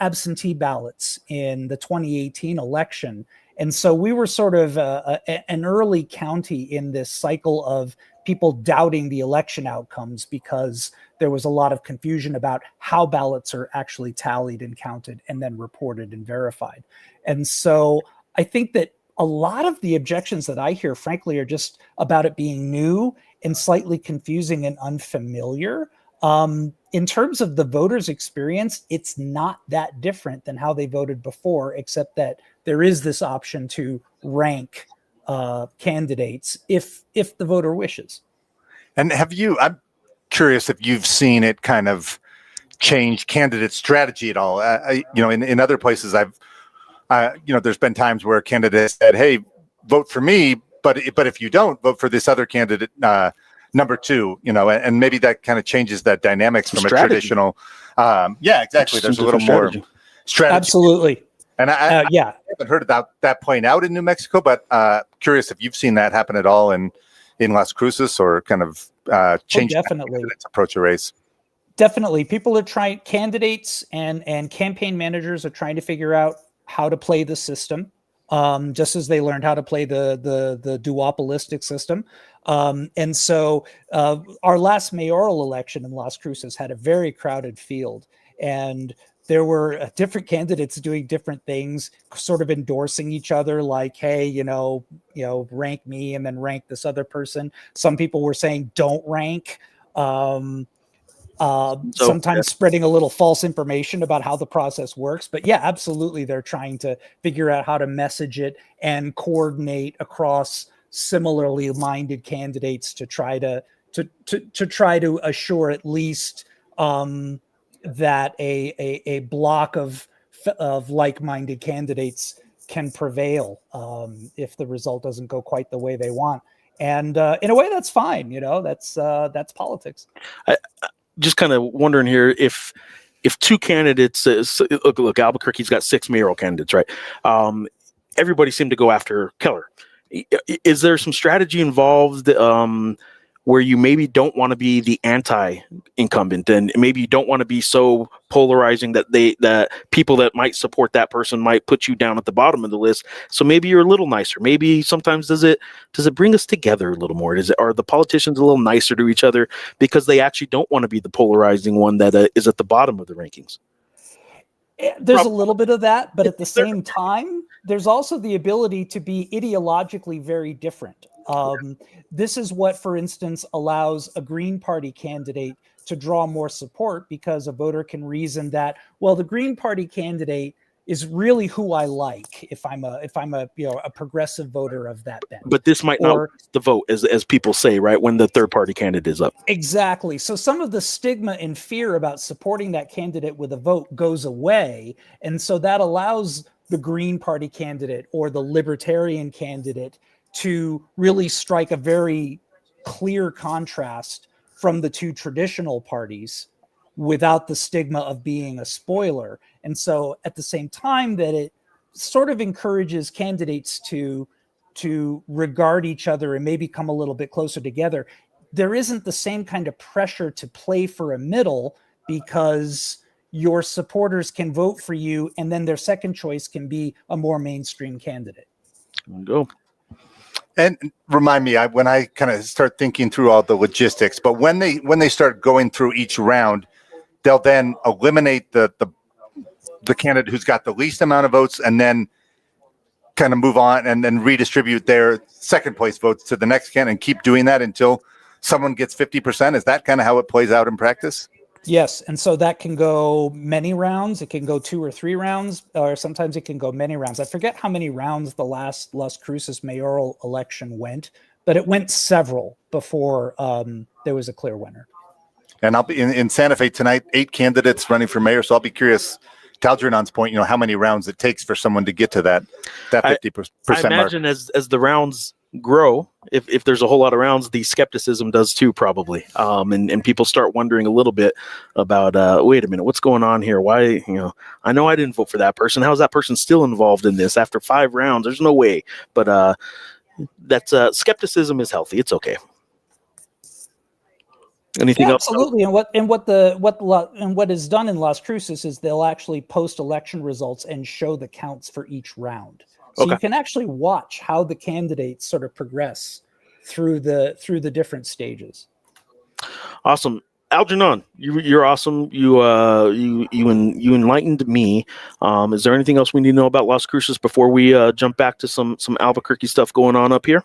absentee ballots in the 2018 election. And so we were sort of an early county in this cycle of people doubting the election outcomes because there was a lot of confusion about how ballots are actually tallied and counted and then reported and verified. And so I think that a lot of the objections that I hear, frankly, are just about it being new and slightly confusing and unfamiliar. In terms of the voters' experience, it's not that different than how they voted before, except that there is this option to rank candidates if the voter wishes. And I'm curious if you've seen it kind of change candidate strategy at all. In other places there's been times where candidates said, "Hey, vote for me," but if you don't, vote for this other candidate, number two. And maybe that kind of changes that dynamics from strategy. A traditional. Exactly. There's a little more strategy. Absolutely. And I haven't heard about that playing out in New Mexico, but curious if you've seen that happen at all in Las Cruces or kind of change definitely approach a race. Definitely. People are trying, candidates and campaign managers are trying to figure out how to play the system, just as they learned how to play the duopolistic system. And so our last mayoral election in Las Cruces had a very crowded field, and there were different candidates doing different things, sort of endorsing each other, like, hey, rank me and then rank this other person. Some people were saying, don't rank. Sometimes spreading a little false information about how the process works. But yeah, absolutely. They're trying to figure out how to message it and coordinate across similarly minded candidates to try to assure at least that a block of like-minded candidates can prevail if the result doesn't go quite the way they want. And in a way, that's fine. That's politics. Just kind of wondering here if two candidates, look, Albuquerque's got 6 mayoral candidates, right? Everybody seemed to go after Keller. Is there some strategy involved where you maybe don't want to be the anti-incumbent, and maybe you don't want to be so polarizing that people that might support that person might put you down at the bottom of the list? So maybe you're a little nicer. Maybe sometimes does it bring us together a little more? Are the politicians a little nicer to each other because they actually don't want to be the polarizing one that is at the bottom of the rankings? There's a little bit of that, but at the same time, there's also the ability to be ideologically very different. This is what, for instance, allows a Green Party candidate to draw more support, because a voter can reason that, well, the Green Party candidate is really who I like if I'm a a progressive voter of that bent. But this might not the vote, as people say, right, when the third party candidate is up. Exactly. So some of the stigma and fear about supporting that candidate with a vote goes away, and so that allows the Green Party candidate or the Libertarian candidate to really strike a very clear contrast from the two traditional parties without the stigma of being a spoiler. And so at the same time that it sort of encourages candidates to regard each other and maybe come a little bit closer together, there isn't the same kind of pressure to play for a middle, because your supporters can vote for you and then their second choice can be a more mainstream candidate. Go. And remind me, when I kind of start thinking through all the logistics, but when they start going through each round, they'll then eliminate the candidate who's got the least amount of votes, and then kind of move on and then redistribute their second place votes to the next candidate, and keep doing that until someone gets 50%. Is that kind of how it plays out in practice? Yes, and so that can go many rounds. It can go 2 or 3 rounds, or sometimes it can go many rounds. I forget how many rounds the last Las Cruces mayoral election went, but it went several before there was a clear winner. And I'll be in Santa Fe tonight, 8 candidates running for mayor. So I'll be curious, to Algernon's point, how many rounds it takes for someone to get to that 50% mark. I imagine as the rounds grow, if there's a whole lot of rounds, the skepticism does too, probably. And people start wondering a little bit about, wait a minute, what's going on here? Why, I know I didn't vote for that person. How is that person still involved in this after 5 rounds? There's no way. But that's skepticism is healthy. It's okay. Anything else? Absolutely. And what is done in Las Cruces is they'll actually post election results and show the counts for each round. So you can actually watch how the candidates sort of progress through the different stages. Awesome. Algernon, you're awesome. You enlightened me. Is there anything else we need to know about Las Cruces before we jump back to some Albuquerque stuff going on up here?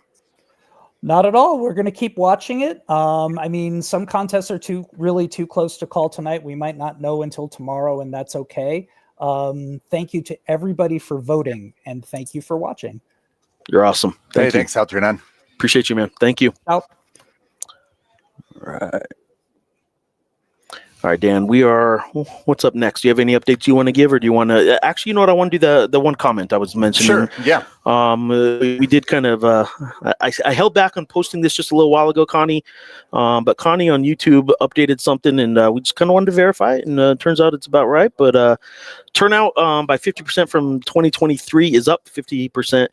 Not at all. We're going to keep watching it. Some contests are really too close to call tonight. We might not know until tomorrow, and that's okay. Thank you to everybody for voting, and thank you for watching. You're awesome. Thanks, Algernon. Appreciate you, man. Thank you. Out. All right, Dan, what's up next? Do you have any updates you want to give, or do you want to, actually, you know what? I want to do the one comment I was mentioning. Sure. Yeah. We did kind of, I held back on posting this just a little while ago, Connie, but Connie on YouTube updated something, and we just kind of wanted to verify it, and turns out it's about right. But turnout by 50% from 2023 is up 50%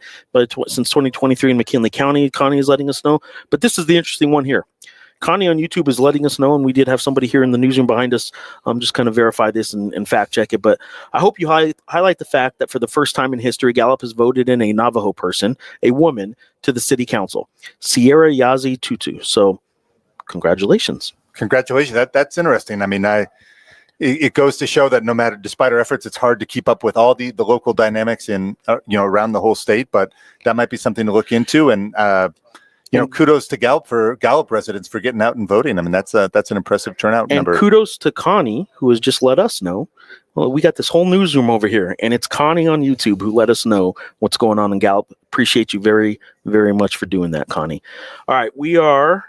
since 2023 in McKinley County. Connie is letting us know. But this is the interesting one here. Connie on YouTube is letting us know, and we did have somebody here in the newsroom behind us just kind of verify this and fact check it. But I hope you highlight the fact that for the first time in history, Gallup has voted in a Navajo person, a woman, to the city council, Sierra Yazi Tutu. So congratulations. Congratulations. That's interesting. I mean, it goes to show that no matter, despite our efforts, it's hard to keep up with all the local dynamics in around the whole state. But that might be something to look into. And kudos to Gallup residents for getting out and voting. I mean, that's an impressive turnout number. And kudos to Connie, who has just let us know. Well, we got this whole newsroom over here, and it's Connie on YouTube who let us know what's going on in Gallup. Appreciate you very, very much for doing that, Connie. All right, we are.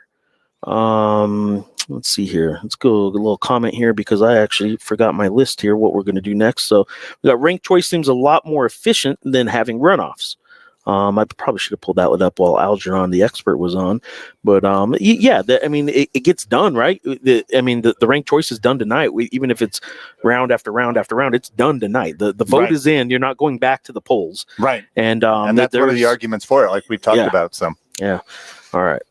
Let's see here. Let's go a little comment here, because I actually forgot my list here, what we're going to do next. So we got ranked choice seems a lot more efficient than having runoffs. I probably should have pulled that one up while Algernon, the expert, was on. But it gets done, right? The ranked choice is done tonight. Even if it's round after round after round, it's done tonight. The vote is in. You're not going back to the polls. Right. And that's one of the arguments for it, like we've talked about. So yeah. All right.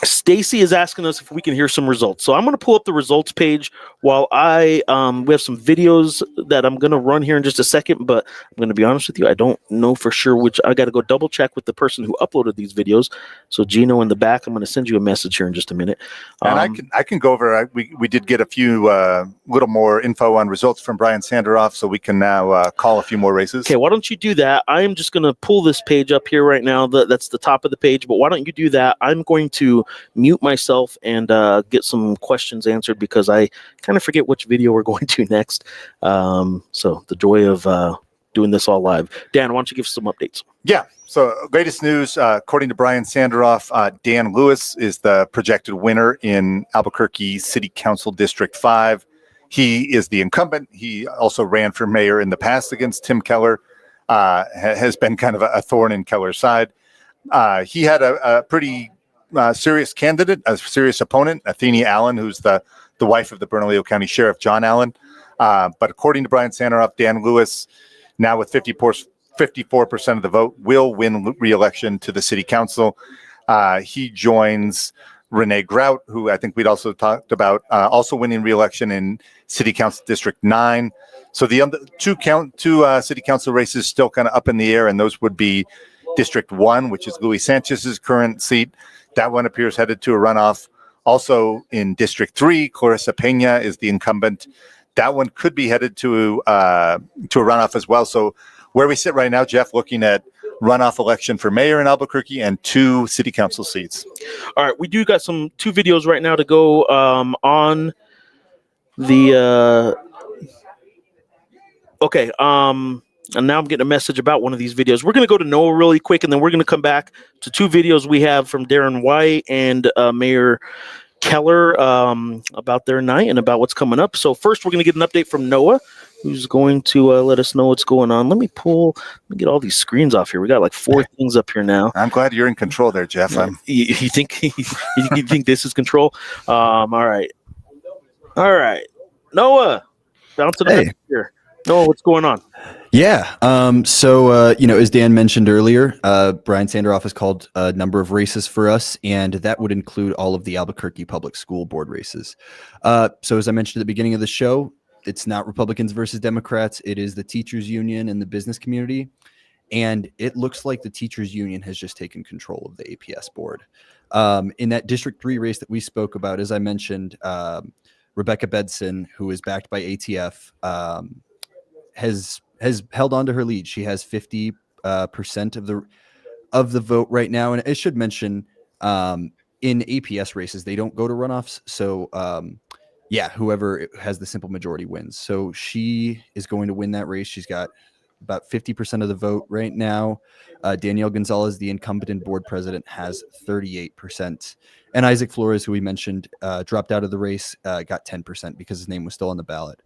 Stacy is asking us if we can hear some results. So I'm going to pull up the results page while we have some videos that I'm going to run here in just a second, but I'm going to be honest with you. I don't know for sure which. I got to go double check with the person who uploaded these videos. So Gino in the back, I'm going to send you a message here in just a minute. And I can go over, we did get a few little more info on results from Brian Sanderoff, so we can now call a few more races. Okay, why don't you do that? I'm just going to pull this page up here right now. That's the top of the page, but why don't you do that? I'm going to mute myself and get some questions answered because I kind of forget which video we're going to next. So the joy of doing this all live. Dan, why don't you give us some updates? Yeah. So latest news, according to Brian Sanderoff, Dan Lewis is the projected winner in Albuquerque City Council District 5. He is the incumbent. He also ran for mayor in the past against Tim Keller, has been kind of a thorn in Keller's side. He had a pretty serious candidate, a serious opponent, Athenia Allen, who's the wife of the Bernalillo County Sheriff John Allen. But according to Brian Sanderoff, Dan Lewis, now with 54% of the vote, will win re-election to the city council. He joins Renee Grout, who I think we'd also talked about, also winning re-election in City Council District 9. So the two city council races still kind of up in the air, and those would be District 1, which is Luis Sanchez's current seat. That one appears headed to a runoff. Also in District 3, Clarissa Pena is the incumbent. That one could be headed to a runoff as well. So where we sit right now, Jeff, looking at runoff election for mayor in Albuquerque and 2 city council seats. All right, we do got two videos right now to go on the okay. And now I'm getting a message about one of these videos. We're going to go to Noah really quick, and then we're going to come back to 2 videos we have from Darren White and Mayor Keller about their night and about what's coming up. So first, we're going to get an update from Noah, who's going to let us know what's going on. Let me get all these screens off here. We got like 4 things up here now. I'm glad you're in control there, Jeff. You think you think this is control? All right. Noah, bouncing up here. Noah, what's going on? Yeah. So, as Dan mentioned earlier, Brian Sanderoff has called a number of races for us, and that would include all of the Albuquerque Public School Board races. So as I mentioned at the beginning of the show, it's not Republicans versus Democrats. It is the teachers union and the business community. And it looks like the teachers union has just taken control of the APS board. In that District 3 race that we spoke about, as I mentioned, Rebecca Bedson, who is backed by ATF, has held on to her lead. She has 50% of the vote right now. And I should mention, in APS races, they don't go to runoffs. So, whoever has the simple majority wins. So she is going to win that race. She's got about 50% of the vote right now. Danielle Gonzalez, the incumbent and board president, has 38%. And Isaac Flores, who we mentioned, dropped out of the race, got 10% because his name was still on the ballot.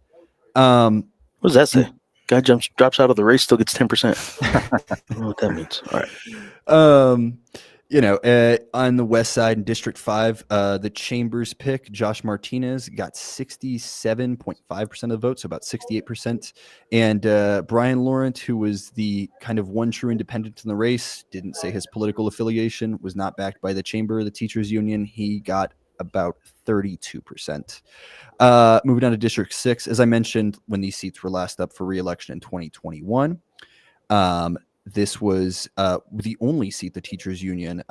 What does that say? Guy drops out of the race, still gets 10%. I don't know what that means. All right. On the west side in District 5, the Chambers pick, Josh Martinez, got 67.5% of the vote, so about 68%. And Brian Laurent, who was the kind of one true independent in the race, didn't say his political affiliation, was not backed by the Chamber, the teachers union. He got about 32%. Moving on to District 6, as I mentioned, when these seats were last up for re-election in 2021, this was the only seat the teachers union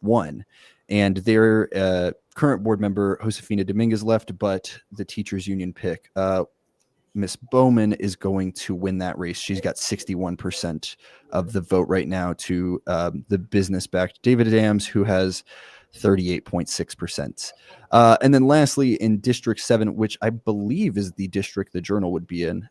won, and their current board member Josefina Dominguez left, but the teachers union pick, Miss Bowman, is going to win that race. She's got 61% of the vote right now to the business-backed David Adams, who has 38.6%. And then lastly, in District 7, which I believe is the district the Journal would be in,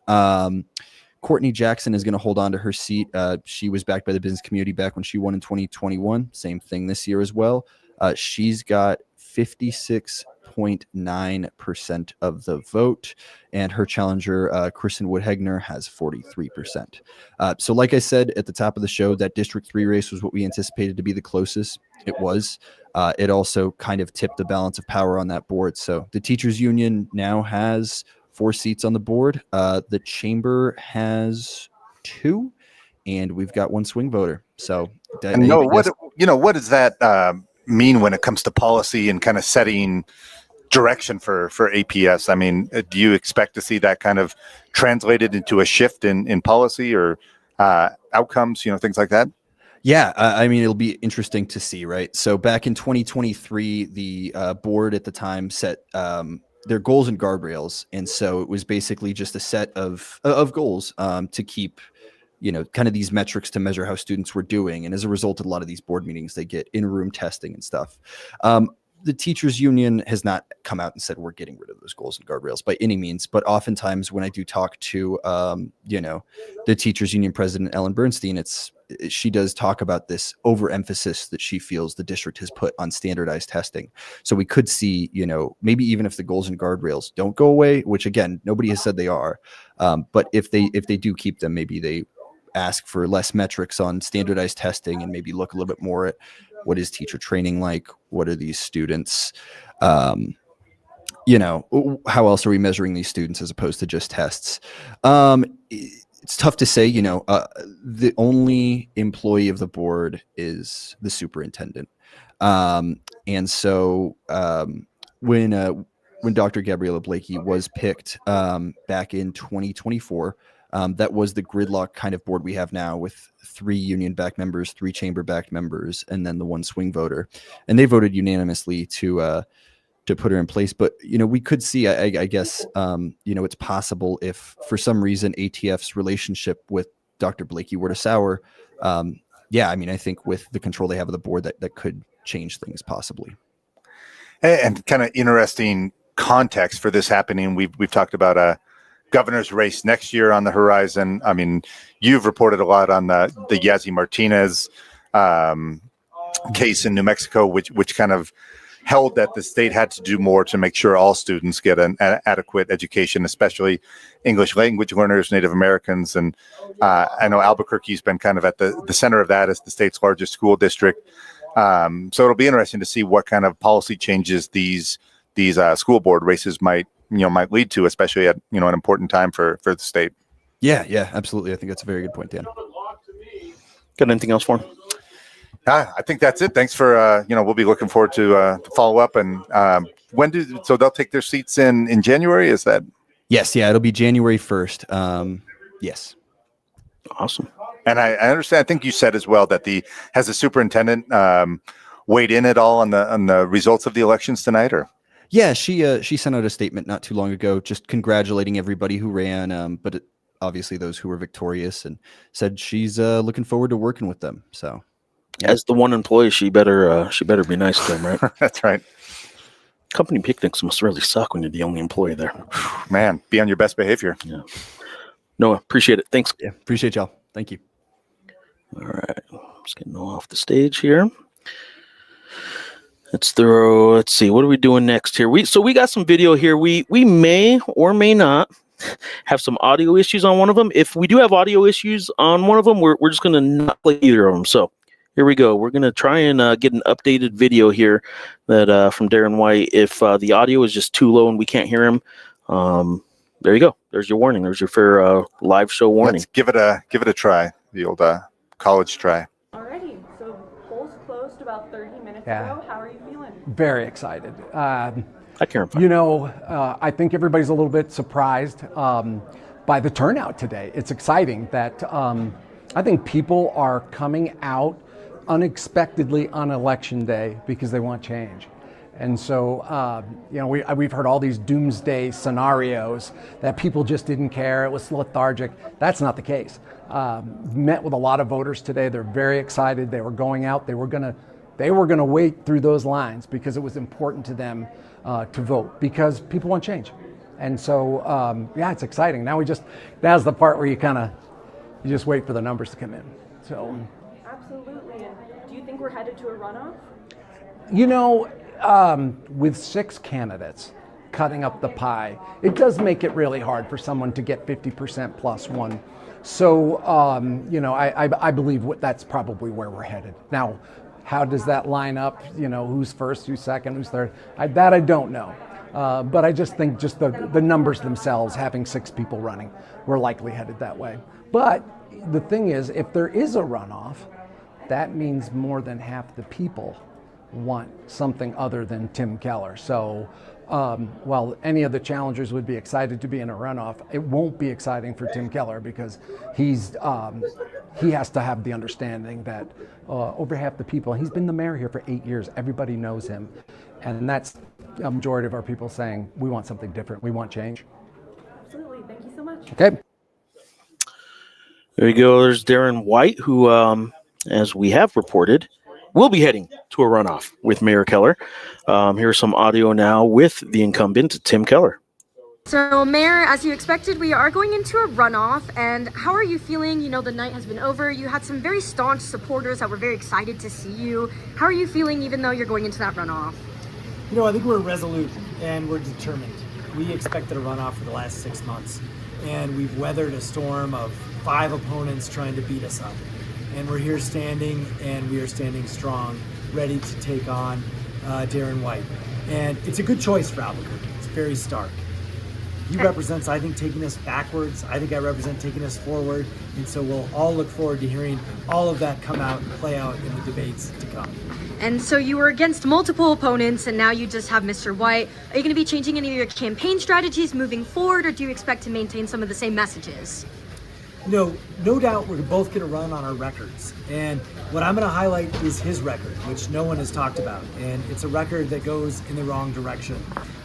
Courtney Jackson is going to hold on to her seat. She was backed by the business community back when she won in 2021. Same thing this year as well. She's got 56.9% of the vote, and her challenger, Kristen Wood-Hegner, has 43%. So like I said at the top of the show, that District 3 race was what we anticipated to be the closest. It was. It also kind of tipped the balance of power on that board. So the teachers union now has 4 seats on the board. The chamber has 2, and we've got 1 swing voter. So what is that? mean when it comes to policy and kind of setting direction for APS? I mean, do you expect to see that kind of translated into a shift in policy or outcomes, things like that? Yeah, I mean, it'll be interesting to see, right? So back in 2023, the board at the time set their goals and guardrails. And so it was basically just a set of goals to keep, kind of these metrics to measure how students were doing. And as a result of a lot of these board meetings, they get in-room testing and stuff. The teachers union has not come out and said we're getting rid of those goals and guardrails by any means, but oftentimes when I do talk to the teachers union president Ellen Bernstein, she does talk about this overemphasis that she feels the district has put on standardized testing. So we could see, maybe even if the goals and guardrails don't go away, which again nobody has said they are, but if they do keep them, maybe they ask for less metrics on standardized testing and maybe look a little bit more at what is teacher training like? What are these students? How else are we measuring these students as opposed to just tests? It's tough to say, the only employee of the board is the superintendent. And so when Dr. Gabriella Blakey was picked back in 2024, that was the gridlock kind of board we have now with 3 union-backed members, 3 chamber-backed members, and then the 1 swing voter. And they voted unanimously to put her in place. But, we could see, I guess, it's possible if for some reason ATF's relationship with Dr. Blakey were to sour. I think with the control they have of the board, that could change things possibly. And kind of interesting context for this happening. We've talked about a governor's race next year on the horizon. I mean, you've reported a lot on the Yazzie Martinez case in New Mexico, which kind of held that the state had to do more to make sure all students get an adequate education, especially English language learners, Native Americans. And I know Albuquerque's been kind of at the center of that as the state's largest school district. So it'll be interesting to see what kind of policy changes these school board races might lead to, especially at an important time for the state. Yeah, absolutely. I think that's a very good point, Dan. Got anything else for him? I think that's it. Thanks for we'll be looking forward to follow up. And so they'll take their seats in January? Is that? Yes, it'll be January 1st. Yes. Awesome. And I understand. I think you said as well that has the superintendent weighed in at all on the results of the elections tonight, or? Yeah, she sent out a statement not too long ago, just congratulating everybody who ran, but obviously those who were victorious, and said she's looking forward to working with them. So, as the one employee, she better be nice to them, right? That's right. Company picnics must really suck when you're the only employee there. Man, be on your best behavior. Yeah. No, appreciate it. Thanks. Yeah, appreciate y'all. Thank you. All right, just getting off the stage here. Let's see, what are we doing next here? We got some video here. We may or may not have some audio issues on one of them. If we do have audio issues on one of them, we're just going to not play either of them. So here we go. We're going to try and get an updated video here that from Darren White. If the audio is just too low and we can't hear him, there you go. There's your warning. There's your fair live show warning. Let's give it a try. The old college try. Alrighty, so polls closed about 30 minutes ago. How are you feeling? Very excited. I can't. I think everybody's a little bit surprised by the turnout today. It's exciting that I think people are coming out unexpectedly on election day because they want change. And so, we've heard all these doomsday scenarios that people just didn't care. It was lethargic. That's not the case. Met with a lot of voters today. They're very excited. They were going out. They were gonna wait through those lines because it was important to them to vote because people want change. And so, it's exciting. Now's the part where you just wait for the numbers to come in. So. Absolutely. And do you think we're headed to a runoff? With 6 candidates cutting up the pie, it does make it really hard for someone to get 50% plus one. So, I believe that's probably where we're headed. Now, how does that line up? Who's first, who's second, who's third? I don't know. But I just think the numbers themselves, having 6 people running, we're likely headed that way. But the thing is, if there is a runoff, that means more than half the people want something other than Tim Keller. So while any of the challengers would be excited to be in a runoff, it won't be exciting for Tim Keller because he has to have the understanding that over half the people, he's been the mayor here for 8 years, everybody knows him. And that's a majority of our people saying, we want something different, we want change. Absolutely, thank you so much. Okay. There you go. There's Darren White, who, as we have reported, will be heading to a runoff with Mayor Keller. Here's some audio now with the incumbent, Tim Keller. So, Mayor, as you expected, we are going into a runoff. And how are you feeling? You know, the night has been over. You had some very staunch supporters that were very excited to see you. How are you feeling even though you're going into that runoff? You know, I think we're resolute and we're determined. We expected a runoff for the last 6 months, and we've weathered a storm of 5 opponents trying to beat us up. And we're here standing, and we are standing strong, ready to take on Darren White. And it's a good choice for Albuquerque. It's very stark. He represents, I think, taking us backwards. I think I represent taking us forward. And so we'll all look forward to hearing all of that come out and play out in the debates to come. And so you were against multiple opponents, and now you just have Mr. White. Are you going to be changing any of your campaign strategies moving forward, or do you expect to maintain some of the same messages? No doubt we're both going to run on our records. And what I'm going to highlight is his record, which no one has talked about. And it's a record that goes in the wrong direction,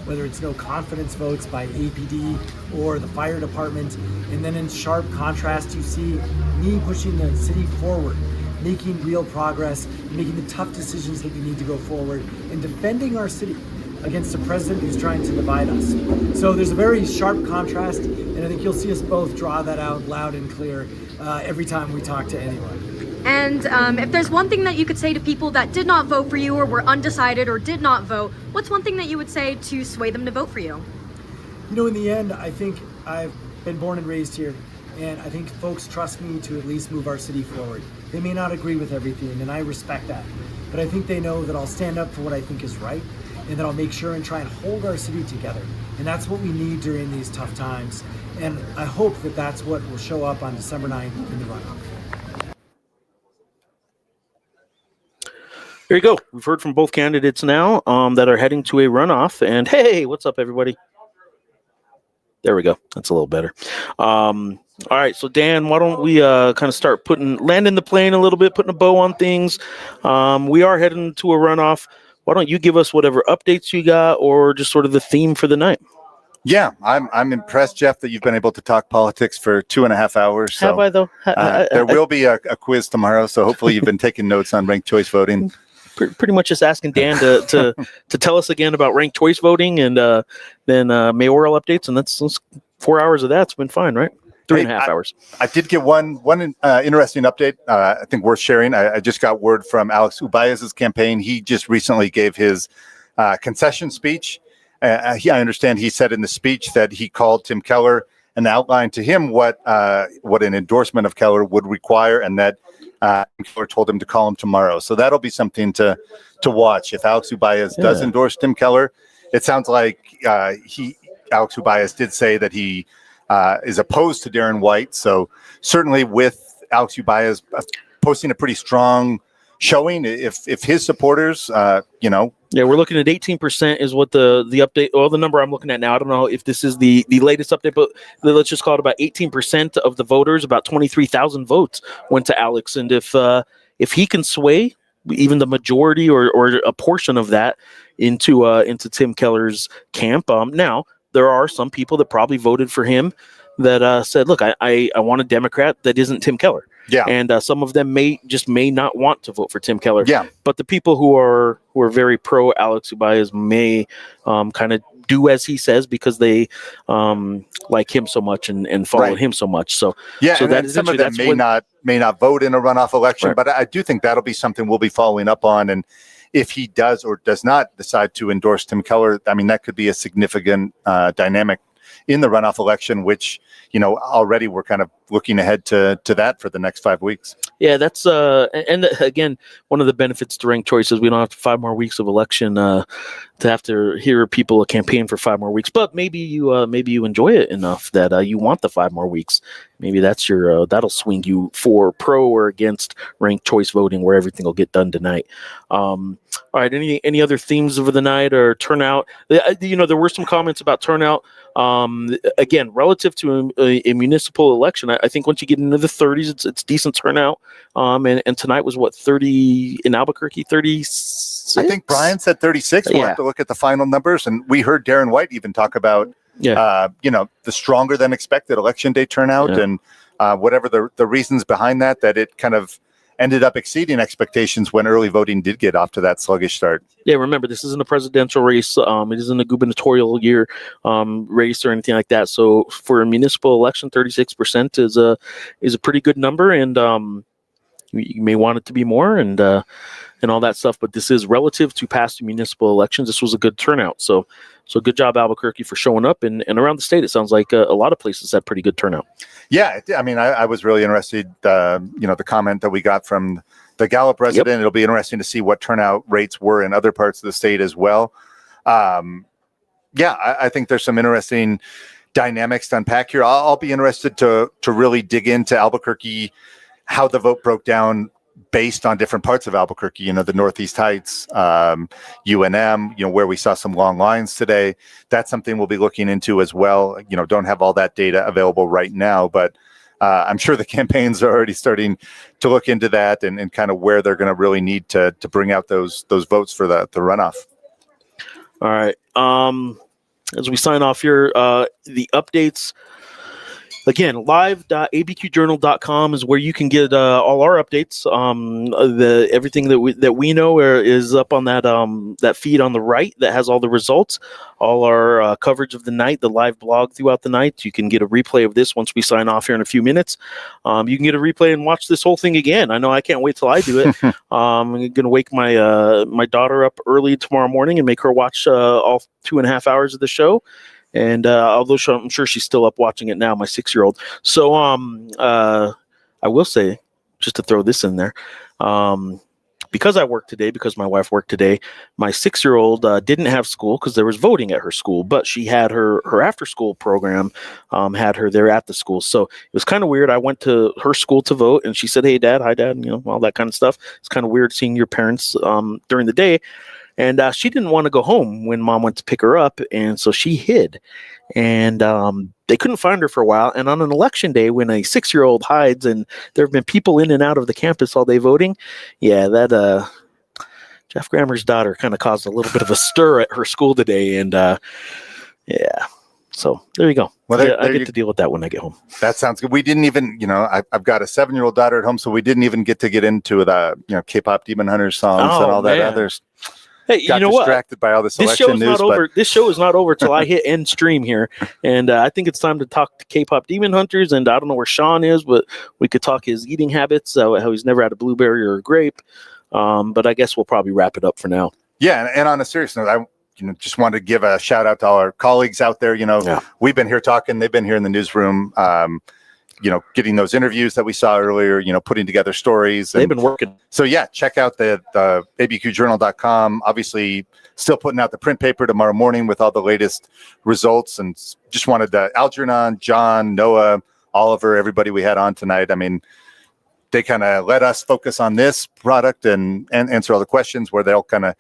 whether it's no confidence votes by APD or the fire department. And then in sharp contrast, you see me pushing the city forward, making real progress, making the tough decisions that we need to go forward, and defending our city against a president who's trying to divide us. So there's a very sharp contrast, and I think you'll see us both draw that out loud and clear every time we talk to anyone. And if there's one thing that you could say to people that did not vote for you or were undecided or did not vote, what's one thing that you would say to sway them to vote for you? You know, in the end, I think I've been born and raised here, and I think folks trust me to at least move our city forward. They may not agree with everything, and I respect that, but I think they know that I'll stand up for what I think is right, and that I'll make sure and try and hold our city together. And that's what we need during these tough times. And I hope that that's what will show up on December 9th in the runoff. There you go. We've heard from both candidates now that are heading to a runoff. And hey, what's up, everybody? There we go. That's a little better. All right. So, Dan, why don't we kind of start landing the plane a little bit, putting a bow on things. We are heading to a runoff. Why don't you give us whatever updates you got or just sort of the theme for the night? Yeah, I'm impressed, Jeff, that you've been able to talk politics for 2.5 hours. So, have I, though? There will be a quiz tomorrow, so hopefully you've been taking notes on ranked choice voting. Pretty much just asking Dan to tell us again about ranked choice voting and then mayoral updates, and that's 4 hours of that's been fine, right? 3.5 hours. I did get one interesting update. I think worth sharing. I just got word from Alex Ubaez's campaign. He just recently gave his concession speech. I understand he said in the speech that he called Tim Keller and outlined to him what an endorsement of Keller would require, and that Keller told him to call him tomorrow. So that'll be something to watch. If Alex Ubaez does endorse Tim Keller, it sounds like Alex Ubaez did say that he is opposed to Darren White. So certainly with Alex Ubaez posting a pretty strong showing, if his supporters, Yeah, we're looking at 18% is what the update, or the number I'm looking at now. I don't know if this is the latest update, but let's just call it about 18% of the voters, about 23,000 votes went to Alex. And if he can sway even the majority or a portion of that into Tim Keller's camp, now there are some people that probably voted for him that said, look, I want a Democrat that isn't Tim Keller. Yeah. And some of them may not want to vote for Tim Keller. Yeah. But the people who are very pro Alex Ubaez may kind of do as he says because they like him so much and follow him so much. So yeah, so and some of them may not vote in a runoff election, but I do think that'll be something we'll be following up on. And if he does or does not decide to endorse Tim Keller, I mean, that could be a significant dynamic in the runoff election, which, already we're kind of looking ahead to that for the next 5 weeks. Yeah, that's and again, one of the benefits to ranked choice is we don't have 5 more weeks of election to have to hear people campaign for 5 more weeks. But maybe you enjoy it enough that you want the 5 more weeks. Maybe that's your that'll swing you for pro or against ranked choice voting, where everything will get done tonight. All right. Any other themes of the night or turnout? There were some comments about turnout. Again, relative to a municipal election, I think once you get into the 30s, it's decent turnout. And tonight was what, 30 in Albuquerque, 36? I think Brian said 36. We'll have to look at the final numbers. And we heard Darren White even talk about, the stronger than expected election day turnout and whatever the reasons behind that it kind of ended up exceeding expectations when early voting did get off to that sluggish start. Yeah, remember, this isn't a presidential race. It isn't a gubernatorial year race or anything like that. So for a municipal election, 36% is a pretty good number, and you may want it to be more and all that stuff. But this is relative to past municipal elections. This was a good turnout. So good job, Albuquerque, for showing up. And around the state, it sounds like a lot of places had pretty good turnout. Yeah, I mean, I was really interested, the comment that we got from the Gallup resident. Yep. It'll be interesting to see what turnout rates were in other parts of the state as well. I think there's some interesting dynamics to unpack here. I'll be interested to really dig into Albuquerque, how the vote broke down based on different parts of Albuquerque, the Northeast Heights, UNM, where we saw some long lines today. That's something we'll be looking into as well. Don't have all that data available right now, but I'm sure the campaigns are already starting to look into that and kind of where they're going to really need to bring out those votes for the runoff. All right. As we sign off here, the updates. Again, live.abqjournal.com is where you can get all our updates. Everything that we know is up on that feed on the right that has all the results, all our coverage of the night, the live blog throughout the night. You can get a replay of this once we sign off here in a few minutes. You can get a replay and watch this whole thing again. I know I can't wait till I do it. I'm going to wake my daughter up early tomorrow morning and make her watch all 2.5 hours of the show. And although I'm sure she's still up watching it now, my 6-year-old. So I will say, just to throw this in there, because I worked today, because my wife worked today, my 6-year-old didn't have school because there was voting at her school, but she had her after-school program, had her there at the school. So it was kind of weird. I went to her school to vote, and she said, "Hey, Dad, hi, Dad," all that kind of stuff. It's kind of weird seeing your parents during the day. And she didn't want to go home when Mom went to pick her up, and so she hid. And they couldn't find her for a while. And on an election day, when a 6-year-old hides, and there have been people in and out of the campus all day voting, that Jeff Grammer's daughter kind of caused a little bit of a stir at her school today. And so there you go. Well, I get to deal with that when I get home. That sounds good. We didn't even, I've got a 7-year-old daughter at home, so we didn't even get into the, K-pop Demon Hunters songs and all that others. Hey, got distracted by all this election news. This show is not over till I hit end stream here, and I think it's time to talk to K-pop Demon Hunters. And I don't know where Sean is, but we could talk his eating habits, how he's never had a blueberry or a grape. But I guess we'll probably wrap it up for now. Yeah, and on a serious note, I just wanted to give a shout out to all our colleagues out there. We've been here talking; they've been here in the newsroom. Getting those interviews that we saw earlier, putting together stories. They've been working. So check out the abqjournal.com. Obviously still putting out the print paper tomorrow morning with all the latest results. And just wanted to Algernon, John, Noah, Oliver, everybody we had on tonight. I mean, they kind of let us focus on this product and answer all the questions, where they'll kind of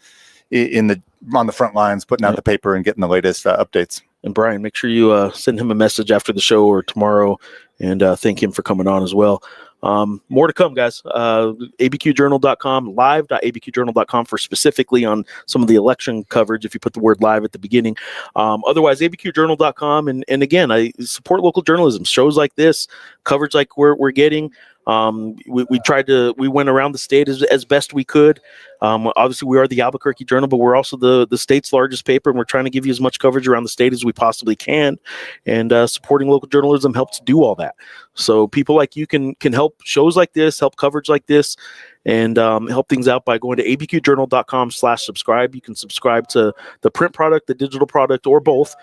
on the front lines, putting out the paper and getting the latest updates. And Brian, make sure you send him a message after the show or tomorrow, and thank him for coming on as well. More to come, guys. abqjournal.com, live.abqjournal.com for specifically on some of the election coverage, if you put the word live at the beginning. Otherwise, abqjournal.com. And again, I support local journalism. Shows like this, coverage like we're getting. We went around the state as best we could. Obviously, we are the Albuquerque Journal, but we're also the state's largest paper, and we're trying to give you as much coverage around the state as we possibly can. And supporting local journalism helps do all that. So people like you can help shows like this, help coverage like this, and help things out by going to abqjournal.com/subscribe. You can subscribe to the print product, the digital product, or both.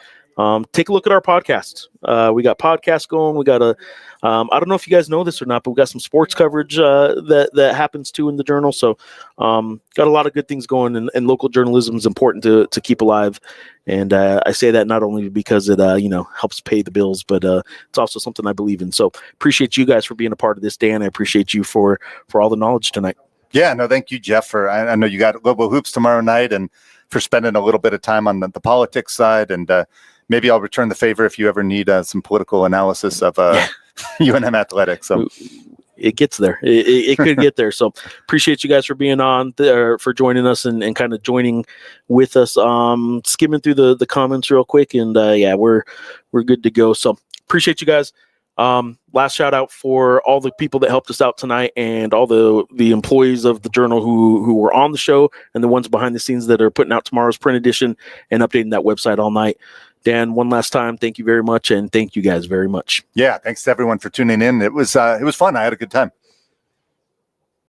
Take a look at our podcasts. We got podcasts going. We got I don't know if you guys know this or not, but we got some sports coverage that happens too in the journal. So got a lot of good things going, and local journalism is important to keep alive. And I say that not only because it helps pay the bills, but it's also something I believe in. So appreciate you guys for being a part of this, Dan. I appreciate you for all the knowledge tonight. Yeah, no, thank you, Jeff. I know you got Global Hoops tomorrow night, and for spending a little bit of time on the politics side. And maybe I'll return the favor if you ever need some political analysis of UNM athletics. So it gets there. It could get there. So appreciate you guys for being on there, for joining us and kind of joining with us. Skimming through the comments real quick, and we're good to go. So appreciate you guys. Last shout out for all the people that helped us out tonight, and all the employees of the Journal who were on the show, and the ones behind the scenes that are putting out tomorrow's print edition and updating that website all night. Dan, one last time, thank you very much, and thank you guys very much. Yeah, thanks to everyone for tuning in. It was fun. I had a good time.